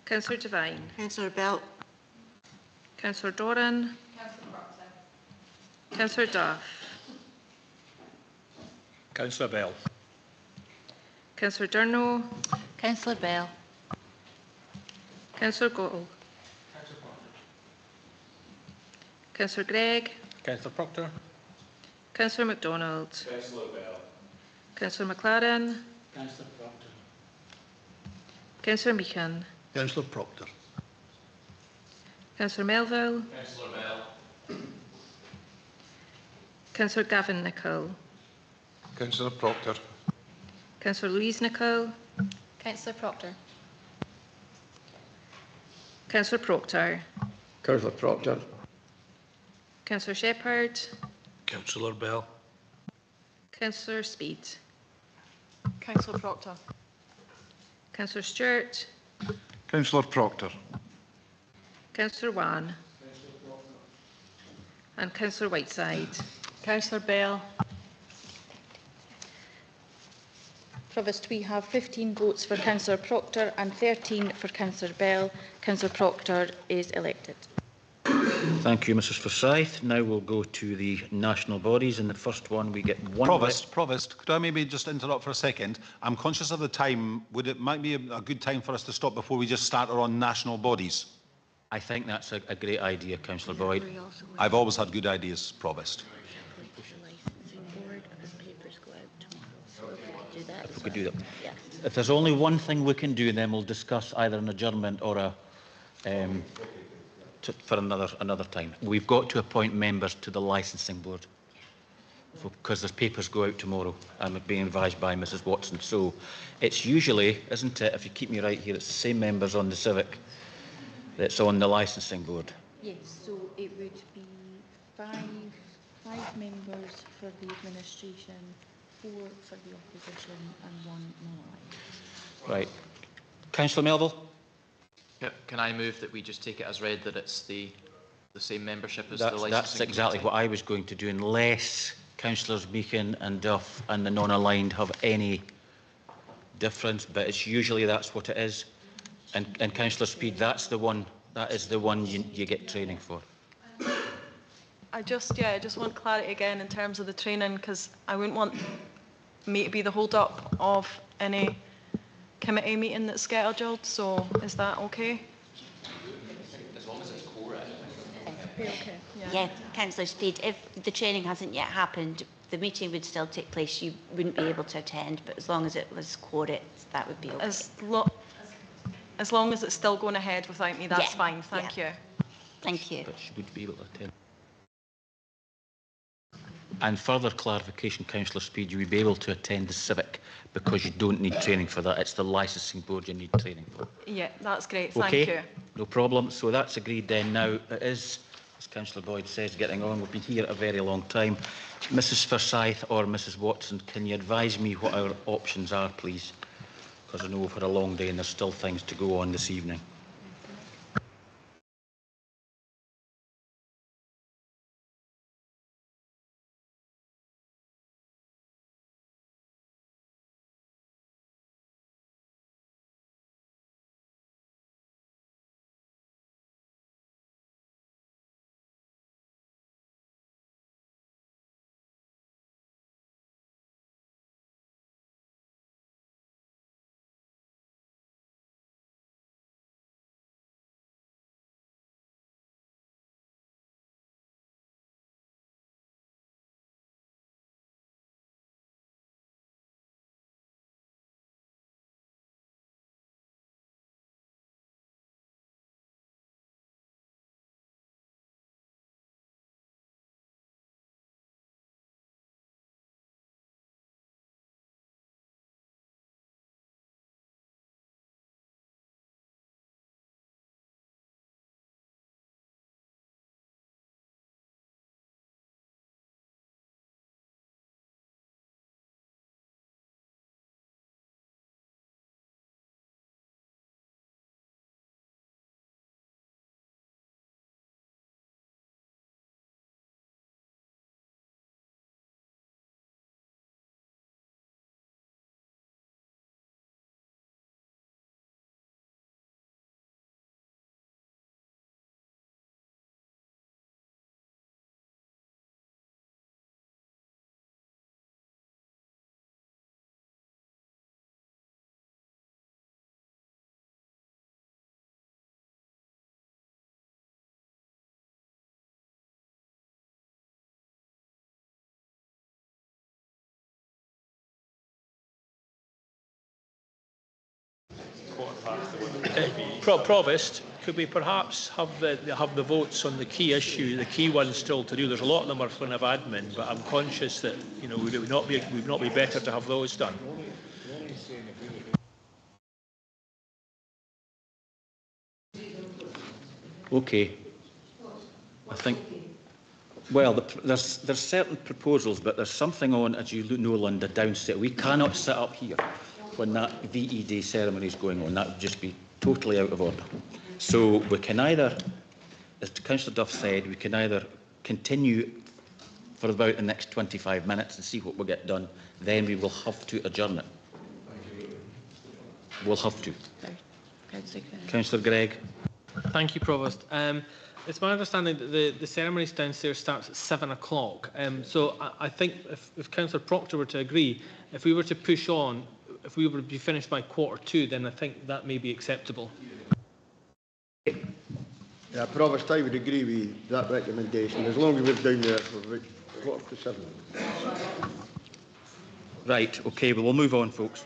Councillor Devine. Councillor Bell. Councillor Doran. Councillor Duff. Councillor Bell. Councillor Durno. Councillor Bell. Councillor Gold. Councillor Gregg. Councillor Proctor. Councillor MacDonald. Councillor Bell. Councillor McLaren. Councillor Proctor. Councillor Meekin. Councillor Proctor. Councillor Melville. Councillor Bell. Councillor Gavin Nicol. Councillor Proctor. Councillor Louise Nicol. Councillor Proctor. Councillor Proctor. Councillor Proctor. Councillor Shepherd. Councillor Bell. Councillor Speed. Councillor Proctor. Councillor Stewart. Councillor Proctor. Councillor Wan. And Councillor Whiteside. Councillor Bell. Provost, we have 15 votes for Councillor Proctor and 13 for Councillor Bell. Councillor Proctor is elected. Thank you, Mrs Forsyth. Now we'll go to the national bodies. In the first one, we get one... Provost, could I maybe just interrupt for a second? I'm conscious of the time. Might be a good time for us to stop before we just start our on national bodies? I think that's a great idea, Councillor Boyd. I've always had good ideas, Provost. If we could do that. If there's only one thing we can do, then we'll discuss either an adjournment or a for another time. We've got to appoint members to the licensing board because the papers go out tomorrow. I'm being advised by Mrs Watson. So it's usually, isn't it, if you keep me right here, it's the same members on the civic that's on the licensing board. Yes, so it would be five members for the administration, 4 for the opposition and 1 non-aligned. Right. Councillor Melville? Can I move that we just take it as read that it's the same membership as the licensing? That's exactly what I was going to do, unless Councillors Meakin and Duff and the non-aligned have any difference, but it's usually that's what it is. And Councillor Speed, that is the one you get training for. I just want clarity again in terms of the training, because I wouldn't want me to be the hold up of any committee meeting that's scheduled. So is that okay? As long as it's core. Okay. Yeah, Councillor Speed, if the training hasn't yet happened, the meeting would still take place. You wouldn't be able to attend, but as long as it was core, that would be okay. As long as it's still going ahead without me, that's fine. Thank you. Thank you. But she would be able to attend. And further clarification, Councillor Speed, you would be able to attend the civic because you don't need training for that. It's the licensing board you need training for. Yeah, that's great. Okay, Thank you. No problem. So that's agreed then. Now it is, as Councillor Boyd says, getting on. We've been here a very long time. Mrs Forsyth or Mrs Watson, can you advise me what our options are, please? Because I know we've had a long day and there's still things to go on this evening. Provost, could we perhaps have the votes on the key issue, the key ones still to do? There's a lot of them are kind of admin, but I'm conscious that would it not be better to have those done? Okay. I Well, there's certain proposals, but there's something on, as you know, Linda, downstairs. We cannot sit up here when that VE Day ceremony is going on. That would just be totally out of order. So we can either, as Councillor Duff said, we can either continue for about the next 25 minutes and see what we get done. Then we will have to adjourn it. We'll have to. Councillor Gregg. Thank you, Provost. It's my understanding that the ceremony downstairs starts at 7 o'clock. So I think if Councillor Proctor were to agree, if we were to push on, if we were to be finished by 1:45, then I think that may be acceptable. Yeah, Provost, I would agree with that recommendation, as long as we're down there for about 7:15. Right, okay, well, we'll move on, folks.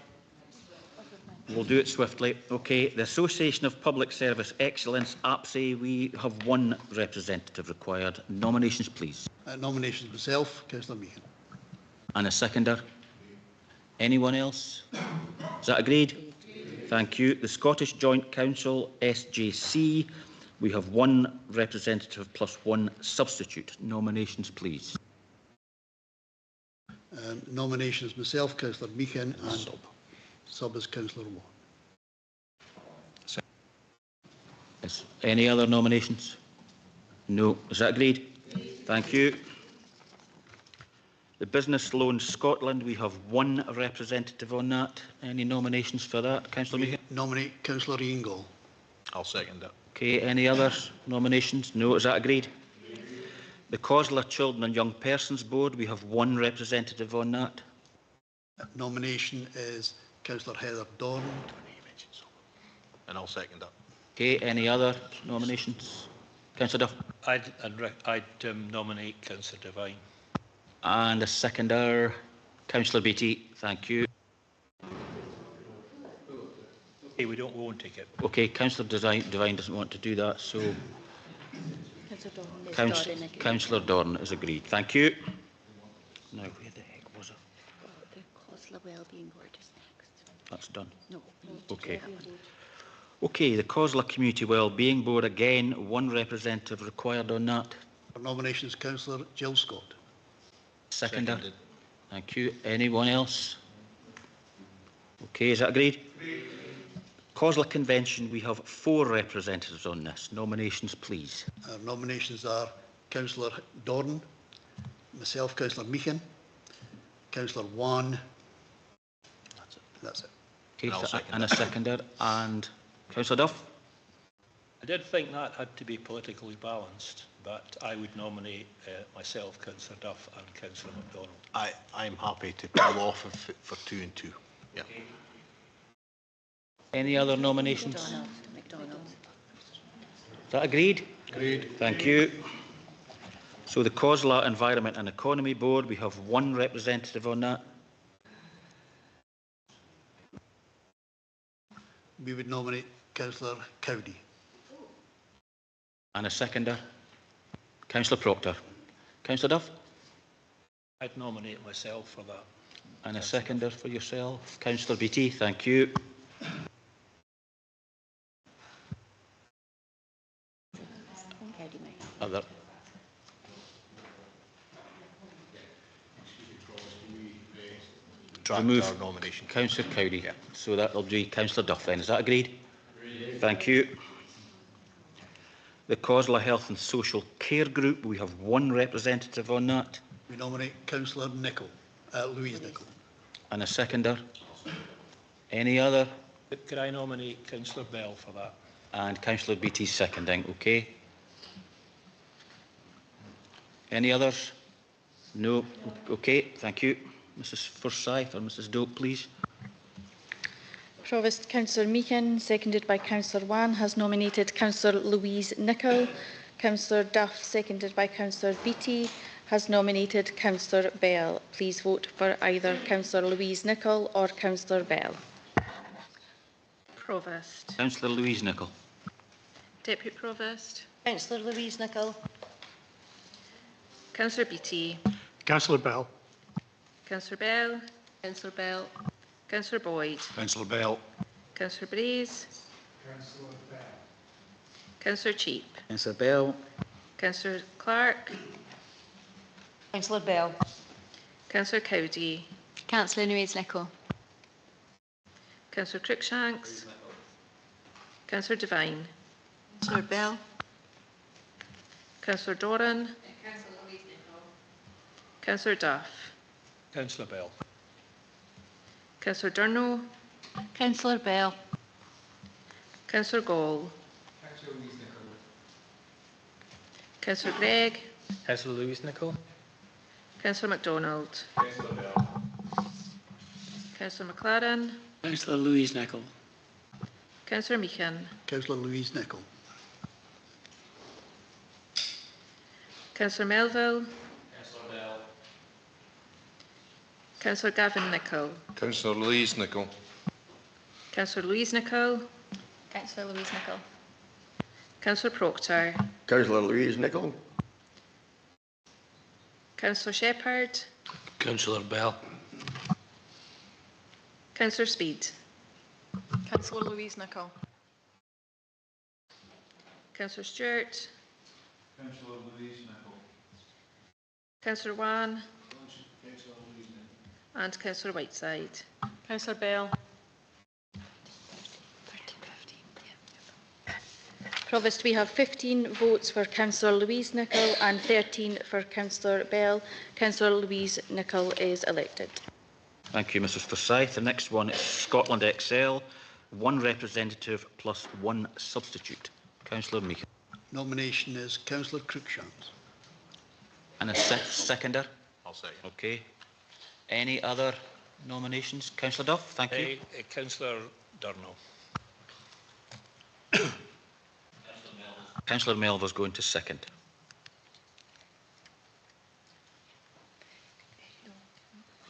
We'll do it swiftly. Okay, the Association of Public Service Excellence, APSE, we have one representative required. Nominations, please. Nominations myself, Councillor Meehan. And a seconder. Anyone else? Is that agreed? Thank you. The Scottish Joint Council, SJC, we have one representative plus one substitute. Nominations, please. Nominations myself, Councillor Meehan, and sub is Councillor Watt. Any other nominations? No. Is that agreed? Thank you. The Business Loan Scotland, we have one representative on that. Any nominations for that? Councillor Meehan? Nominate Councillor Ian Gall. I'll second that. Okay, any other nominations? No. Is that agreed? The COSLA Children and Young Persons Board, we have one representative on that. Nomination is Councillor Heather Dorn. And I'll second that. Okay, any other nominations? Councillor Duff? I'd nominate Councillor Devine. And a seconder, Councillor Beattie. Thank you. Okay, we won't take it. Okay, Councillor Devine doesn't want to do that, so Councillor Dorn is agreed. Thank you. Now, where the heck was it? The COSLA Wellbeing Board is next. That's done. No. Okay. Okay, the COSLA Community Wellbeing Board, again, one representative required on that. Nominations, Councillor Jill Scott. Seconder. Thank you. Anyone else? Okay, is that agreed? Agreed. COSLA Convention, we have four representatives on this. Nominations, please. Our nominations are Councillor Dorn, myself, Councillor Meehan, Councillor Wan. That's it. Okay, and a seconder. And Councillor Duff? I did think that had to be politically balanced, but I would nominate myself, Councillor Duff, and Councillor MacDonald. I'm happy to pull off for 2 and 2. Yeah. Any other nominations? MacDonald. Is that agreed? Agreed. Thank you. So the COSLA Environment and Economy Board, we have one representative on that. We would nominate Councillor Cowdy. And a seconder, Councillor Proctor. Councillor Duff? I'd nominate myself for that. And a seconder for yourself. Councillor Beattie, thank you. Other. Remove our nomination. Councillor Cowdy. Yeah. So that will be Councillor Duff then. Is that agreed? Agreed. Thank you. The COSLA Health and Social Care Group, we have one representative on that. We nominate Councillor Louise Nicholl. And a seconder. Any other? Could I nominate Councillor Bell for that? And Councillor Beattie seconding, okay. Any others? No. Okay, thank you. Mrs Forsyth or Mrs Dope, please. Provost, Councillor Meehan, seconded by Councillor Wan, has nominated Councillor Louise Nicholl. Councillor Duff, seconded by Councillor Beattie, has nominated Councillor Bell. Please vote for either Councillor Louise Nicholl or Councillor Bell. Provost. Councillor Louise Nicholl. Deputy Provost. Councillor Louise Nicholl. Councillor Beattie. Councillor Bell. Councillor Bell. Councillor Bell. Councillor Boyd. Councillor Bell. Councillor Braze. Councillor Bell. Councillor Cheap. Councillor Bell. Councillor Clark. Councillor Bell. Councillor Cowdy. Councillor Louise-Nicholl. Councillor Cruikshanks. Councillor Devine. Councillor Bell. Councillor Doran. Councillor Duff. Councillor Bell. Councillor Durno. Councillor Bell. Councillor Gall. Councillor Gregg. Councillor Louise-Nicholl. Councillor MacDonald. Councillor McLaren. Councillor Louise-Nicholl. Councillor Meehan. Councillor Louise-Nicholl. Councillor Melville. Councillor Gavin Nicholl. Councillor Louise-Nicholl. Councillor Louise-Nicholl. Councillor Louise-Nicholl. Councillor Proctor. Councillor Louise-Nicholl. Councillor Shepherd. Councillor Bell. Councillor Speed. Councillor Louise-Nicholl. Councillor Stewart. Councillor Louise-Nicholl. Councillor Wan. And Councillor Whiteside. Councillor Bell. Provost, we have 15 votes for Councillor Louise-Nicholl and 13 for Councillor Bell. Councillor Louise-Nicholl is elected. Thank you, Mrs Forsyth. The next one is Scotland XL, 1 representative plus 1 substitute. Councillor Meehan. Nomination is Councillor Cruikshanks. And a seconder? I'll second. Okay. Any other nominations? Councillor Duff, thank you. Councillor Durno. Councillor Melva's going to second.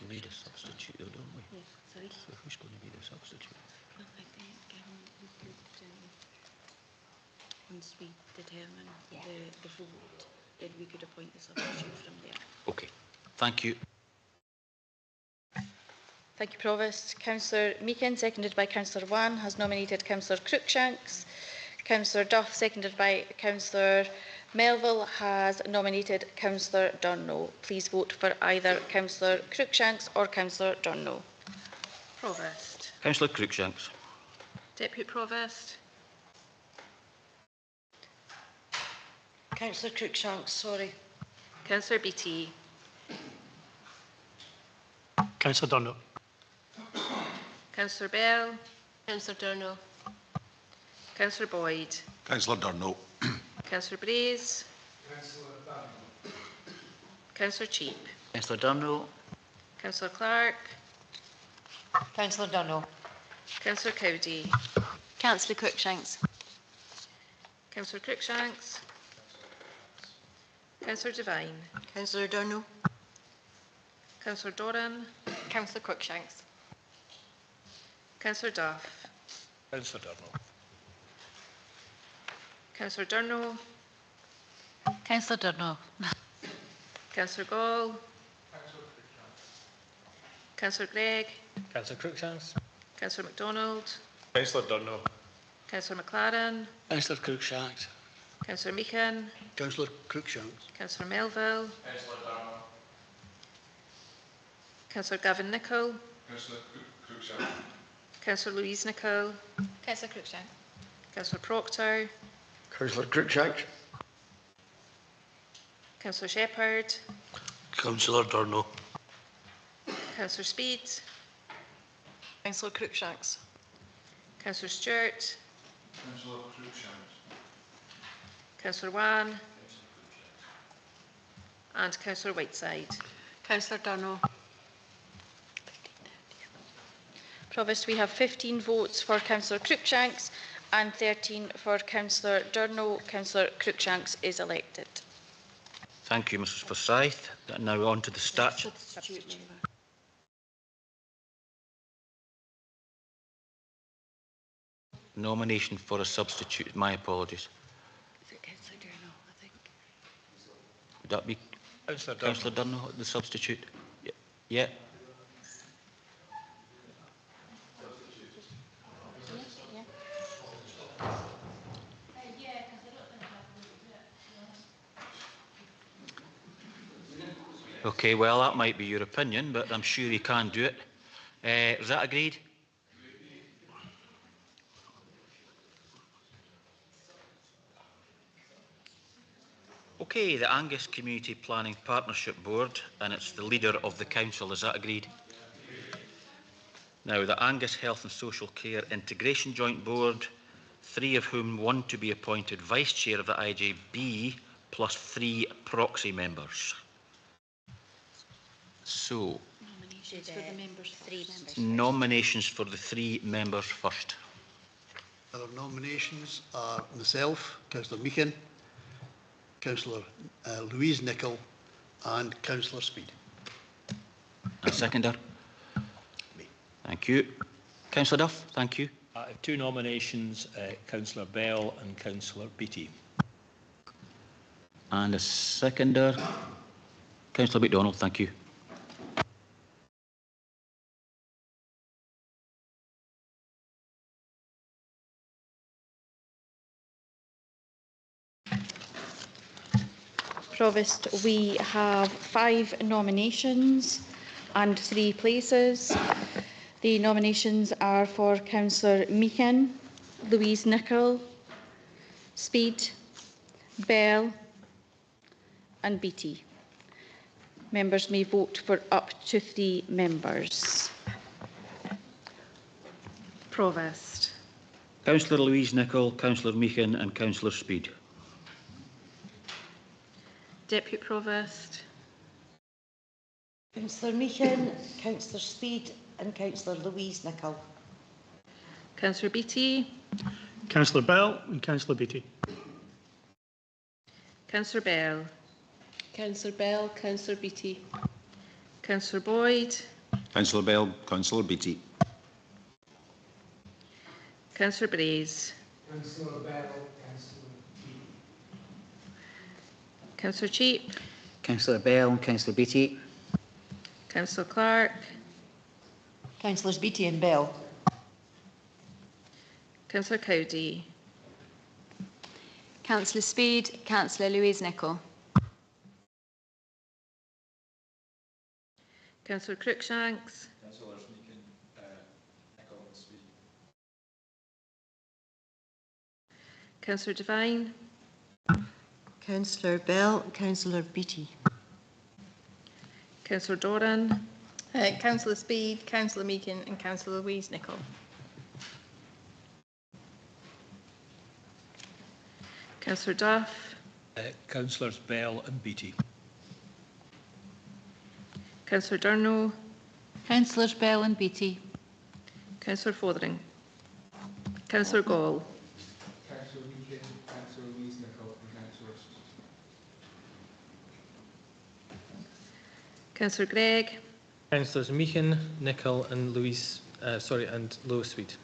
We need a substitute, though, don't we? Yes, sorry. So who's going to be the substitute? Well, I think once we determine the vote, then we could appoint the substitute from there. Okay, thank you. Thank you, Provost. Councillor Meehan, seconded by Councillor Wan, has nominated Councillor Cruikshanks. Councillor Duff, seconded by Councillor Melville, has nominated Councillor Durno. Please vote for either Councillor Cruikshanks or Councillor Durno. Provost. Councillor Cruikshanks. Deputy Provost. Councillor Cruikshanks, sorry. Councillor Beattie. Councillor Durno. Councillor Bell. Councillor Durno. Councillor Boyd. Councillor Durno. Councillor Braze. Councillor Cheap. Councillor Durno. Councillor Clark. Councillor Durno. Councillor Cowdy. Councillor Cruikshanks. Councillor Cruikshanks. Councillor Devine. Councillor Durno. Councillor Doran. Councillor Cruikshanks. Councillor Duff. Councillor Durno. Councillor Durno. Councillor Durno. Councillor Gall. Councillor Gregg. Councillor Cruikshanks. Councillor MacDonald. Councillor Durno. Councillor McLaren. Councillor Cruikshanks. Councillor Meehan. Councillor Cruikshanks. Councillor Melville. Councillor Gavin Nicholl. Councillor Louise-Nicholl. Councillor Cruikshanks. Councillor Proctor. Councillor Cruikshanks. Councillor Shepherd. Councillor Durno. Councillor Speed. Councillor Cruikshanks. Councillor Stewart. Councillor Cruikshanks. Councillor Wan. And Councillor Whiteside. Councillor Durno. Provost, we have 15 votes for Councillor Cruikshanks and 13 for Councillor Durno. Councillor Cruikshanks is elected. Thank you, Mrs Forsyth. Now on to the statute. Substitute member. Nomination for a substitute. My apologies. Is it Councillor Durno, I think? Would that be Councillor Durno, the substitute? Yeah. Okay, well, that might be your opinion, but I'm sure he can do it. Is that agreed? Okay, the Angus Community Planning Partnership Board, and it's the leader of the council. Is that agreed? Now, the Angus Health and Social Care Integration Joint Board, 3 of whom want to be appointed Vice Chair of the IJB, plus 3 proxy members. So, Nominations for the members, 3 members. nominations for the 3 members first. Our nominations are myself, Councillor Meehan, Councillor Louise Nicholl and Councillor Speed. A seconder. Thank you. Councillor Duff, thank you. I have 2 nominations, Councillor Bell and Councillor Beattie. And a seconder. Councillor MacDonald, thank you. Provost, we have 5 nominations and 3 places. The nominations are for Councillor Meehan, Louise Nicholl, Speed, Bell and Beattie. Members may vote for up to 3 members. Provost. Councillor Louise Nicholl, Councillor Meehan and Councillor Speed. Deputy Provost. Councillor Meehan, Councillor Speed and Councillor Louise Nicholl. Councillor Beattie. Councillor Bell and Councillor Beattie. Councillor Bell. Councillor Bell, Councillor Beattie. Councillor Boyd. Councillor Bell, Councillor Beattie. Councillor Braze. Councillor Bell, Councillor Beattie. Councillor Cheap. Councillor Bell and Councillor Beattie. Councillor Clark. Councillors Beattie and Bell. Councillor Cowdy. Councillor Speed, Councillor Louise Nicholl. Councillor Cruikshanks. Councillors Meehan, Nicholl and Speed. Councillor Devine. Councillor Bell, Councillor Beattie. Councillor Doran. Councillor Speed, Councillor Meehan and Councillor Louise Nicholl. Councillor Duff. Councillors Bell and Beattie. Councillor Durno. Councillors Bell and Beattie. Councillor Fothering. Councillor Gall. Councillor Meehan, Councillor Louise Nicholl and Councillor Speed. Councillor Gregg. Councillors Meehan, Nicholl and and Lois Speed.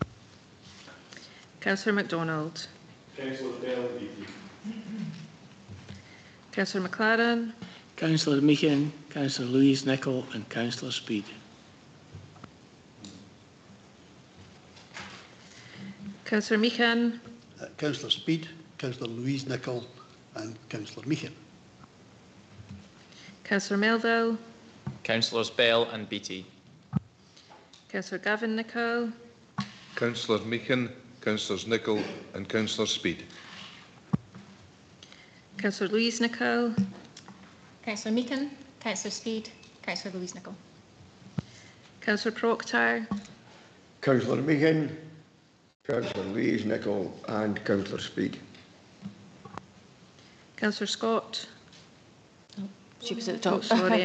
Councillor MacDonald. Councillor Bell and Beattie. Councillor McLaren. Councillor Meehan, Councillor Louise Nicholl and Councillor Speed. Councillor Meehan. Councillor Speed, Councillor Louise Nicholl and Councillor Meehan. Councillor Melville. Councillors Bell and Beattie. Councillor Gavin Nicholl. Councillor Meehan, Councillors Nicholl and Councillor Speed. Councillor Louise Nicholl. Councillor Meehan, Councillor Speed, Councillor Louise Nicholl. Councillor Proctor. Councillor Meehan, Councillor Louise Nicholl and Councillor Speed. Councillor Scott. She was at the top, sorry.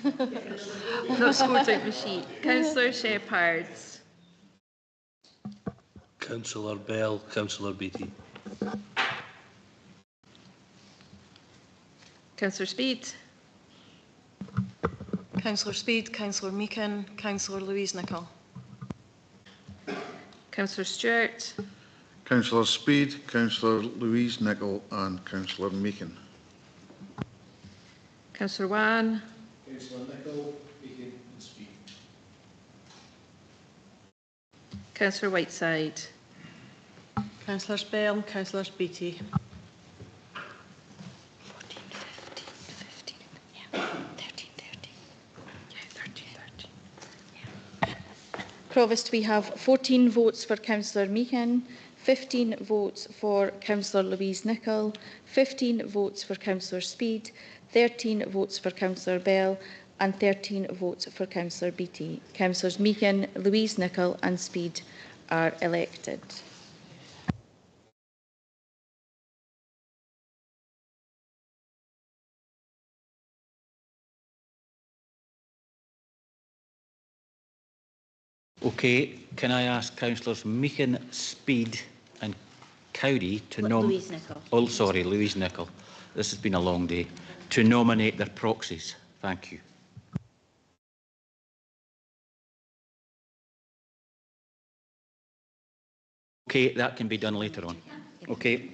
Not scored out my sheet. Councillor Sheppards. Councillor Bell, Councillor Beattie. Councillor Speed. Councillor Speed, Councillor Meehan, Councillor Louise Nicholl. Councillor Stewart. Councillor Speed, Councillor Louise Nicholl and Councillor Meehan. Councillor Wan. Councillor Nicholl, Meehan and Speed. Councillor Whiteside. Councillors Bell, Councillors Beattie. 14, 15, 15. Yeah, 13, Provost, we have 14 votes for Councillor Meehan, 15 votes for Councillor Louise Nicholl, 15 votes for Councillor Speed, 13 votes for Councillor Bell and 13 votes for Councillor Beattie. Councillors Meehan, Louise Nicholl and Speed are elected. Okay, can I ask Councillors Meehan, Speed and Cowdy to Louise Nicholl. Oh, sorry, Louise Nicholl. This has been a long day. To nominate their proxies. Thank you. Okay, that can be done later on. Okay.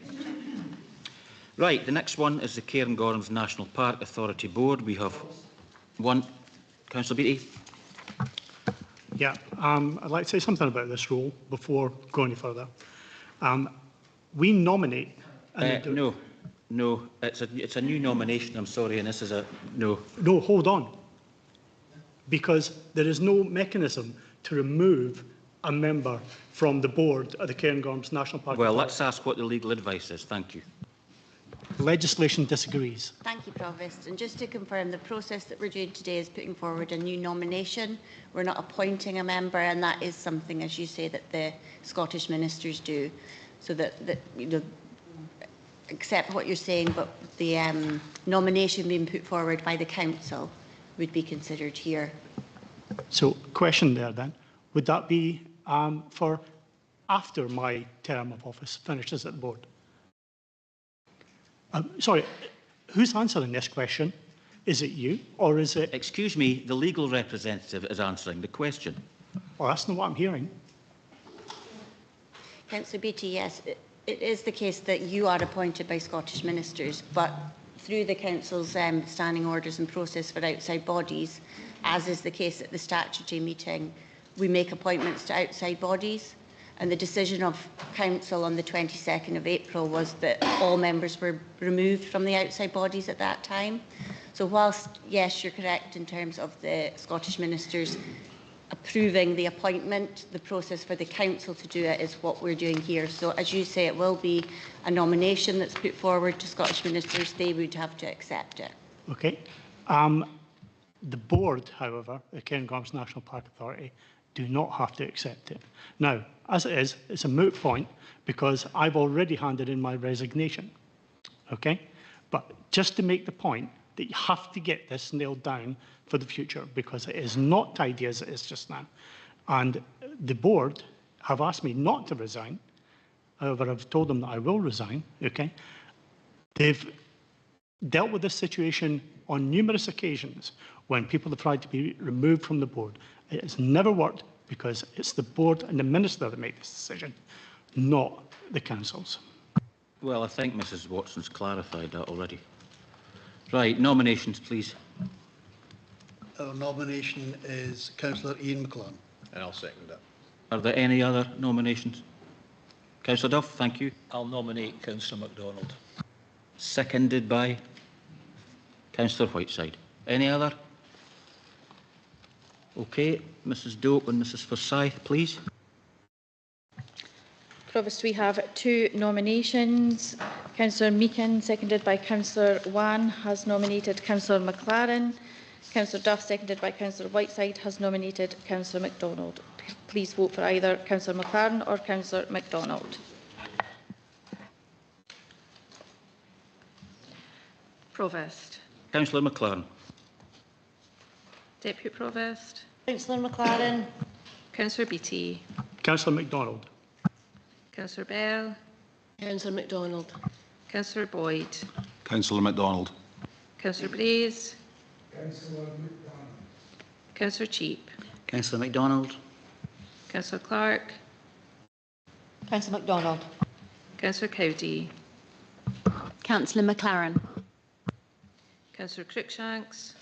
Right, the next one is the Cairngorms National Park Authority Board. We have one. Councillor Beattie. Yeah, I'd like to say something about this role before going any further. We nominate... No, it's a new nomination, I'm sorry, and this is a no. No, hold on. Because there is no mechanism to remove a member from the board of the Cairngorms National Park. Well, let's ask what the legal advice is. Thank you. Legislation disagrees. Thank you, Provost. And just to confirm, the process that we're doing today is putting forward a new nomination. We're not appointing a member, and that is something, as you say, that the Scottish ministers do. So that you know, accept what you're saying, but the nomination being put forward by the council would be considered here. So, question there then, would that be for after my term of office finishes at the board? Sorry, who's answering this question? Is it you or is it... Excuse me, the legal representative is answering the question. Well, that's not what I'm hearing. Councillor Beattie, yes, it is the case that you are appointed by Scottish ministers, but through the council's standing orders and process for outside bodies, as is the case at the statutory meeting, we make appointments to outside bodies. And the decision of council on the 22nd of April was that all members were removed from the outside bodies at that time. So whilst, yes, you're correct in terms of the Scottish ministers approving the appointment, the process for the council to do it is what we're doing here. So as you say, it will be a nomination that's put forward to Scottish ministers. They would have to accept it. Okay. The board, however, the Cairngorms National Park Authority, do not have to accept it. Now, as it is, it's a moot point because I've already handed in my resignation. Okay? But just to make the point that you have to get this nailed down for the future because it is not tidy as it is just now. And the board have asked me not to resign. However, I've told them that I will resign. Okay? They've dealt with this situation on numerous occasions when people have tried to be removed from the board. It has never worked because it's the board and the minister that make this decision, not the councils. Well, I think Mrs Watson's clarified that already. Right, nominations, please. Our nomination is Councillor Ian McClellan. And I'll second that. Are there any other nominations? Councillor Duff, thank you. I'll nominate Councillor MacDonald. Seconded by Councillor Whiteside. Any other? Okay, Mrs Dope and Mrs Forsyth, please. Provost, we have two nominations. Councillor Meehan, seconded by Councillor Wan, has nominated Councillor McLaren. Councillor Duff, seconded by Councillor Whiteside, has nominated Councillor MacDonald. Please vote for either Councillor McLaren or Councillor MacDonald. Provost. Councillor McLaren. Deputy Provost. Councillor McLaren. Councillor Beattie. Councillor MacDonald. Councillor Bell. Councillor MacDonald. Councillor Boyd. Councillor MacDonald. Councillor Blaze. Councillor Cheap. Councillor MacDonald. Councillor Clark. Councillor MacDonald. Councillor Cowdy. Councillor McLaren. Councillor Cruikshanks.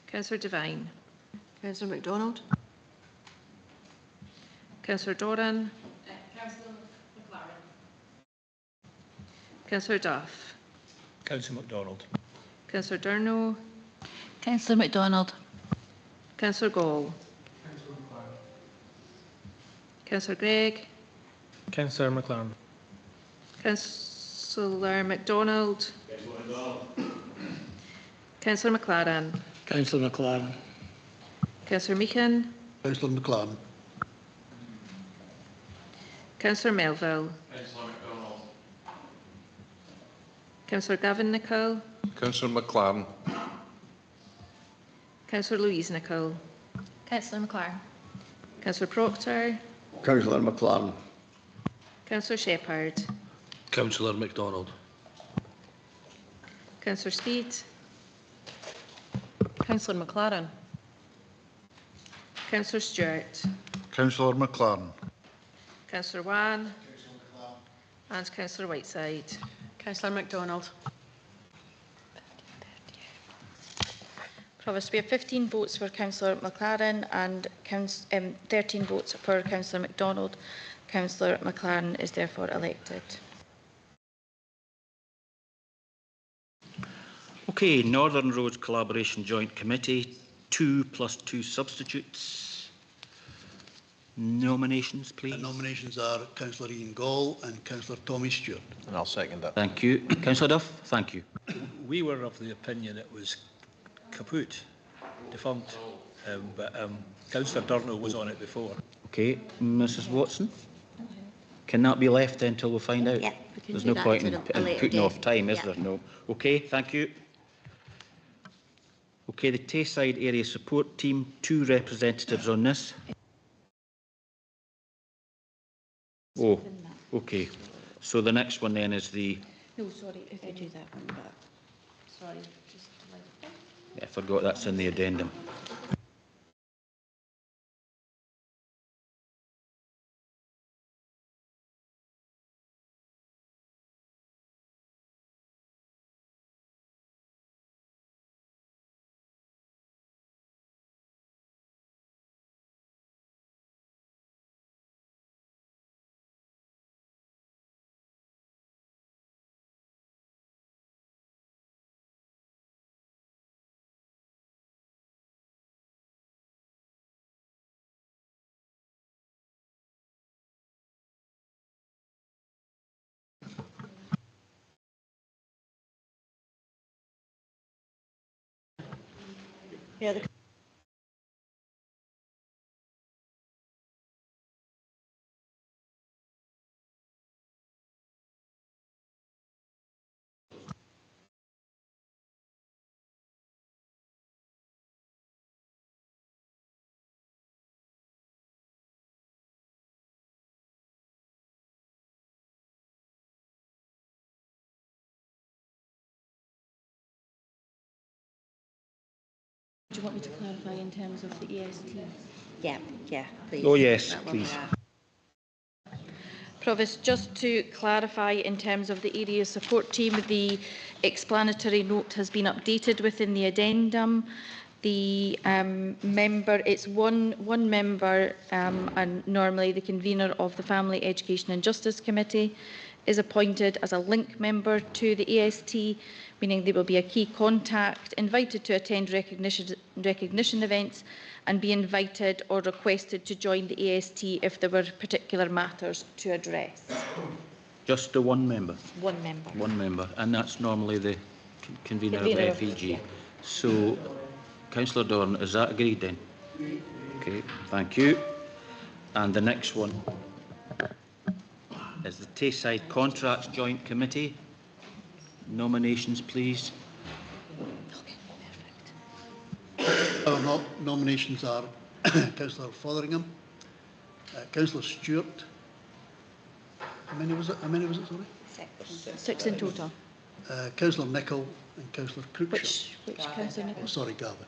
Councillor Devine. Councillor MacDonald. Councillor Doran. Councillor McLaren. Councillor Duff. Councillor MacDonald. Councillor Durno. Councillor MacDonald. Councillor Gall. Councillor Gregg, Councillor McLaren. Councillor MacDonald, Councillor McLaren, Councillor McLaren. Councillor Meekin, Councillor McLaren. Councillor Melville, Councillor MacDonald. Councillor Gavin Nicol, Councillor McLaren. Councillor Louise Nicol, Councillor McLaren. Councillor Proctor, Councillor McLaren. Councillor Shepherd, Councillor MacDonald. Councillor Speed, Councillor McLaren. Councillor Stewart, Councillor McLaren. Councillor Wan, and Councillor Whiteside. Councillor MacDonald. Provost, we have 15 votes for Councillor McLaren and 13 votes for Councillor MacDonald. Councillor McLaren is therefore elected. Okay, Northern Roads Collaboration Joint Committee, 2 + 2 substitutes. Nominations, please. The nominations are Councillor Ian Gall and Councillor Tommy Stewart. And I'll second that. Thank you. Councillor Duff, thank you. We were of the opinion it was kaput, defunct, but Councillor Durno was on it before. Okay, Mrs Watson? Can that be left then until we find out? Yeah, we can There's do no that point to in a later putting date. off time, is Yeah. there? No. Okay, thank you. Okay, the Tayside Area Support Team, 2 representatives on this. Oh, okay. So the next one then is the... No, sorry, if I do that one, but sorry, just I forgot that's in the addendum. Yeah, do you want me to clarify in terms of the EST? yeah, please. Oh yes, That will be please. that. Provost, just to clarify in terms of the area support team, the explanatory note has been updated within the addendum. The member, it's one member, and normally the convener of the Family, Education and Justice Committee is appointed as a link member to the EST, meaning they will be a key contact, invited to attend recognition events and be invited or requested to join the EST if there were particular matters to address. Just the one member? One member. One member, and that's normally the convener Convener of FEG. So, Councillor Dorn, is that agreed then? Okay, thank you. And the next one is the Tayside Contracts Joint Committee. Nominations, please. Our nominations are Councillor Fotheringham, Councillor Stewart. How many was it, sorry? 6 in total. Councillor Nicol and Councillor Cruikshank. Which Councillor Nicol? Oh, sorry, Gavin.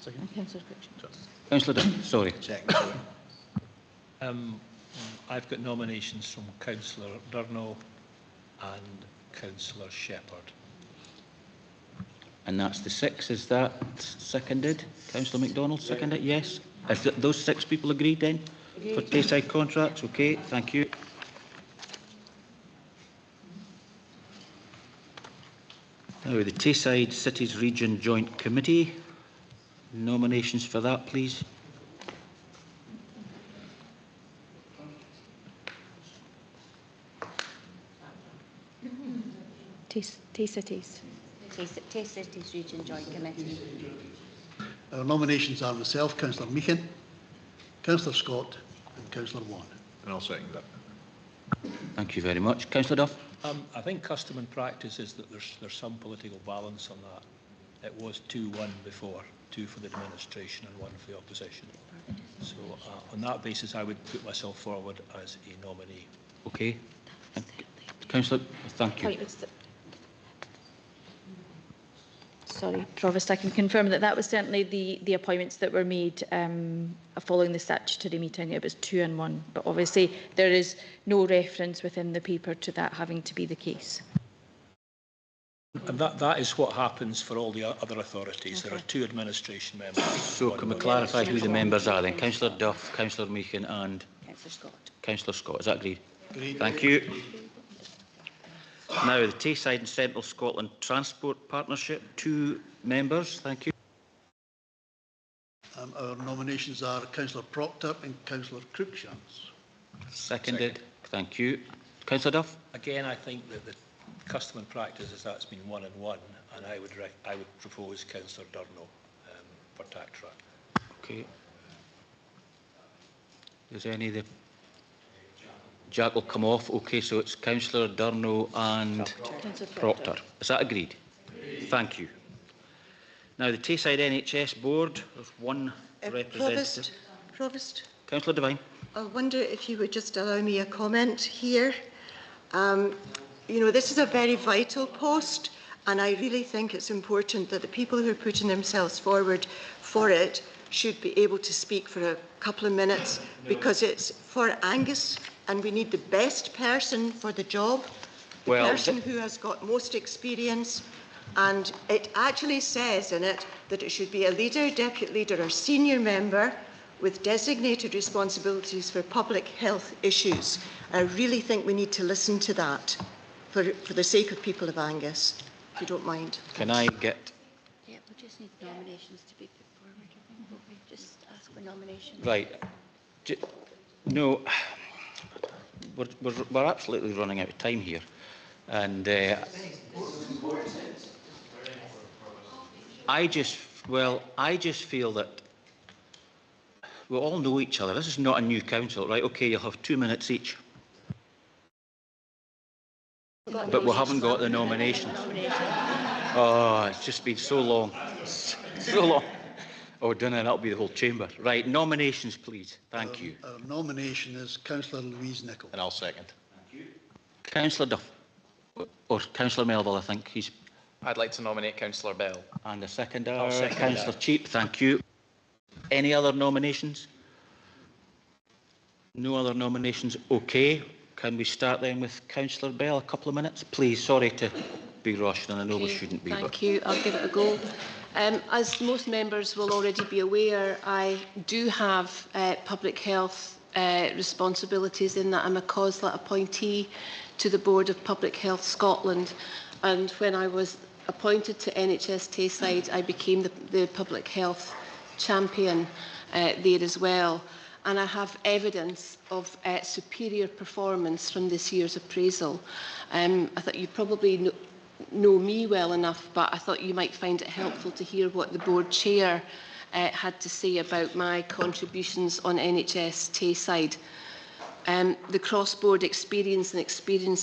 And Councillor Cruikshank. Councillor Dunn, sorry. I've got nominations from Councillor Durno and Councillor Shepherd. And that's the 6. Is that seconded? Councillor MacDonald, seconded? Yes. Is those 6 people agreed then? For Tayside contracts? Okay, thank you. Now, the Tayside Cities Region Joint Committee. Nominations for that, please. Taysides. Taysides Region Joint Committee. Our nominations are myself, Councillor Meehan, Councillor Scott and Councillor Wan. And I'll second that. Thank you very much. Councillor Duff. I think custom and practice is that there's some political balance on that. It was 2-1 before, 2 for the administration and 1 for the opposition. So on that basis, I would put myself forward as a nominee. Okay. Councillor, thank you. Sorry, Provost, I can confirm that that was certainly the appointments that were made following the statutory meeting. It was 2 and 1, but obviously there is no reference within the paper to that having to be the case. And that is what happens for all the other authorities. Okay. There are 2 administration members. So can we clarify who the members are then? Councillor Duff, Councillor Meehan and Councillor Scott. Councillor Scott. Is that agreed? Agreed. Thank you. Now, the Tayside and Central Scotland Transport Partnership, 2 members. Thank you. Our nominations are Councillor Proctor and Councillor Cruikshanks. Seconded. Thank you. Councillor Duff. Again, I think that the custom and practice is that's been 1 and 1, and I would propose Councillor Durno for Tactra. Okay. Is any of the Jack will come off. Okay, so it's Councillor Durno and Proctor. Is that agreed? Thank you. Now, the Tayside NHS Board, there's 1 representative. Provost. Councillor Devine. I wonder if you would just allow me a comment here. You know, this is a very vital post, and I really think it's important that the people who are putting themselves forward for it should be able to speak for a couple of minutes, because it's for Angus, and we need the best person for the job, the person who has got most experience. And it actually says in it that it should be a leader, deputy leader or senior member with designated responsibilities for public health issues. I really think we need to listen to that for the sake of people of Angus, if you don't mind. Can I get... Yeah, we just need nominations to be put forward, I think. We'll just ask for nominations. Right. No, we're absolutely running out of time here. And I just feel that we all know each other. This is not a new council, right? Okay, you'll have 2 minutes each. But we haven't got the nominations. Oh, it's just been so long. So long. Oh, done, that'll be the whole chamber. Right, nominations, please. Thank you. Our nomination is Councillor Louise Nicholl. And I'll second. Councillor Duff. Or Councillor Melville, I think. I'd like to nominate Councillor Bell. And a seconder, Councillor Cheap. Thank you. Any other nominations? No other nominations. Okay. Can we start then with Councillor Bell? A couple of minutes, please. Sorry to be rushed, and I know we shouldn't be. Thank you. I'll give it a go. As most members will already be aware, I do have public health responsibilities in that I'm a COSLA appointee to the Board of Public Health Scotland. And when I was appointed to NHS Tayside, I became the public health champion there as well. And I have evidence of superior performance from this year's appraisal. I thought you probably know me well enough, but I thought you might find it helpful to hear what the board chair had to say about my contributions on NHS Tayside. The cross-board experience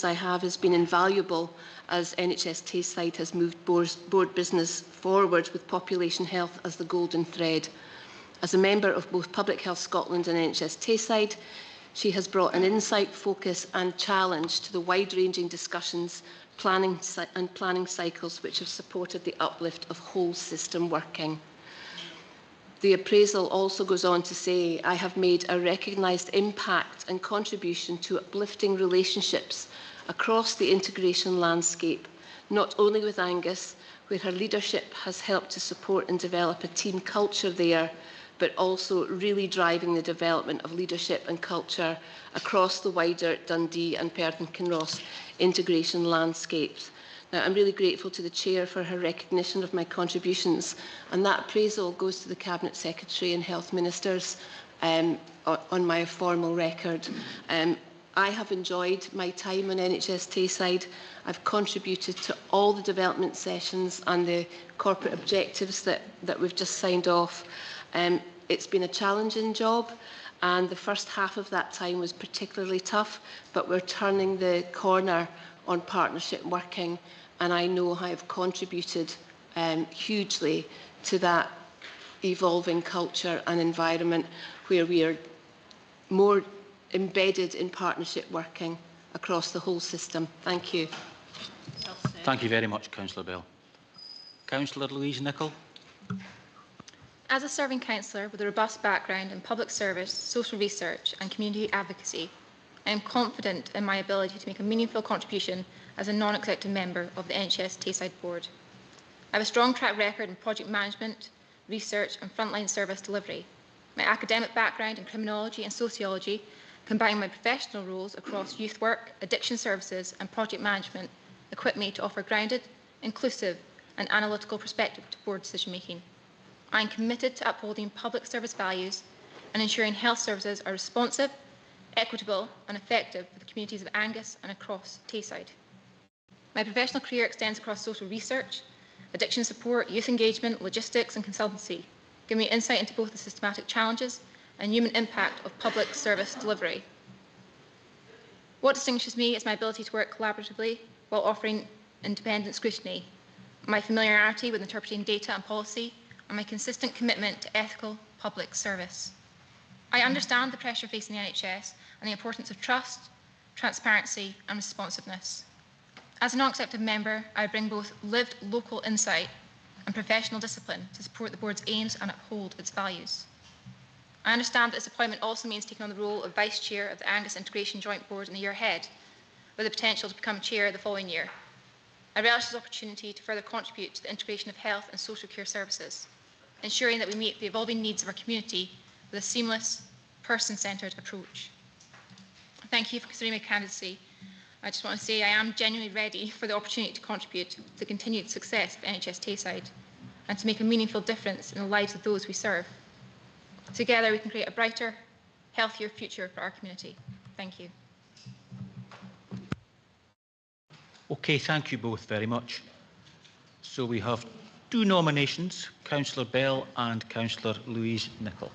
I have has been invaluable, as NHS Tayside has moved board business forward with population health as the golden thread. As a member of both Public Health Scotland and NHS Tayside, she has brought an insight, focus and challenge to the wide-ranging discussions, planning cycles which have supported the uplift of whole system working. The appraisal also goes on to say, I have made a recognised impact and contribution to uplifting relationships across the integration landscape, not only with Angus, where her leadership has helped to support and develop a team culture there, but also really driving the development of leadership and culture across the wider Dundee and Perth and Kinross integration landscapes. Now, I'm really grateful to the Chair for her recognition of my contributions, and that appraisal goes to the Cabinet Secretary and Health Ministers on my formal record. I have enjoyed my time on NHS Tayside. I've contributed to all the development sessions and the corporate objectives that we've just signed off. It's been a challenging job, and the first half of that time was particularly tough, but we're turning the corner on partnership working, and I know I have contributed hugely to that evolving culture and environment where we are more embedded in partnership working across the whole system. Thank you. Thank you very much, Councillor Bell. Councillor Louise Nicholl. As a serving councillor with a robust background in public service, social research and community advocacy, I am confident in my ability to make a meaningful contribution as a non-executive member of the NHS Tayside Board. I have a strong track record in project management, research and frontline service delivery. My academic background in criminology and sociology, combined with my professional roles across youth work, addiction services and project management, equip me to offer grounded, inclusive and analytical perspective to board decision making. I am committed to upholding public service values and ensuring health services are responsive, equitable and effective for the communities of Angus and across Tayside. My professional career extends across social research, addiction support, youth engagement, logistics and consultancy, giving me insight into both the systematic challenges and human impact of public service delivery. What distinguishes me is my ability to work collaboratively while offering independent scrutiny, my familiarity with interpreting data and policy, and my consistent commitment to ethical public service. I understand the pressure facing the NHS and the importance of trust, transparency and responsiveness. As a non-executive member, I bring both lived local insight and professional discipline to support the board's aims and uphold its values. I understand that this appointment also means taking on the role of Vice Chair of the Angus Integration Joint Board in the year ahead, with the potential to become Chair the following year. I relish this opportunity to further contribute to the integration of health and social care services, ensuring that we meet the evolving needs of our community with a seamless, person-centred approach. Thank you for considering my candidacy. I just want to say I am genuinely ready for the opportunity to contribute to the continued success of NHS Tayside and to make a meaningful difference in the lives of those we serve. Together we can create a brighter, healthier future for our community. Thank you. Okay, thank you both very much. So we have two nominations, Councillor Bell and Councillor Louise Nicholl.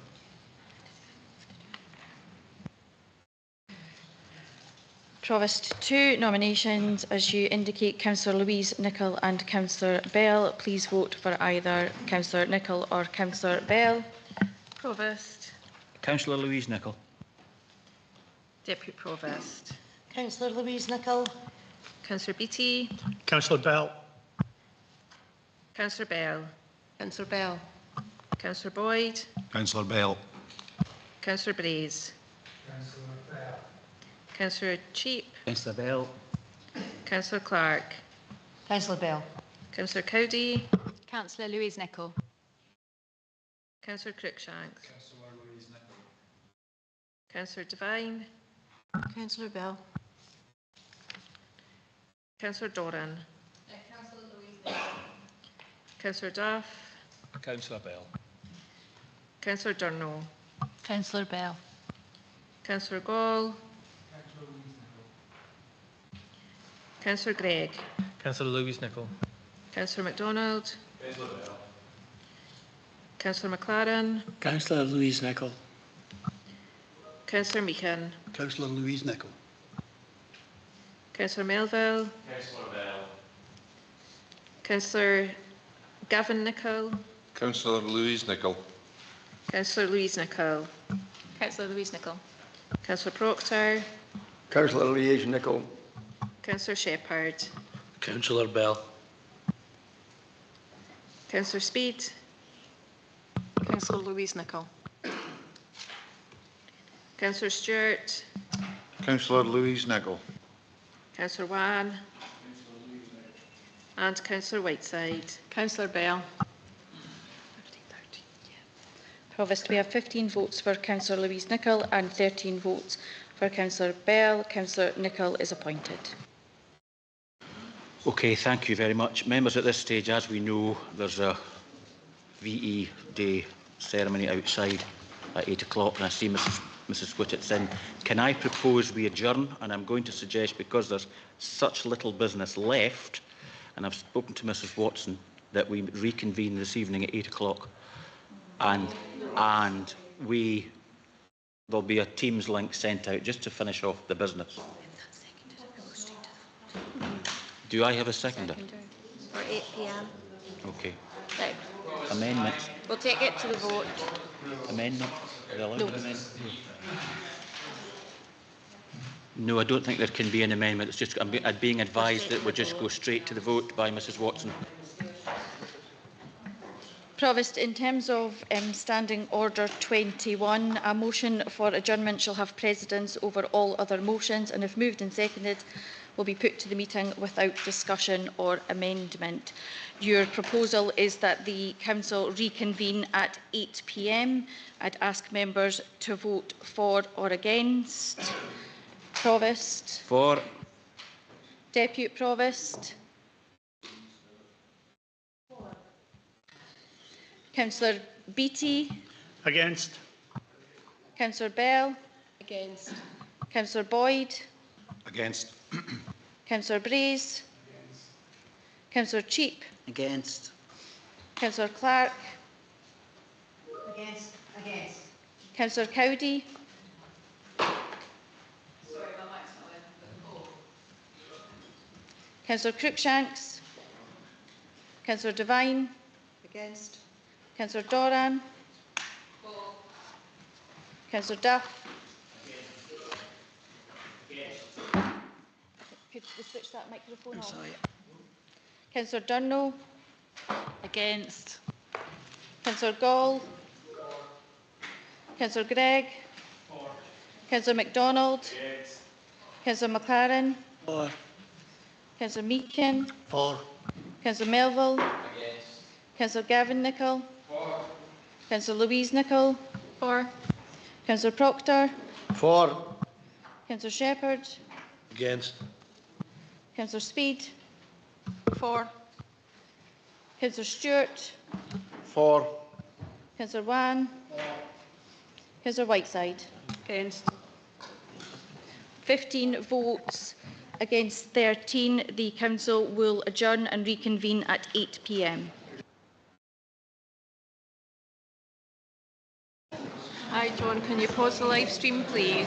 Provost, two nominations. As you indicate, Councillor Louise Nicholl and Councillor Bell. Please vote for either Councillor Nicholl or Councillor Bell. Provost. Councillor Louise Nicholl. Deputy Provost. Councillor Louise Nicholl. Councillor Beattie. Councillor Bell. Councillor Bell. Councillor Bell. Councillor Boyd. Councillor Bell. Councillor Braze. Councillor Cheap. Councillor Bell. Councillor Clark. Councillor Bell. Councillor Cowdy. Councillor Louise Nicholl. Councillor Cruikshanks. Councillor Devine. Councillor Bell. Councillor Doran. Councillor Duff. Councillor Bell. Councillor Durno. Councillor Bell. Councillor Gall. Councillor Gregg. Councillor Louise Nicholl. Councillor MacDonald. Councillor McLaren. Councillor Louise Nicholl. Councillor Meehan. Councillor Louise Nicholl. Councillor Melville. Councillor Bell. Councillor Gavin Nicholl. Councillor Louise Nicholl. Councillor Louise Nicholl. Councillor Louise Nicholl. Councillor Proctor. Councillor Louise Nicholl. Councillor Shepherd. Councillor Bell. Councillor Speed. Councillor Louise Nicholl. Councillor Stewart. Councillor Louise Nicholl. Councillor Wan. And Councillor Whiteside. Councillor Bell. Provost, we have 15 votes for Councillor Louise Nicholl and 13 votes for Councillor Bell. Councillor Nicholl is appointed. Okay, thank you very much. Members, at this stage, as we know, there's a VE Day ceremony outside. at 8 o'clock, and I see Mrs Whittett's in. Can I propose we adjourn? And I'm going to suggest, because there's such little business left, and I've spoken to Mrs Watson, that we reconvene this evening at 8 o'clock, and there'll be a Teams link sent out just to finish off the business. Do I have a seconder? For 8 p.m. Okay. Right. Amendments. We'll take it to the vote. Amendment? Are they allowed No. an amendment? No, I don't think there can be an amendment. It's just I'm being advised that we'll just go straight to the vote by Mrs Watson. Provost, in terms of Standing Order 21, a motion for adjournment shall have precedence over all other motions, and if moved and seconded, will be put to the meeting without discussion or amendment. Your proposal is that the Council reconvene at 8 p.m. I'd ask members to vote for or against. Provost. For. Deputy Provost. Councillor Beattie. Against. Councillor Bell. Against. Councillor Boyd. Against. Councillor Braze. Councillor Cheap. Against. Councillor Clark. Against. Against. Councillor Cowdy. Councillor Cruikshanks. Councillor Devine. Against. Councillor Doran. Councillor Duff. Could we switch that microphone off? Councillor Durno. Against. Councillor Gall. Councillor Gregg. Councillor MacDonald. Councillor McLaren. For. Councillor Meakin. For. Councillor Melville. Councillor Gavin Nicholl. Councillor Louise Nicholl. For. Councillor Proctor. For. Councillor Shepherd. Against. Councillor Speed. For. Councillor Stewart. For. Councillor Wan. Councillor Whiteside. Against. 15 votes against 13. The Council will adjourn and reconvene at 8 p.m. Hi, John. Can you pause the live stream, please?